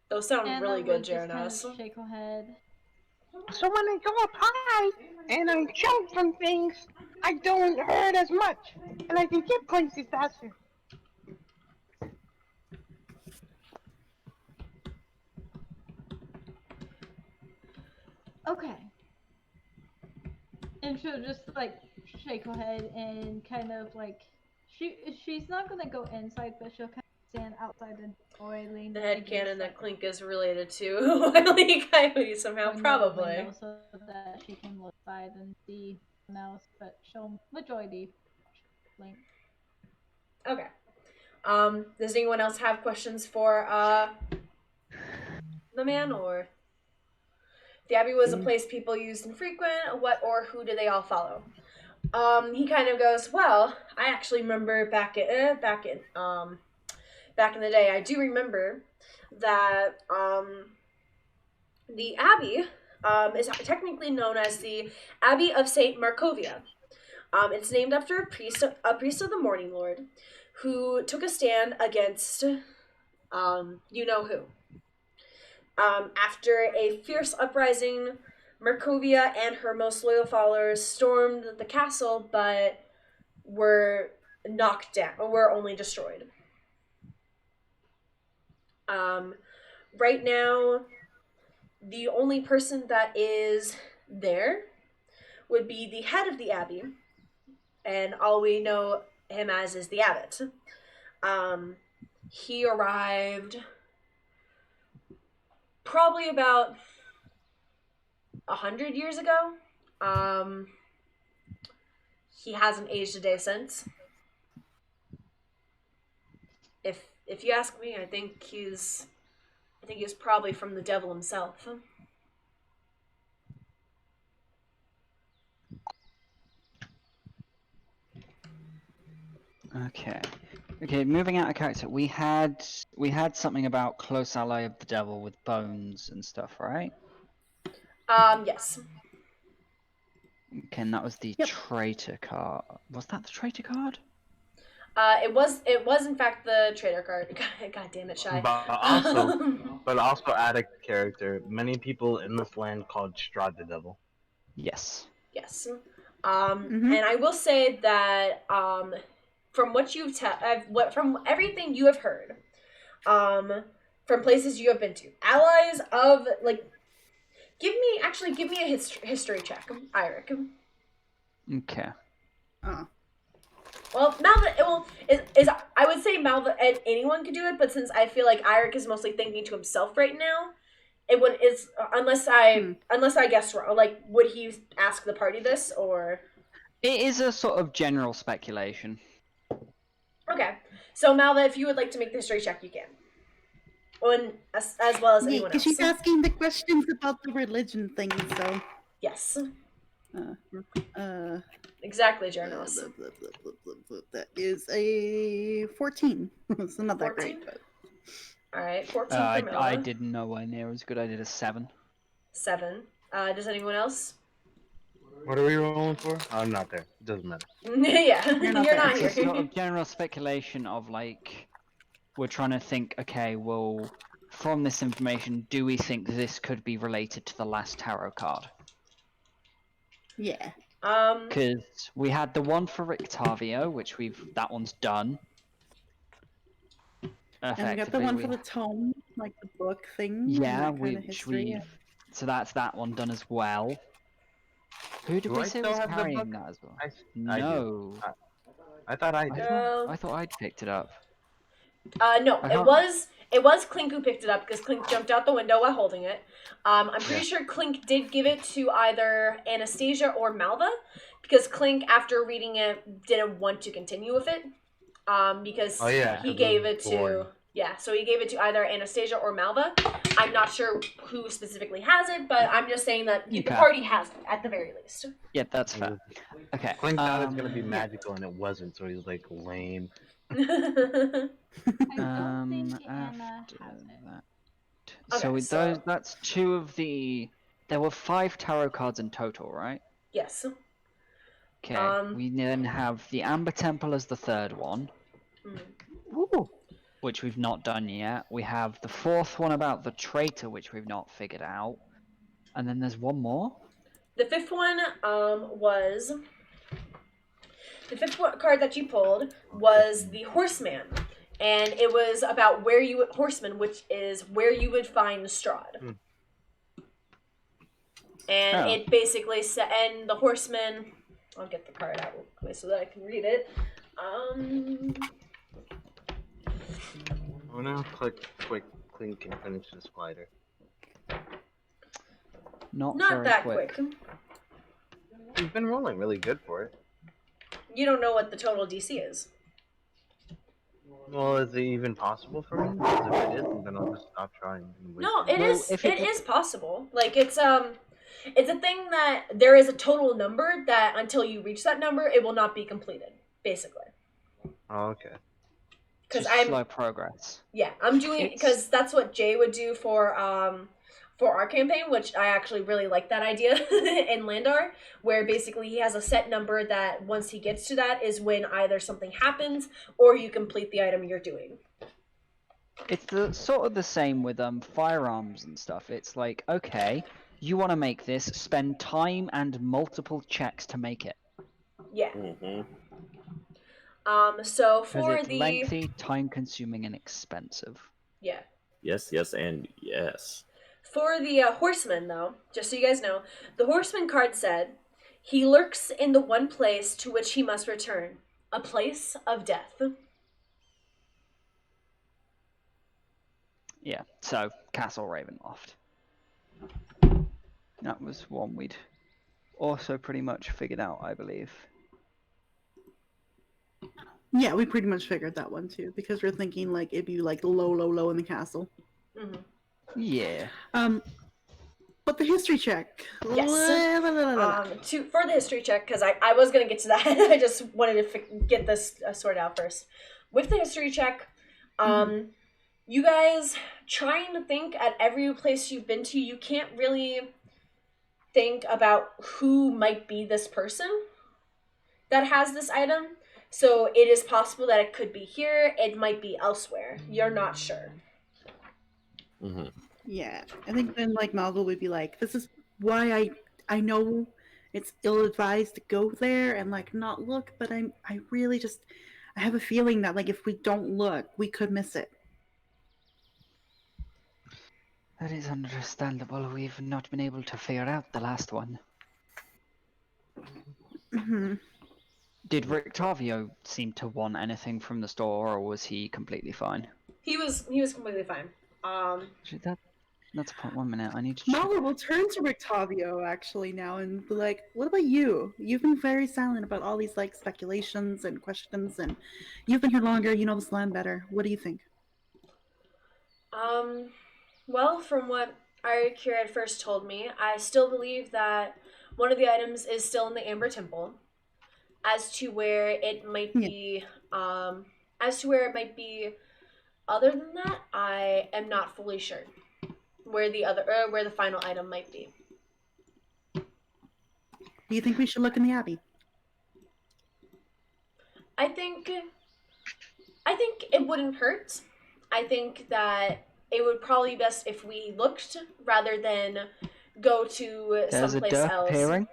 Those sound Anna really good, would just kind Jeranos. of shake her head. So when I go up high and I jump from things, I don't hurt as much, and I can get places faster. Okay. And she'll just like shake her head and kind of like she's not gonna go inside, but she'll kind of stand outside the doorway, lean The against, headcanon that like, Clink is related to Wily Coyote somehow, window, probably. so that she can look inside and see someone else, but she'll majority Link. Okay. Does anyone else have questions for the man, or the Abbey was a place people used and frequent? What or who do they all follow? He kind of goes, well, I actually remember back in the day, I do remember that the Abbey is technically known as the Abbey of Saint Markovia. It's named after a priest of the Morning Lord, who took a stand against, you know who. After a fierce uprising, Markovia and her most loyal followers stormed the castle, but were knocked down, or were only destroyed. Right now, the only person that is there would be the head of the Abbey, and all we know him as is the Abbot. He arrived probably about 100 years ago. He hasn't aged a day since. If you ask me, I think he's probably from the devil himself. Okay, moving out of character, we had something about close ally of the devil with bones and stuff, right? Yes. Okay, and that was the Yep. traitor card. Was that the traitor card? It was in fact the Traitor card. God damn it, Shy. But also add a character. Many people in this land called Strahd the Devil. Yes. Yes. And I will say that from what from everything you have heard, from places you have been to, allies of like, give me a history check, Eirik. Okay. Well, Malva, is I would say Malva and anyone could do it, but since I feel like Eirik is mostly thinking to himself right now, it would is unless I guessed wrong. Like, would he ask the party this or? It is a sort of general speculation. Okay, so Malva, if you would like to make the history check, you can. As well as anyone else. Because she's asking the questions about the religion thing, so. Yes. Uh, exactly, journals. That is a 14. It's not that 14? great, but. Alright, 14 for Malva. I did nowhere near as good. I did a 7. 7. Does anyone else? What are we rolling for? I'm not there. It doesn't matter. Yeah, you're not It's here. a sort of general speculation of like, we're trying to think, okay, well, from this information, do we think this could be related to the last tarot card? Yeah. Because we had the one for Rectavia, which that one's done. And we got the one for the tome, like the book thing. Yeah, history. So that's that one done as well. Who did we say was carrying that as well? No. I thought I did. I thought I'd picked it up. No, it was Clink who picked it up because Clink jumped out the window while holding it. I'm pretty sure Clink did give it to either Anastasia or Malva because Clink, after reading it, didn't want to continue with it. Because he gave it to so he gave it to either Anastasia or Malva. I'm not sure who specifically has it, but I'm just saying that the party has it at the very least. Yeah, that's fair. Okay. Clink thought it was gonna be magical and it wasn't, so he was like lame. I don't think Anna has it. Okay, so that's 2 of the. There were 5 tarot cards in total, right? Yes. Okay. We then have the Amber Temple as the 3rd one. Ooh. Which we've not done yet. We have the 4th one about the Traitor, which we've not figured out. And then there's one more. The 5th one was... The 5th card that you pulled was the Horseman. And it was about Horseman, which is where you would find Strahd. And it basically said... And the Horseman... I'll get the card out real quick so that I can read it. Oh no, Clink can finish the spider. Not very that quick. He's been rolling really good for it. You don't know what the total DC is. Well, is it even possible for me? Because if it isn't, then I'll just stop trying. No, it is. It is possible. Like it's a thing that there is a total number that until you reach that number, it will not be completed. Basically. Oh, okay. Because slow progress. Yeah, I'm doing because that's what Jay would do for our campaign, which I actually really like that idea in Landar, where basically he has a set number that once he gets to that is when either something happens or you complete the item you're doing. It's sort of the same with firearms and stuff. It's like, okay, you want to make this, spend time and multiple checks to make it. Yeah. So for it's lengthy, time-consuming, and expensive. Yeah. Yes, and yes. For the Horseman, though, just so you guys know, the Horseman card said, he lurks in the one place to which he must return, a place of death. Yeah, so Castle Ravenloft. That was one we'd also pretty much figured out, I believe. Yeah, we pretty much figured that one too, because we're thinking like it'd be like low in the castle. Mm-hmm. Yeah. But the history check. Yes. For the history check, because I was gonna get to that. I just wanted to get this sorted out first. With the history check, you guys trying to think at every place you've been to, you can't really think about who might be this person that has this item. So it is possible that it could be here. It might be elsewhere. You're not sure. Yeah, I think then like Malva would be like, "This is why I know it's ill-advised to go there and like not look, but I really just I have a feeling that like if we don't look, we could miss it. That is understandable. We've not been able to figure out the last one. Hmm. Did Rectavia seem to want anything from the store, or was he completely fine? He was completely fine. Actually, that's a point. 1 minute. I need to check. Mahler will turn to Rectavio actually now and be like, "What about you? You've been very silent about all these like speculations and questions, and you've been here longer. You know this land better. What do you think?" Well, from what Arikir had first told me, I still believe that one of the items is still in the Amber Temple. As to where it might be, other than that, I am not fully sure where the final item might be. Do you think we should look in the Abbey? I think it wouldn't hurt. I think that it would probably be best if we looked rather than go to There's someplace a derp else. appearing.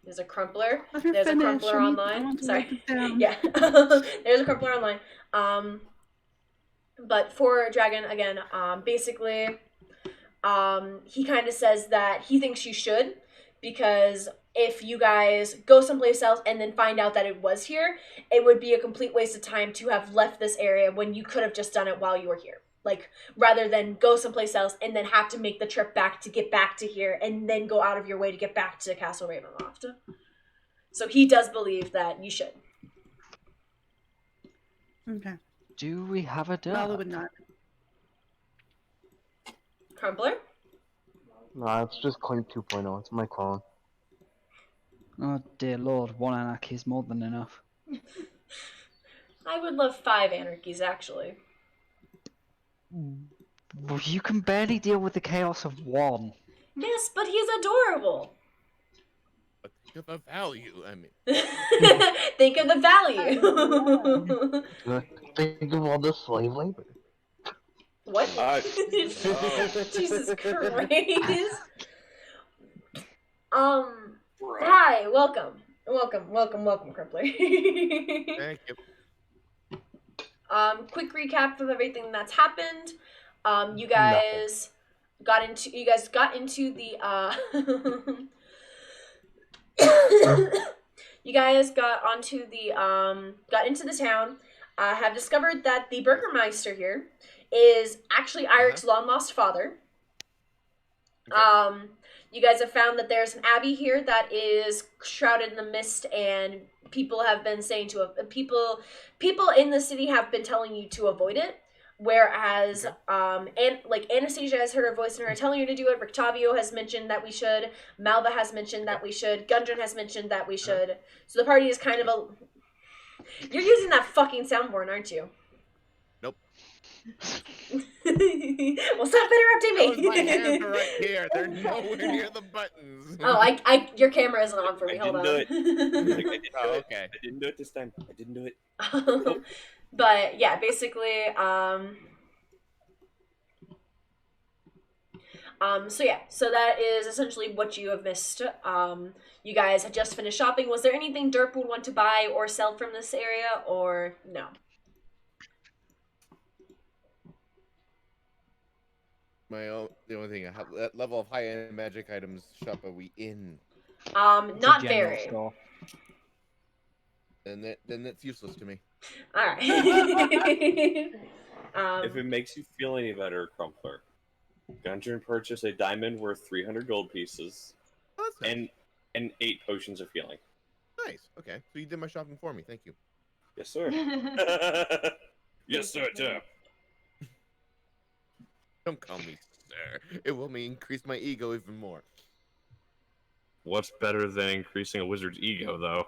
There's a crumpler. Let her There's finish. a crumpler I online. want to Sorry. write this down. Yeah. There's a crumpler online. But for Dragon, again, basically, he kind of says that he thinks you should, because if you guys go someplace else and then find out that it was here, it would be a complete waste of time to have left this area when you could have just done it while you were here. Like, rather than go someplace else and then have to make the trip back to get back to here and then go out of your way to get back to Castle Ravenloft. So he does believe that you should. Okay. Do we have a derp? Mahler would not. Crumpler? No, it's just Clink 2.0. It's my clone. Oh dear lord, one anarchy is more than enough. I would love 5 anarchies, actually. Well, you can barely deal with the chaos of one. Yes, but he's adorable. But think of the value. I mean, Think of the value. Think of all the slave labor. What? Oh. Jesus Christ. Hi, welcome, Crumpler. thank you. Quick recap of everything that's happened. You guys got into the you guys got into the town. Have discovered that the Burgermeister here is actually Irik's long-lost father. Okay. You guys have found that there's an abbey here that is shrouded in the mist, and people have been saying people in the city have been telling you to avoid it. Whereas, Anastasia has heard her voice and her telling you to do it. Rectavio has mentioned that we should. Malva has mentioned that we should. Gundren has mentioned that we should. So the party is kind of a. You're using that fucking soundboard, aren't you? Nope. Well, stop interrupting me. Those my hands are right here. They're nowhere near the buttons. Oh, your camera isn't on for me. Hold on. I didn't do it. Oh, okay. I didn't do it this time. I didn't do it. But yeah, basically, so that is essentially what you have missed. You guys had just finished shopping. Was there anything Derp would want to buy or sell from this area, or no? The only thing, that level of high-end magic items shop are we in? It's a Not general very. store. Then that's useless to me. All right. If it makes you feel any better, Crumpler, Gundren purchased a diamond worth 300 gold pieces Oh, that's nice. and 8 potions of healing. Nice. Okay, so you did my shopping for me. Thank you. Yes, sir. Yes, sir, Jeff. Don't call me sir. It will increase my ego even more. What's better than increasing a wizard's ego, though?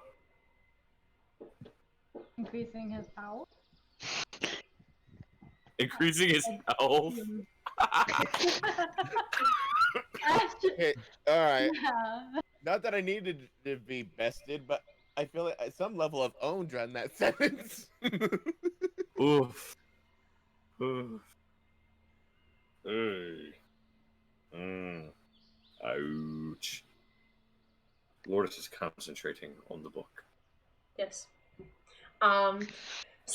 Increasing his power. Increasing his health? Okay, all right. Yeah. Not that I needed to be bested, but I feel like some level of owned on that sentence. Oof. Oof. Hey. Ouch. Lourdes is concentrating on the book. Yes. She's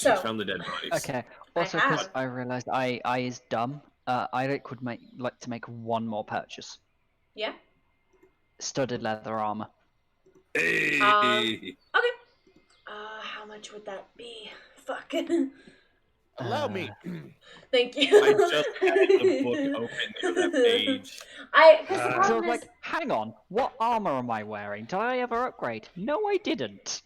So found the dead bodies. Okay. Also, have. because I realized I is dumb. Eirik would like to make one more purchase. Yeah. Studded leather armor. Hey! Okay. How much would that be? Fuck. Allow me. Thank you. I just had the book open to that page. Because the So I problem was is, like, hang on, what armor am I wearing? Did I ever upgrade? No, I didn't.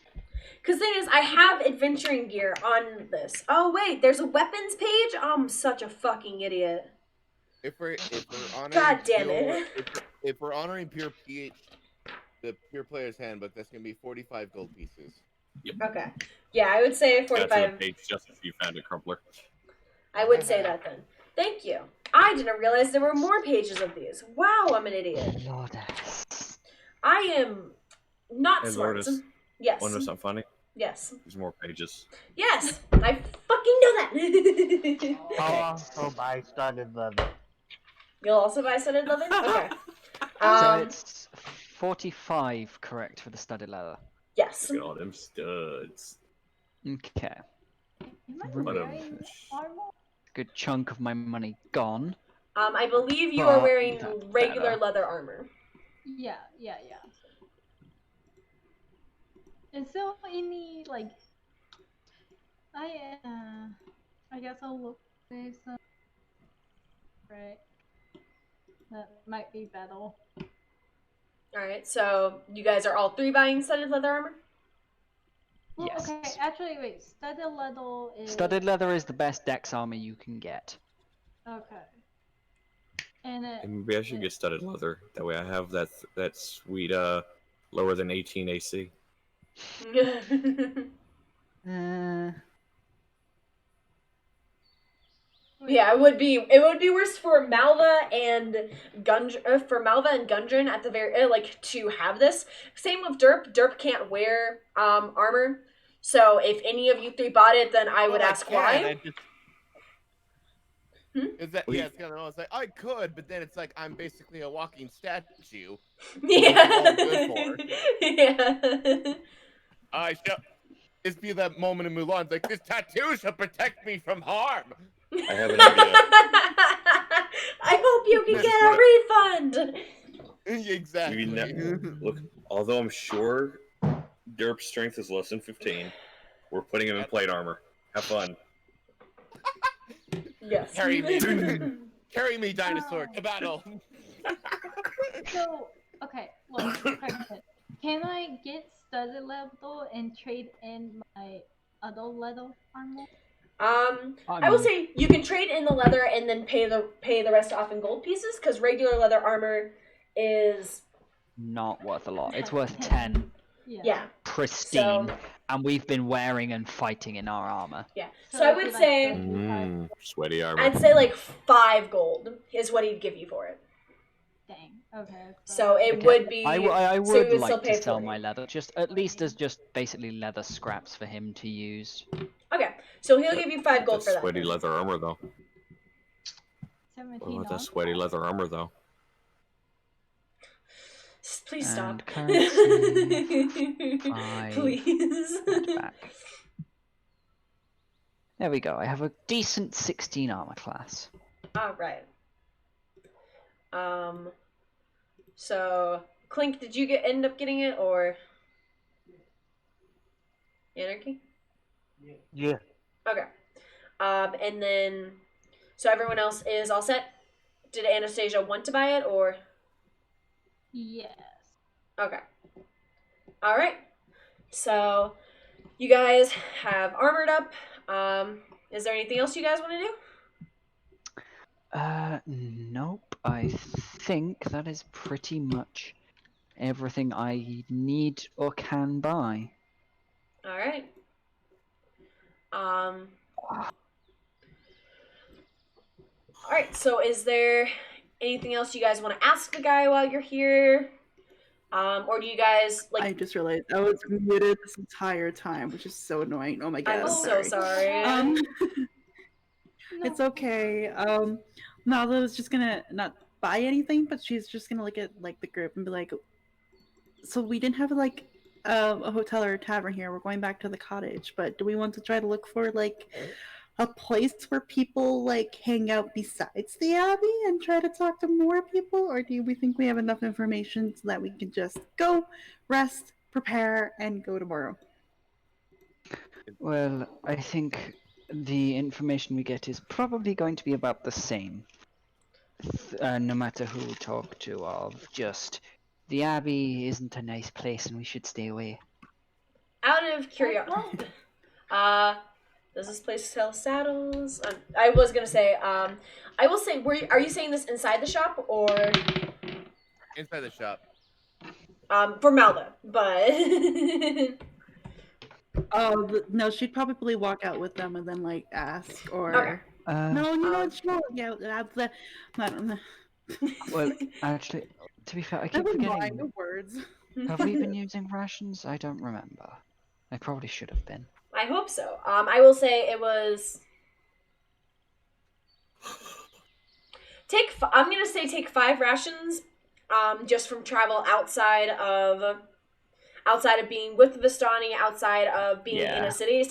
because thing is, I have adventuring gear on this. Oh wait, there's a weapons page. I'm such a fucking idiot. If we're honoring God damn pure, it. if we're honoring pure PH, the pure player's handbook, that's gonna be 45 gold pieces. Okay. Yeah, I would say Got to the 45. page just as you found a crumpler. I would say that then. Thank you. I didn't realize there were more pages of these. Wow, I'm an idiot. Lourdes. I am not Hey, smart. Lourdes. Yes. Want to know something funny? Yes. There's more pages. Yes. I fucking know that. I'll also buy studded leather. You'll also buy studded leather? Okay. So it's 45, correct, for the studded leather. Yes. Look at all them studs. Okay. Am I What a- wearing armor? Good chunk of my money gone. I believe you are But wearing that's regular better. leather armor. Yeah. Is there any like? I guess I'll look for some. Right. That might be better. Alright, so you guys are all three buying studded leather armor? Well, Yes. okay. Actually, wait. Studded leather is. Studded leather is the best dex armor you can get. Okay. And And maybe I should get studded leather. That way I have that sweet lower than 18 AC. Yeah, it would be worse for Malva and Gundren at the very like to have this. Same with Derp. Derp can't wear armor. So if any of you three bought it, then I would ask why. Is that yeah? It's kind of. It's like I could, but then it's like I'm basically a walking statue. Yeah. Good for. Yeah. I shall. It's be that moment in Mulan. It's like this tattoo shall protect me from harm. I have an idea. I hope you can get a refund. Exactly. Look, although I'm sure Derp's strength is less than 15, we're putting him in plate armor. Have fun. Yes. Carry me, dinosaur, to battle. So, okay, look, question. Can I get studded leather and trade in my other leather armor? I will say you can trade in the leather and then pay the rest off in gold pieces because regular leather armor is Not worth a lot. It's worth 10. yeah. Pristine. So- And we've been wearing and fighting in our armor. Yeah. So I would say Sweaty armor. I'd say like 5 gold is what he'd give you for it. Dang. Okay. So it Okay, would be. I so would you would still like pay to sell 40. my leather, just at least as just basically leather scraps for him to use. Okay, so he'll give you 5 gold That for that. sweaty leather armor, though. 17 What about that dollars? sweaty leather armor, though? Please stop. And currency, 5, Please. that back. There we go. I have a decent 16 armor class. All right. So Clink, did you end up getting it or Anarchy? Yeah. Okay. And then so everyone else is all set. Did Anastasia want to buy it or? Yes. Okay. All right. So you guys have armored up. Is there anything else you guys want to do? Nope. I think that is pretty much everything I need or can buy. All right. All right. So is there anything else you guys want to ask the guy while you're here? Or do you guys like? I just realized I was muted this entire time, which is so annoying. Oh my god, I'm so sorry. It's okay. Nala was just gonna not buy anything, but she's just gonna look at like the group and be like, So we didn't have like a hotel or a tavern here. We're going back to the cottage. But do we want to try to look for like a place where people like hang out besides the abbey and try to talk to more people, or do we think we have enough information so that we can just go, rest, prepare, and go tomorrow? Well, I think the information we get is probably going to be about the same. No matter who we talk to, of just the abbey isn't a nice place and we should stay away. Out of curiosity, does this place sell saddles? I was gonna say, I will say, are you saying this inside the shop or Inside the shop. for Malda? But Oh no, she'd probably walk out with them and then like ask or. Okay. No, you know what? No, yeah, I don't know. Well, actually, to be fair, I keep Never mind forgetting. the words. Have we been using rations? I don't remember. I probably should have been. I hope so. I will say it was. I'm gonna say take 5 rations, just from travel outside of being with the Vistani, outside of being in a city.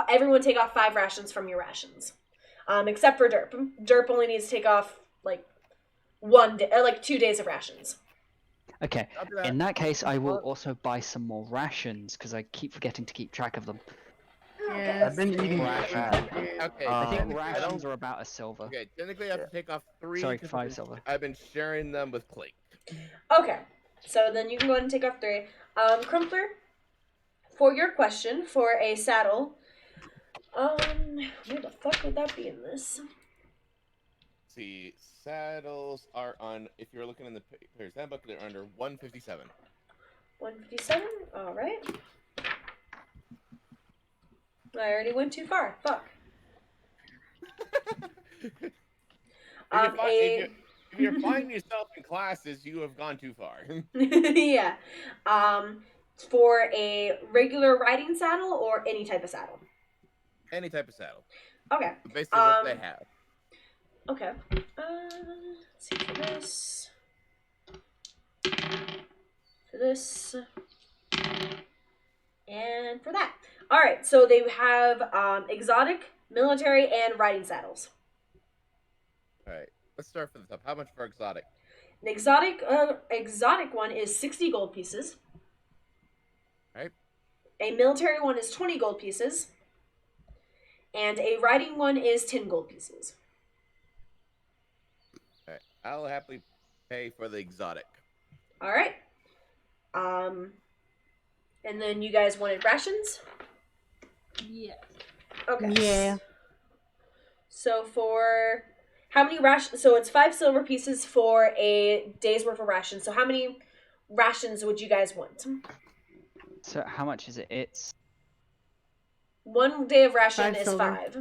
Everyone take off 5 rations from your rations, except for Derp. Derp only needs to take off like 1 day, or like 2 days of rations. Okay, in that case, I will also buy some more rations because I keep forgetting to keep track of them. I've been eating Rations. crap. Okay, I think technically, rations are about a silver. Okay, technically I have to take off 3. Sorry, 'cause 5 silver. I've been sharing them with Clink. Okay, so then you can go ahead and take off 3. Crumpler, for your question for a saddle, where the fuck would that be in this? See, saddles are on. If you're looking in the player's handbook, they're under 157. 157. All right. I already went too far. Fuck. If you're finding yourself in classes, you have gone too far. Yeah. For a regular riding saddle or any type of saddle. Any type of saddle. Okay. Basically, what they have. Okay. Let's see for this. For this. And for that. Alright, so they have exotic, military, and riding saddles. Alright, let's start from the top. How much for exotic? An exotic one is 60 gold pieces. Right. A military one is 20 gold pieces. And a riding one is 10 gold pieces. Alright, I'll happily pay for the exotic. Alright. And then you guys wanted rations? Yes. Okay. Yeah. So for how many rations? So it's 5 silver pieces for a day's worth of rations. So how many rations would you guys want? So how much is it? It's 1 day of ration 5 is silver. 5.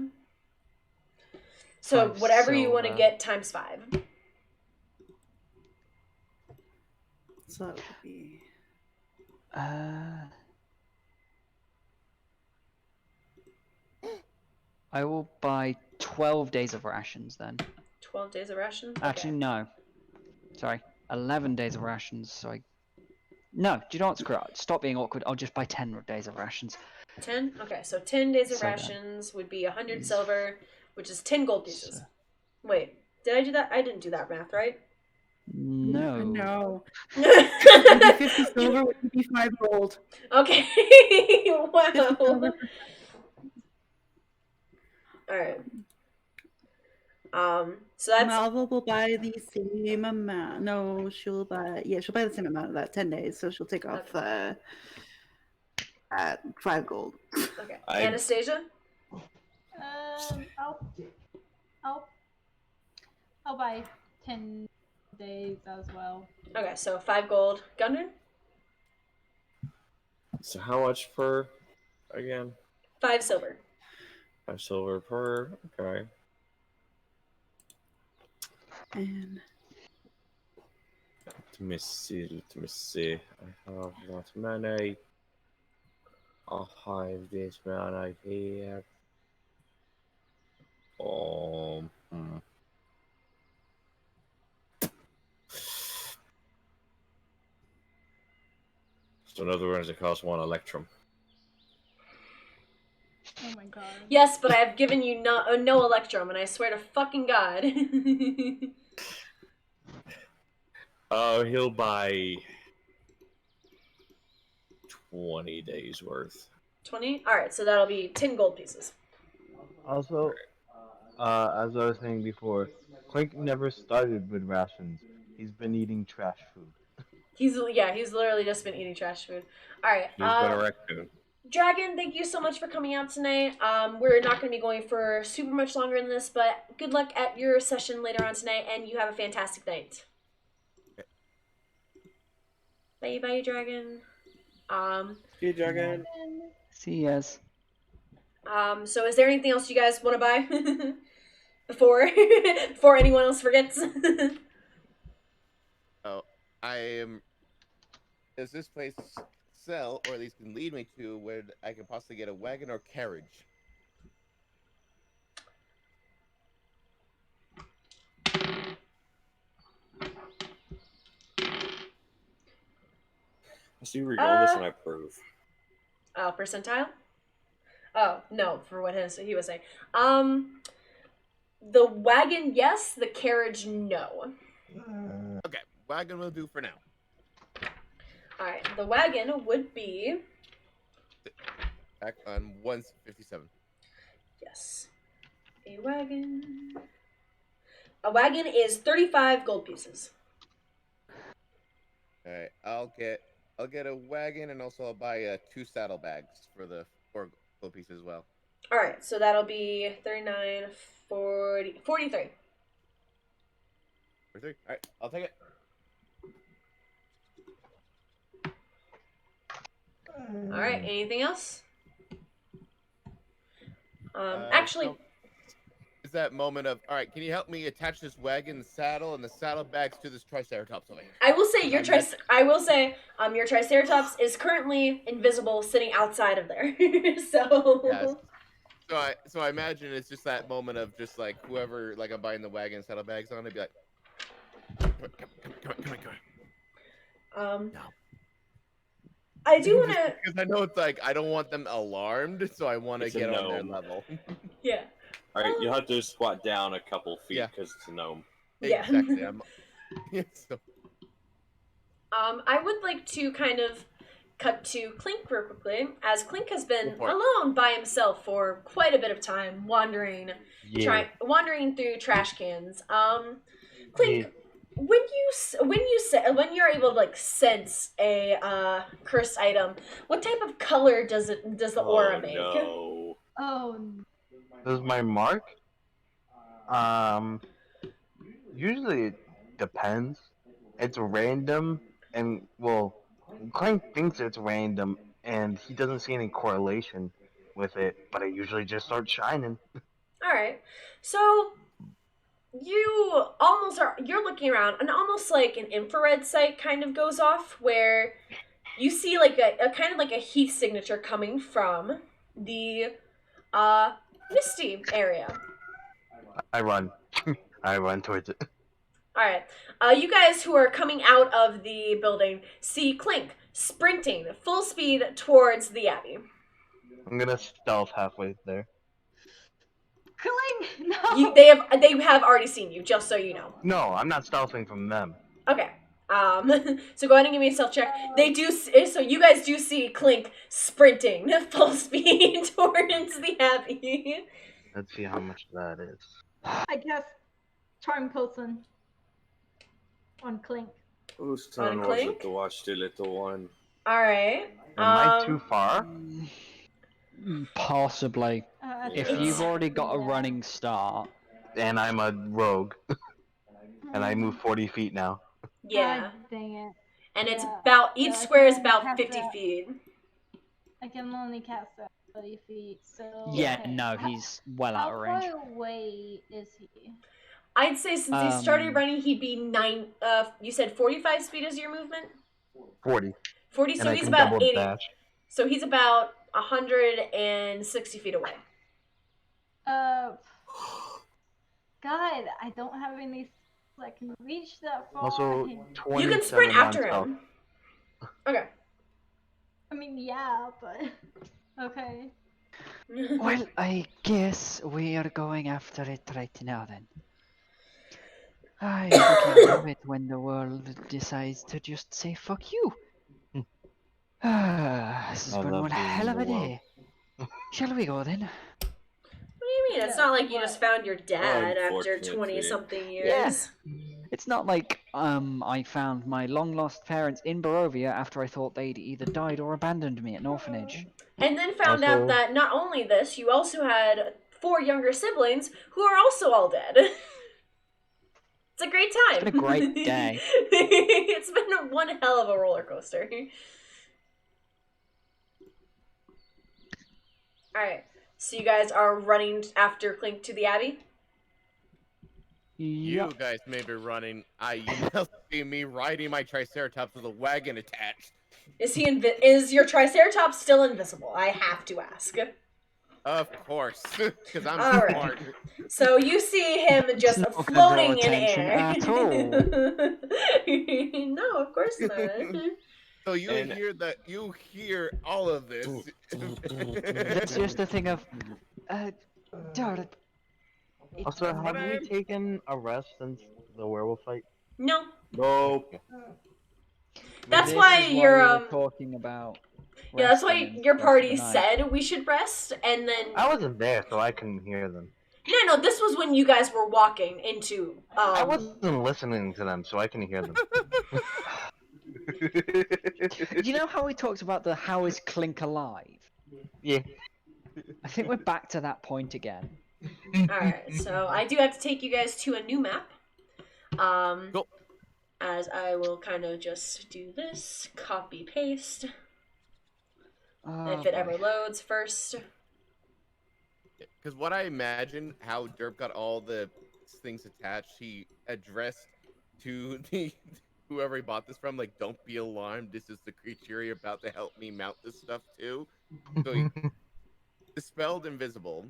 So 5 whatever you want to silver. get times 5. So that would be. I will buy 12 days of rations then. 12 days of rations? Actually, no. Sorry, 11 days of rations. So no, do you know what? Screw it. Stop being awkward. I'll just buy 10 days of rations. 10? Okay, so 10 days of So then- rations would be 100 silver, which is 10 gold pieces. So- Wait, did I do that? I didn't do that math, right? No. No. It'd be 50 silver, which would be 5 gold. Okay. 50 Wow. silver. Alright. So that's Malva will buy the same amount. No, she'll buy. Yeah, she'll buy the same amount of that. 10 days, so she'll take off at 5 gold. okay. I- Anastasia? I'll buy 10 days as well. Okay, so 5 gold. Gundren? So how much per again? 5 silver. 5 silver per. Okay. And Let me see. I have not many. I'll have this many here. So in other words, it costs 1 electrum. Oh my god. Yes, but I have given you no electrum, and I swear to fucking God. He'll buy 20 days worth. 20? Alright, so that'll be 10 gold pieces. Also, as I was saying before, Clink never started with rations. He's been eating trash food. He's literally just been eating trash food. Alright, He's been a raccoon. Dragon, thank you so much for coming out tonight. We're not going to be going for super much longer than this, but good luck at your session later on tonight, and you have a fantastic night. Bye, Dragon. See you, Dragon. See yas. So is there anything else you guys want to buy before anyone else forgets? Oh, does this place sell, or at least can lead me to, where I can possibly get a wagon or carriage? I see where you're going with this, and I approve. Oh, percentile? Oh, no, for what he was saying. The wagon, yes. The carriage, no. Okay, wagon will do for now. Alright, the wagon would be... Back on 157. Yes. A wagon... A wagon is 35 gold pieces. Alright, I'll get a wagon, and also I'll buy 2 saddlebags for the 4 gold pieces as well. Alright, so that'll be 39, 40, 43. 43? Alright, I'll take it. Alright, anything else? Actually... No. Is that moment of, alright, can you help me attach this wagon saddle and the saddlebags to this Triceratops over here? I will say your Triceratops is currently invisible, sitting outside of there. So. Yes. So I imagine it's just that moment of just like whoever like I'm buying the wagon saddlebags on, it'd be like, come on. No. I do want to, because I know it's like I don't want them alarmed, so I want to get on their level. Yeah. All right, you'll have to squat down a couple feet because it's a gnome. Yeah. Exactly. So. I would like to kind of cut to Clink real quickly, as Clink has been alone by himself for quite a bit of time, wandering through trash cans. Clink, when you're able to like sense a cursed item, what type of color does the aura make? No. Oh. Does my mark? Usually it depends. It's random, and well, Clank thinks it's random, and he doesn't see any correlation with it. But it usually just starts shining. All right, so you're looking around, and almost like an infrared sight kind of goes off, where you see like a kind of like a heat signature coming from the misty area. I run. I run towards it. Alright. You guys who are coming out of the building see Clink sprinting full speed towards the Abbey. I'm gonna stealth halfway there. Clink! No! They have already seen you, just so you know. No, I'm not stealthing from them. Okay. So go ahead and give me a stealth check. So you guys do see Clink sprinting full speed towards the Abbey. Let's see how much that is. I guess Charm Coulson on Clink. Whose turn was it to watch the little one? Alright. Am I too far? Possibly. If you've already got a running start. And I'm a rogue. And I move 40 feet now. Yeah. God dang it. And it's about, each square is about 50 feet. I can only cast that 30 feet, so... Yeah, okay. no, he's well out of range. How far away is he? I'd say since he started running, he'd be you said 45 speed is your movement? 40. 40, so he's about 80. Dash. So he's about 160 feet away. God, I don't have any... I can reach that far. Also, you can sprint after him. Okay. mean, yeah, but okay. Well, I guess we are going after it right now then. I fucking love it when the world decides to just say fuck you. This has I been love one being hell in of the a world. day. Shall we go then? What do you mean? It's not like you just found your dad after Unfortunately. 20-something Yeah. years. It's not like I found my long lost parents in Barovia after I thought they'd either died or abandoned me at an orphanage. And then found out Also- that not only this, you also had 4 younger siblings who are also all dead. It's a great time. It's been a great day. It's been one hell of a roller coaster. Alright, so you guys are running after Clink to the Abbey? You Yup. guys may be running. You now see me riding my Triceratops with a wagon attached. Is your Triceratops still invisible? I have to ask. Of course, because I'm All right. smart. So you see him just not gonna draw floating in attention air. at all. No, of course not. So you And- hear all of this. That's just a thing of, darn it. Also, have we I'm- taken a rest since the werewolf fight? No, No. that's This why is you're we were talking about. yeah, that's why resting and your stuff party for the night. said we should rest, and then I wasn't there, so I couldn't hear them. no, this was when you guys were walking into. I wasn't listening to them, so I can hear them. You know how we talked about the how is Clink alive? Yeah. I think we're back to that point again. Alright, so I do have to take you guys to a new map. Cool. As I will kind of just do this, copy paste. If it ever loads first. Because what I imagine how Derp got all the things attached, he addressed to the whoever he bought this from, like, don't be alarmed, this is the creature you're about to help me mount this stuff to. So he dispelled invisible,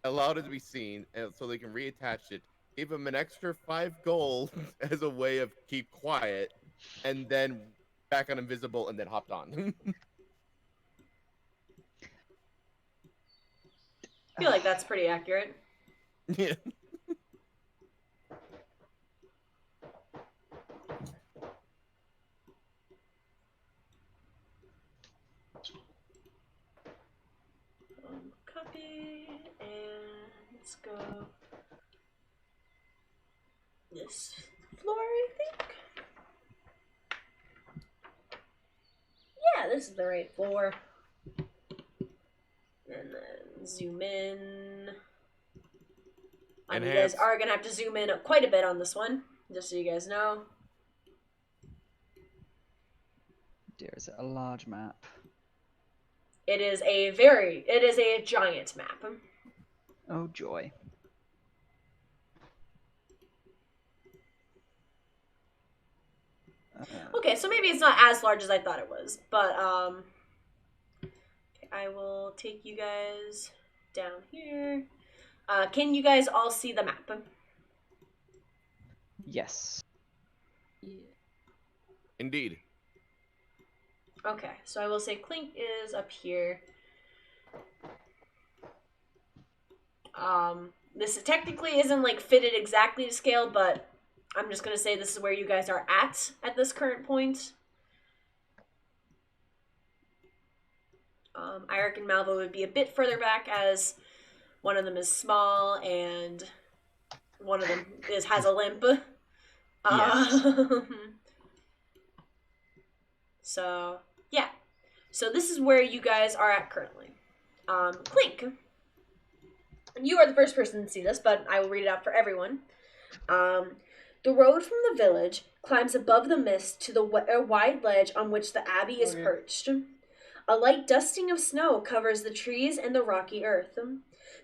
allowed it to be seen, and so they can reattach it, gave him an extra 5 gold as a way of keep quiet, and then back on invisible, and then hopped on. I feel like that's pretty accurate. Yeah. Copy, and let's go this floor, I think. Yeah, this is the right floor. And then zoom in. You guys Enhance. are going to have to zoom in quite a bit on this one, just so you guys know. There's a large map. It is a giant map. Oh joy. Okay, so maybe it's not as large as I thought it was, but okay, I will take you guys down here. Can you guys all see the map? Yes. Indeed. Okay, so I will say Clink is up here. This technically isn't like fitted exactly to scale, but I'm just gonna say this is where you guys are at this current point. Eirik and Malvo would be a bit further back, as one of them is small and one of them has a limp. So yeah, so this is where you guys are at currently. Clink, you are the first person to see this, but I will read it out for everyone. The road from the village climbs above the mist to the wide ledge on which the abbey is perched. A light dusting of snow covers the trees and the rocky earth.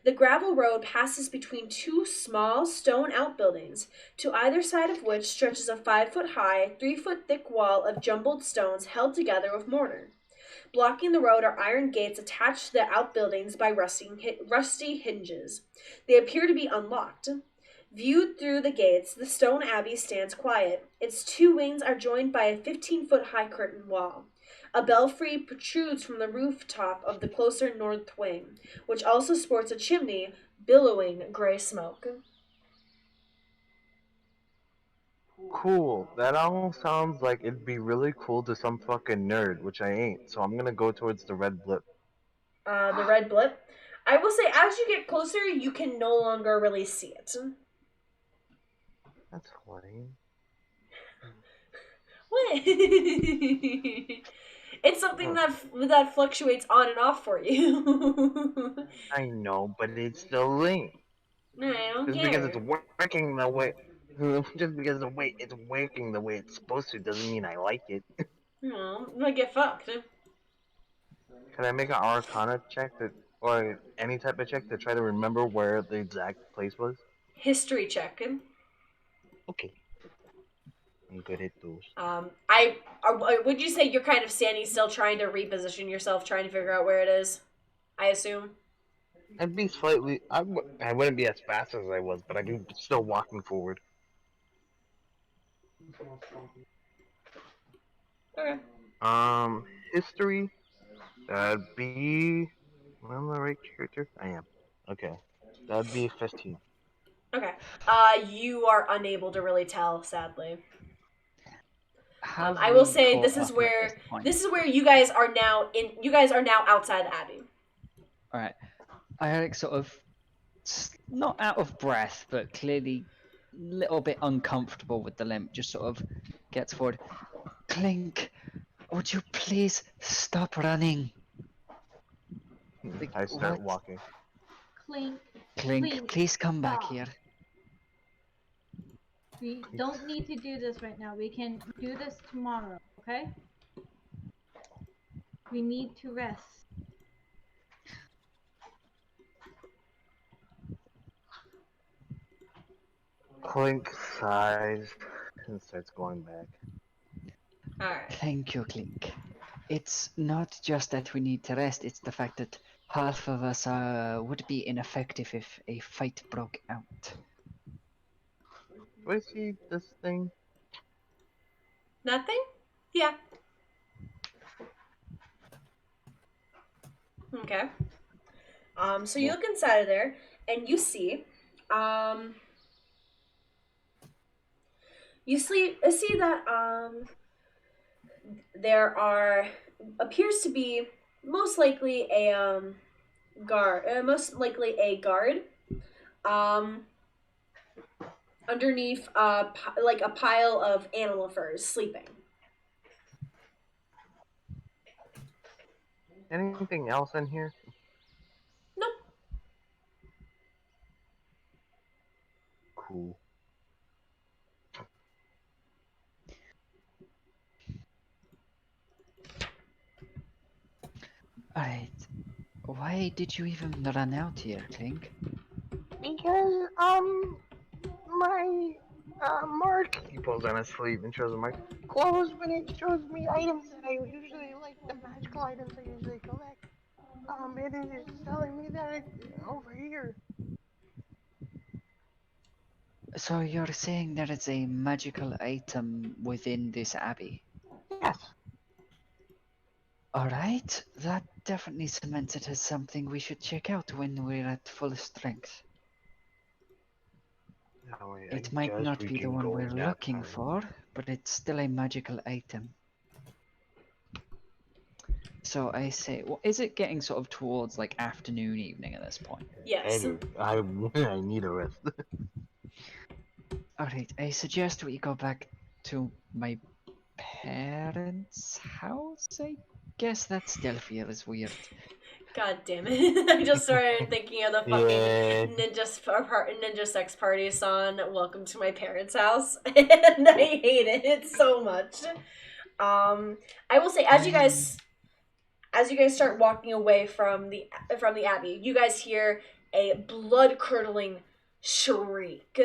The gravel road passes between 2 small stone outbuildings, to either side of which stretches a 5-foot-high, 3-foot-thick wall of jumbled stones held together with mortar. Blocking the road are iron gates attached to the outbuildings by rusty hinges. They appear to be unlocked. Viewed through the gates, the stone abbey stands quiet. Its 2 wings are joined by a 15-foot-high curtain wall. A belfry protrudes from the rooftop of the closer north wing, which also sports a chimney billowing gray smoke. Cool. That all sounds like it'd be really cool to some fucking nerd, which I ain't. So I'm gonna go towards the red blip. The red blip. I will say, as you get closer, you can no longer really see it. That's lame. What? It's something that fluctuates on and off for you. I know, but it's still lame. No, I don't Just care. because it's working the way, just because it's working the way it's supposed to, doesn't mean I like it. No, I'm gonna get fucked. Can I make an Arcana check or any type of check to try to remember where the exact place was? History check. Okay. I'm good at those. Would you say you're kind of standing still, trying to reposition yourself, trying to figure out where it is? I assume. I'd be slightly. I wouldn't be as fast as I was, but I'd be still walking forward. Okay. History. That'd be. Am I the right character? I am. Okay. That'd be 15. Okay. You are unable to really tell, sadly. I will say this is where you guys are now in. You guys are now outside the abbey. All right. Eric sort of not out of breath, but clearly a little bit uncomfortable with the limp. Just sort of gets forward. Clink, would you please stop running? I start walking. Clink. Clink, please come back here. We don't need to do this right now. We can do this tomorrow, okay? We need to rest. Clink sighs and starts going back. Alright. Thank you, Clink. It's not just that we need to rest, it's the fact that half of us would be ineffective if a fight broke out. Do I see this thing? Nothing? Yeah. Okay. So you look inside of there, and you see, see that, there appears to be most likely a, guard, underneath, like a pile of animal furs sleeping. Anything else in here? Nope. Cool. Alright. Why did you even run out here, Clink? Because, my, mark, He pulls on his sleeve and shows a mark. closed when it shows me items that I usually like, the magical items I usually collect. And it is telling me that it's over here. So you're saying there is a magical item within this abbey? Yes. Alright, that definitely cements it as something we should check out when we're at full strength. It might not be the one we're looking for, but it's still a magical item. So I say, well, is it getting sort of towards like afternoon, evening at this point? Yes. I need a rest. Alright, I suggest we go back to my parents' house? I guess that still feels weird. God damn it. I just started thinking of the fucking Yeah. Ninja Sex Party song, Welcome to My Parents' House. And I hate it so much. I will say, as you guys start walking away from the abbey, you guys hear a blood-curdling shriek.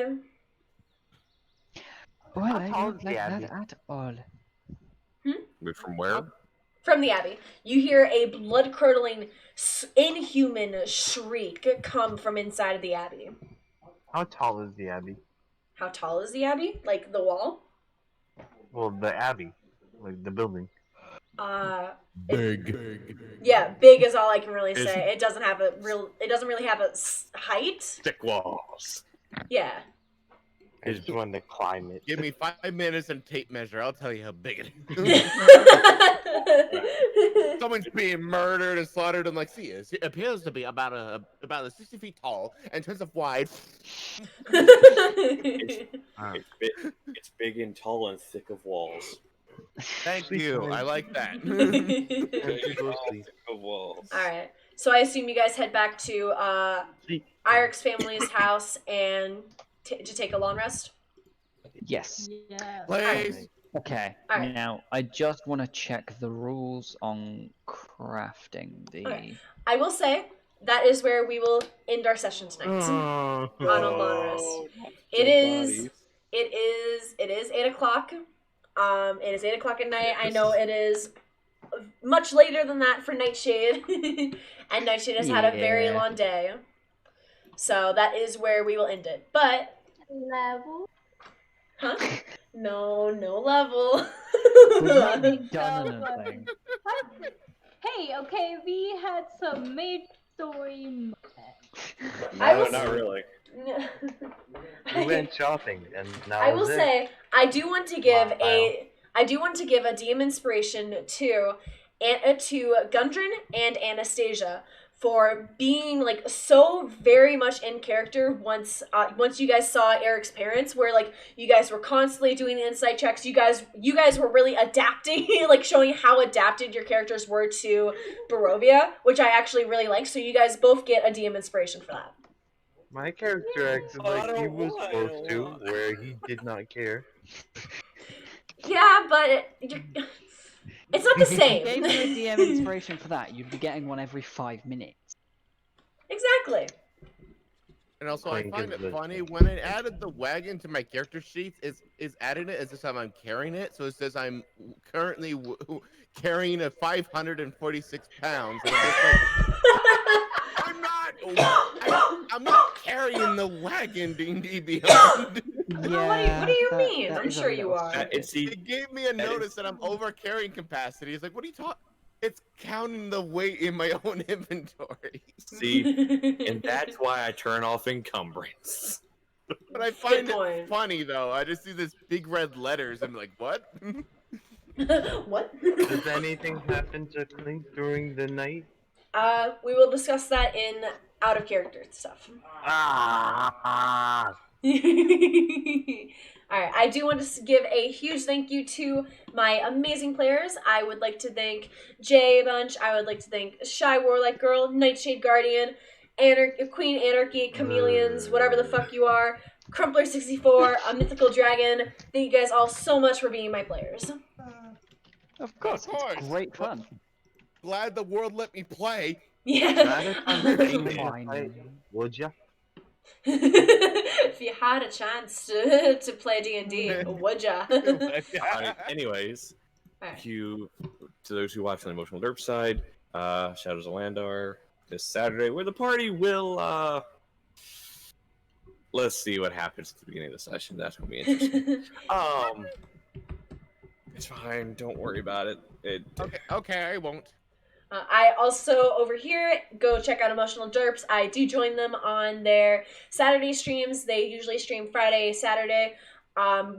Well, How I tall don't is like the that abbey? at all. Wait, from where? From the abbey, you hear a blood-curdling, inhuman shriek come from inside of the abbey. How tall is the abbey? How tall is the abbey? Like the wall? Well, the abbey, like the building. Big. Yeah, big is all I can really Is- say. It doesn't have a real. It doesn't really have a height. Thick walls. Yeah. I just wanted to climb it. Give me 5 minutes and tape measure. I'll tell you how big it is. Someone's being murdered and slaughtered. I'm like, see, it appears to be about a 60 feet tall and 10 of wide. It's big and tall and thick of walls. Thank you. I like that. Big and tall, thick of walls. All right. So I assume you guys head back to Irik's family's house and to take a long rest. Yes. Yeah. Please. Okay. Alright. Now I just want to check the rules on crafting the. Okay. I will say that is where we will end our session tonight. On a long rest. It is 8 o'clock. It is 8 o'clock at night. I know it is much later than that for Nightshade. And Nightshade has had a very Yeah. long day. So that is where we will end it. But Level. huh? No level. We've not done anything. Hey, okay, we had some main story moments. I No, will not say- really. We went shopping, and now I will say I do want to give a DM inspiration to Gundren and Anastasia for being like so very much in character once you guys saw Eric's parents, where like you guys were constantly doing insight checks. You guys were really adapting, like showing how adapted your characters were to Barovia, which I actually really like. So you guys both get a DM inspiration for that. my character acted like he was supposed to, where he did not care. Yeah, but it's not the same. If you gave you a DM inspiration for that, you'd be getting one every 5 minutes. Exactly. And also, I Playing find good it funny listening. when I added the wagon to my character sheet. Is adding it as if I'm carrying it, so it says I'm currently carrying a 546 pounds. And I'm just like, I'm not carrying the wagon, D&D Beyond. What do you mean? I'm sure you are. It gave me a notice that I'm over carrying capacity. It's like, what are you talking? It's counting the weight in my own inventory. See, and that's why I turn off encumbrance. But I find Good point. it funny though. I just see this big red letters. I'm like, what? What? Does anything happen to Clink during the night? We will discuss that in out of character stuff. Ah! Alright, I do want to give a huge thank you to my amazing players. I would like to thank Jay a bunch. I would like to thank Shy Warlike Girl, Nightshade Guardian, Queen Anarchy, Chameleons, whatever the fuck you are, Crumpler64, a Mythical Dragon. Thank you guys all so much for being my players. Of course, Of course. it's great fun. Glad the world let me play. Yeah. Would ya? If you had a chance to play D&D, would ya? Anyways, Alright. to those who watch on the Emotional Derp side, Shadows of Landar this Saturday, where the party will let's see what happens at the beginning of the session. That's gonna be interesting. It's fine. Don't worry about it. Okay, I won't. I also, over here, go check out Emotional Derps. I do join them on their Saturday streams. They usually stream Friday, Saturday.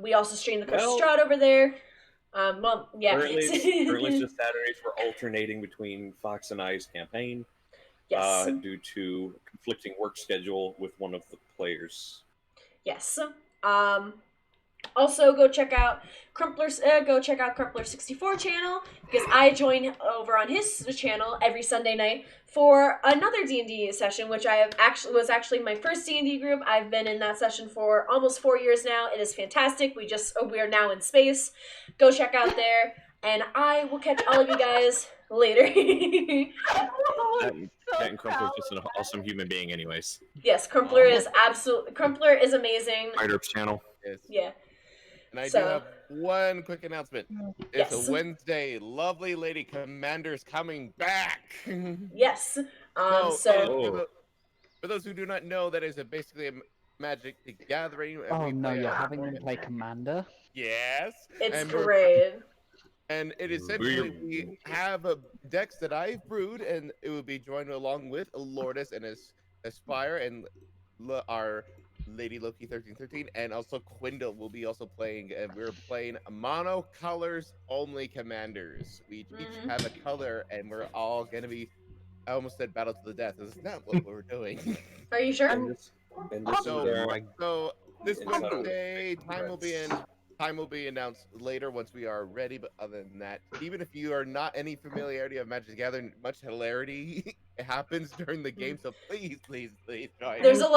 We also stream the Curse of Strahd over there. Well, yeah. Currently just Saturdays. We're alternating between Fox and I's campaign Yes. due to conflicting work schedule with one of the players. Yes. Also, go check out Crumpler's. Go check out Crumpler64 channel, because I join over on his channel every Sunday night for another D&D session, which was actually my first D&D group. I've been in that session for almost 4 years now. It is fantastic. We are now in space. Go check out there, and I will catch all of you guys later. Cat and Crumpler's just an awesome human being, anyways. Yes, Crumpler is amazing. My Derp's channel. Yes. Yeah. And I So- do have one quick announcement. It's Yes. a Wednesday. Lovely Lady Commander's coming back. Yes. For those who do not know, that is basically a Magic the Gathering. And Oh we no, play you're a- having them play Commander? Yes. It's and we're- great. And it essentially, we have decks that I've brewed, and it will be joined along with Lourdes and Aspire and our Lady Loki 1313, and also Quindle will be also playing. And we're playing mono colors only commanders. We each Mhm. have a color, and we're all gonna be. I almost said battle to the death. This is not what we're doing. Are you sure? And this is So, where so this inside of Wednesday, time will be threats. announced later once we are ready. But other than that, even if you are not any familiarity of Magic the Gathering, much hilarity happens during the game. So please, please, please join There's us.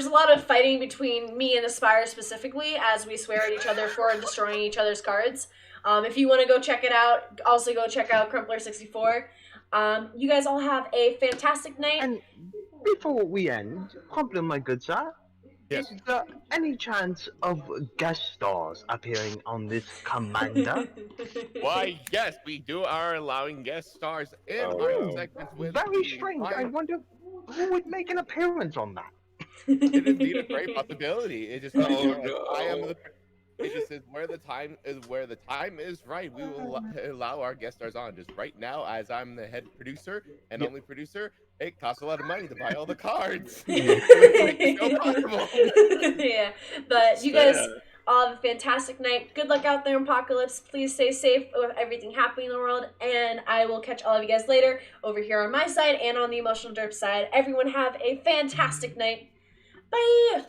a lot of fighting between me and Aspire specifically as we swear at each other for destroying each other's cards. If you want to go check it out, also go check out Crumpler64. You guys all have a fantastic night. And before we end, Crumpler, my good sir, Yes. is there any chance of guest stars appearing on this commander? Why, yes, we are allowing guest stars in Oh, our no. segments with Very the strange. I fine- wonder who would make an appearance on that. It is indeed a great possibility. It just Oh, I am no. the. It just says where the time is right. We will allow our guest stars on. Just right now, as I'm the head producer and only producer, it costs a lot of money to buy all the cards. To make the show possible. Yeah, but you guys all have a fantastic night. Good luck out there in Apocalypse. Please stay safe with everything happening in the world, and I will catch all of you guys later over here on my side and on the Emotional Derp side. Everyone have a fantastic night. Bye!